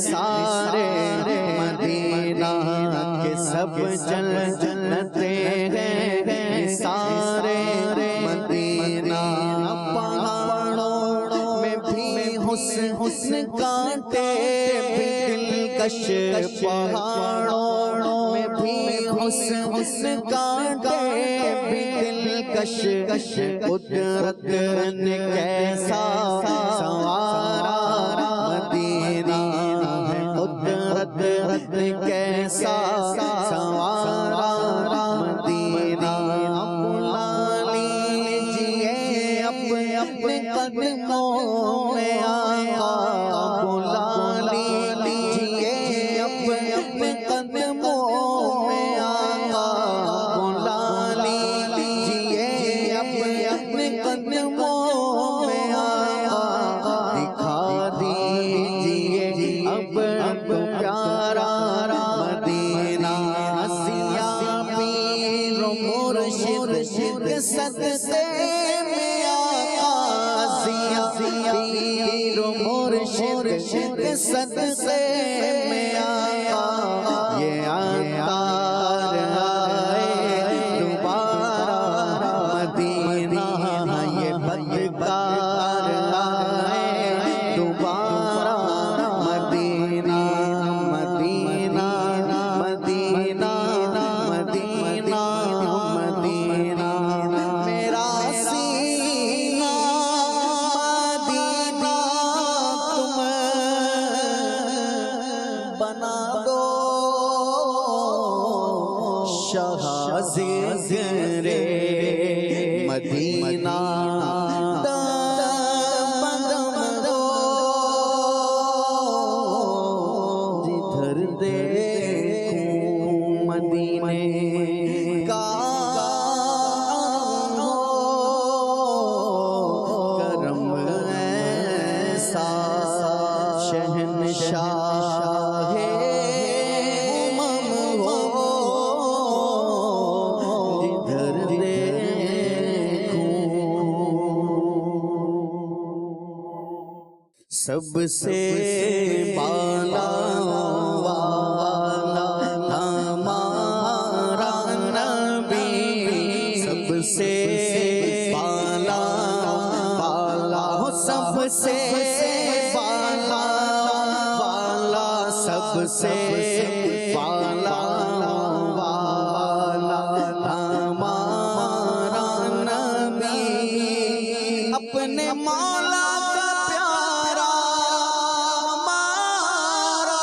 C: نثارے مدینہ کے سب جنتے ہیں نثارے مدینہ پہاڑوں میں بھی حسن کانٹے دلکش پہاڑوں میں بھی حسن کانٹے دلکش قدرت نے کیسا سنوارا مدینہ قدرت نے کیسا سنوارا مدینہ بلا لیجئے اپنے قدموں میں آقا بلا لیجئے اپنے قدموں میں آقا بلا لیجئے اپنے قدموں میں آقا دکھا دیجئے اب پیارا مدینہ سیاہ پیر و مرشد کے صدقے میں آقا سیاہ پیر و مرشد کے صدقے میں آقا یہ عطار آئے دوبارہ مدینہ یہ بدکار آئے دوبارہ مدینہ مدینہ مدینہ مدینہ مدینہ میرا سینہ مدینہ تم بنا دو شاہ زرے مدینہ جدھر دیکھوں مدینے کا کرم ایسا شہنشاہ امم ہو جدھر دیکھوں سب سے بالا والا ہمارا نبی سب سے بالا والا سب سے بالا والا سب سے بالا والا ہمارا نبی اپنے مولا کا پیارا ہمارا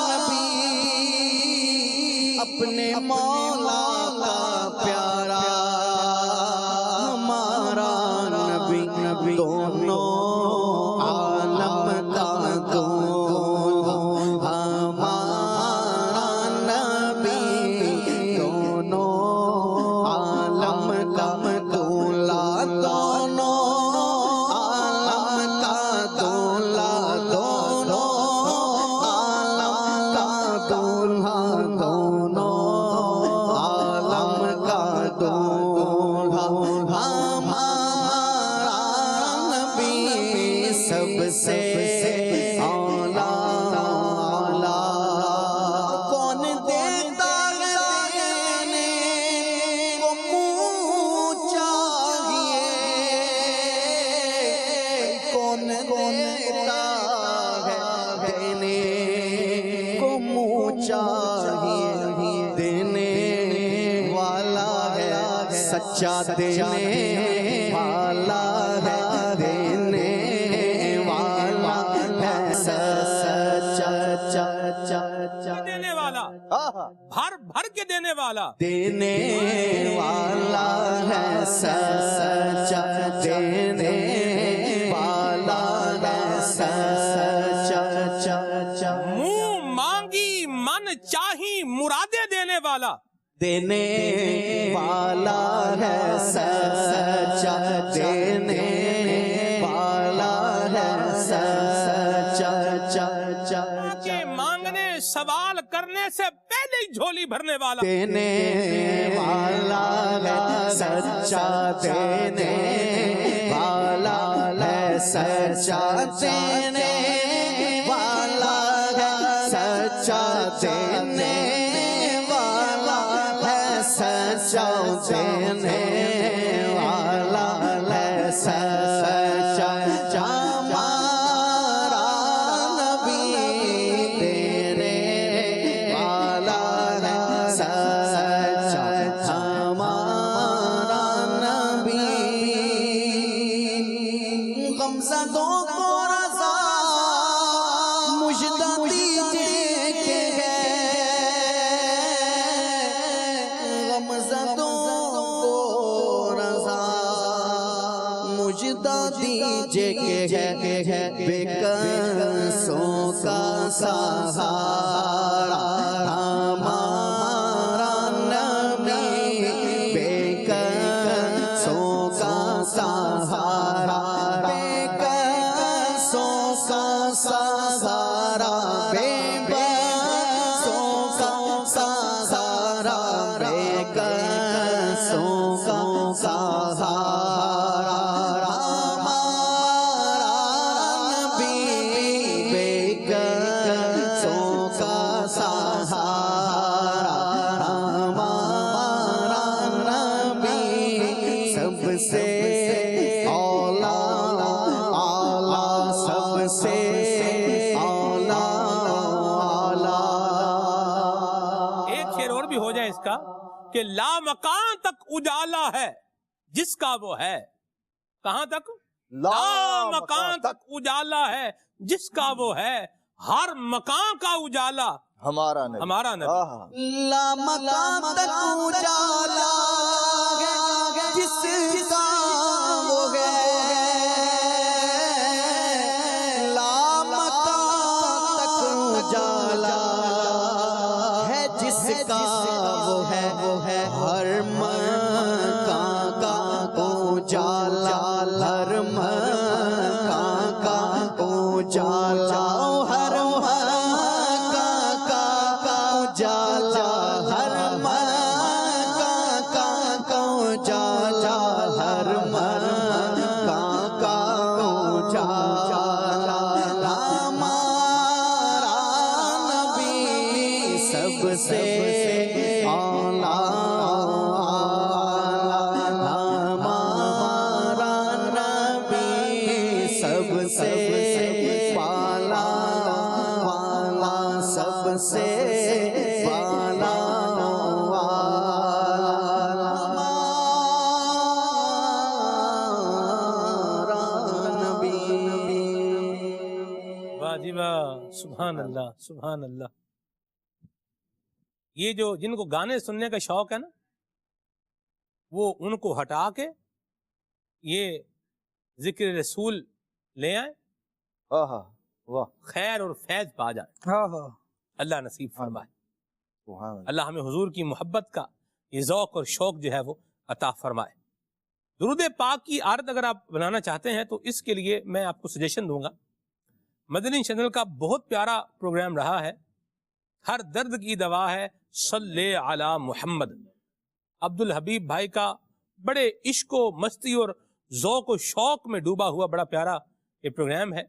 C: نبی اپنے مولا کا پیارا ہمارا نبی دونوں عالم کا دولہ ہمارا نبی دونوں عالم کا دولہ دونوں عالم کا دولہ دونوں عالم کا دولہ دونوں عالم کا دولہ ہمارا نبی سب سے اولا کون دیتا دینے کو منہ چاہیے کون دیتا ہے دینے کو منہ چاہیے دینے والا ہے سچا دینے والا ہے دینے والا ہے سچا
B: دینے والا بھر بھر کے دینے والا
C: دینے والا ہے سچا دینے والا ہے سچا
B: منہ مانگی من چاہی مرادیں دینے والا
C: دینے والا ہے سچا دینے والا ہے سچا
B: کے مانگنے سوال کرنے سے پہلے ہی جھولی بھرنے والا
C: دینے والا ہے سچا دینے والا ہے سچا دینے والا دینے والا ہے سچا دینے والا ہے سچا ہمارا نبی دینے والا ہے سچا ہمارا نبی غمزدوں کو رضا مجدہ دیجئے کہ غمزدوں کو رضا مجدہ دیجئے کہ بے کسوں کا سہارا ہمارا نبی بے کسوں کا سہارا بے کسوں کا سہارا بے کسوں کا سہارا بے کسوں کا سہارا ہمارا نبی بے کسوں کا سہارا ہمارا نبی سب سے سب سے
B: ایک شعر اور بھی ہو جائے اس کا کہ لا مکان تک اجالا ہے جس کا وہ ہے. کہاں تک؟ لا مکان تک اجالا ہے جس کا وہ ہے. ہر مکان کا اجالا
E: ہمارا نبی
B: ہمارا نبی.
C: لا مکان تک اجالا ہے جس کا وہ ہے. لا مکان تک اجالا ہے جس کا وہ ہے. ہر مکان کا اجالا ہر مکان کا اجالا ہر مکان کا اجالا ہر مکان کا اجالا ہر مکان کا اجالا ہمارا نبی سب سے ہمارا نبی سب سے پالا والا سب سے پالا ہمارا نبی.
B: واہ جی واہ، سبحان اللہ سبحان اللہ. یہ جو جن کو گانے سننے کا شوق ہے نا وہ ان کو ہٹا کے یہ ذکر رسول لے آئیں،
E: واہ
B: خیر اور فیض پا جائیں.
A: ہاں ہاں
B: اللہ نصیب فرمائے.
E: سبحان اللہ.
B: اللہ ہمیں حضور کی محبت کا یہ ذوق اور شوق جو ہے وہ عطا فرمائے. درود پاک کی عادت اگر آپ بنانا چاہتے ہیں تو اس کے لیے میں آپ کو سجیشن دوں گا. مدنی چینل کا بہت پیارا پروگرام رہا ہے، ہر درد کی دوا ہے صلی علی محمد. عبد الحبیب بھائی کا بڑے عشق و مستی اور ذوق و شوق میں ڈوبا ہوا بڑا پیارا یہ پروگرام ہے.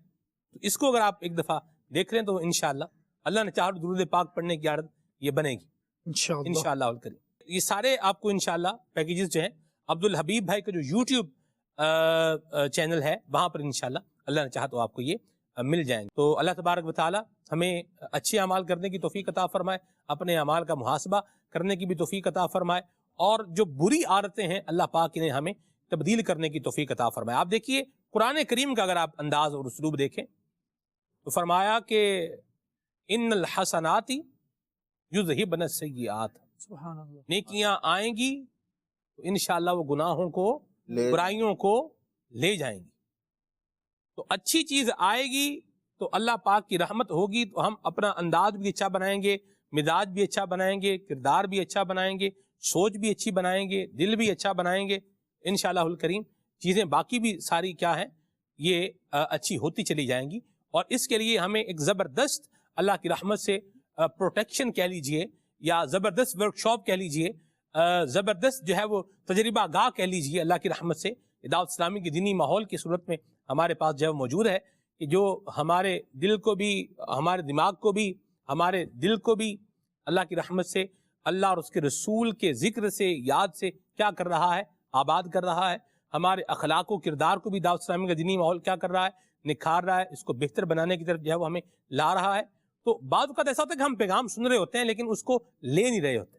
B: تو اس کو اگر آپ ایک دفعہ دیکھ لیں تو انشاءاللہ اللہ نے چاہا درود پاک پڑھنے کی عادت یہ بنے گی انشاءاللہ الکریم. یہ سارے آپ کو انشاءاللہ پیکیجز جو ہیں عبد الحبیب بھائی کا جو یوٹیوب چینل ہے وہاں پر انشاءاللہ اللہ نے چاہا تو آپ کو یہ مل جائیں گے. تو اللہ تبارک و تعالی ہمیں اچھے اعمال کرنے کی توفیق عطا فرمائے، اپنے اعمال کا محاسبہ کرنے کی بھی توفیق عطا فرمائے، اور جو بری عادتیں ہیں اللہ پاک انہیں ہمیں تبدیل کرنے کی توفیق عطا فرمائے. آپ دیکھیے قرآن کریم کا اگر آپ انداز اور اسلوب دیکھیں تو فرمایا کہ ان الحسنات یذہبن السیئات،
A: سبحان اللہ.
B: نیکیاں آئیں گی تو انشاءاللہ وہ گناہوں کو برائیوں کو لے جائیں گی. تو اچھی چیز آئے گی تو اللہ پاک کی رحمت ہوگی تو ہم اپنا انداز بھی اچھا بنائیں گے، مزاج بھی اچھا بنائیں گے، کردار بھی اچھا بنائیں گے، سوچ بھی اچھی بنائیں گے، دل بھی اچھا بنائیں گے انشاءاللہ الکریم. چیزیں باقی بھی ساری کیا ہیں یہ اچھی ہوتی چلی جائیں گی. اور اس کے لیے ہمیں ایک زبردست اللہ کی رحمت سے پروٹیکشن کہہ لیجئے یا زبردست ورکشاپ کہہ لیجئے، زبردست جو ہے وہ تجربہ گاہ کہہ لیجئے اللہ کی رحمت سے دعوت اسلامی کی دینی ماحول کی صورت میں ہمارے پاس جو ہے موجود ہے، کہ جو ہمارے دل کو بھی، ہمارے دماغ کو بھی، ہمارے دل کو بھی اللہ کی رحمت سے، اللہ اور اس کے رسول کے ذکر سے، یاد سے کیا کر رہا ہے؟ آباد کر رہا ہے۔ ہمارے اخلاق و کردار کو بھی دعوت اسلامی کا دینی ماحول کیا کر رہا ہے؟ نکھار رہا ہے، اس کو بہتر بنانے کی طرف جو ہے وہ ہمیں لا رہا ہے۔ تو بعض اوقات ایسا ہوتا ہے کہ ہم پیغام سن رہے ہوتے ہیں لیکن اس کو لے نہیں رہے ہوتے۔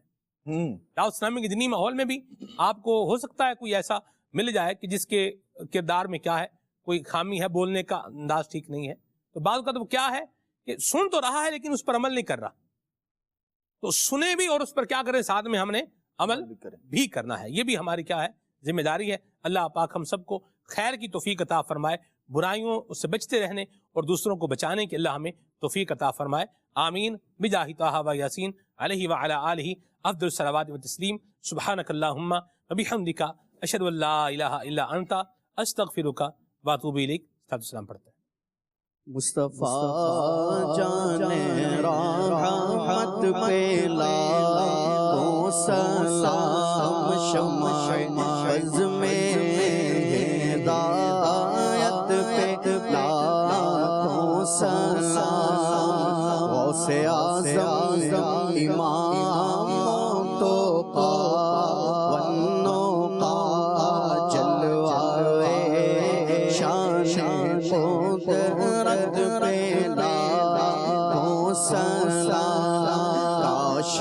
B: دعوت اسلامی کے دینی ماحول میں بھی آپ کو ہو سکتا ہے کوئی ایسا مل جائے کہ جس کے کردار میں کیا ہے، کوئی خامی ہے، بولنے کا انداز ٹھیک نہیں ہے، تو بعض اوقات وہ کیا ہے کہ سن تو رہا ہے لیکن اس پر عمل نہیں کر رہا، تو سنے بھی اور اس پر کیا کریں، ساتھ میں ہم نے عمل بھی کرنا ہے۔ یہ بھی ہماری کیا ہے، ذمہ داری ہے۔ اللہ پاک ہم سب کو خیر کی توفیق عطا فرمائے، برائیوں سے بچتے رہنے اور دوسروں کو بچانے کی اللہ ہمیں توفیق عطا فرمائے، آمین بجاہ طٰہٰ و یاسین علیہ وعلی آلہ افضل الصلوات والتسلیم۔ سبحانک اللہم وبحمدک، اشہد ان لا الہ الا انت، استغفرک واتوب الیک۔ السلام پڑھتے ہیں۔
C: مصطفیٰ جان رحمت پہ لاکھوں سلام، شمع عزم ہدایت پہ لاکھوں سلام، غوث اعظم امام تو ونوں کا جلوہ شان قدرت پہ لاکھوں سلام، کاش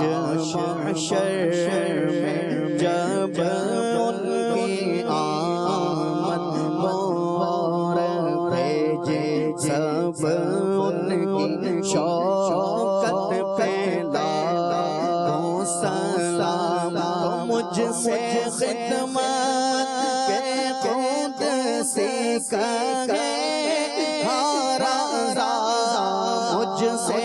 C: محشر میں جب ان کی آمد مبارک بھیجے سب ان کی شوکت پہ لاکھوں سلام، تو مجھ سے خدمت کے خود سے کہے مجھ سے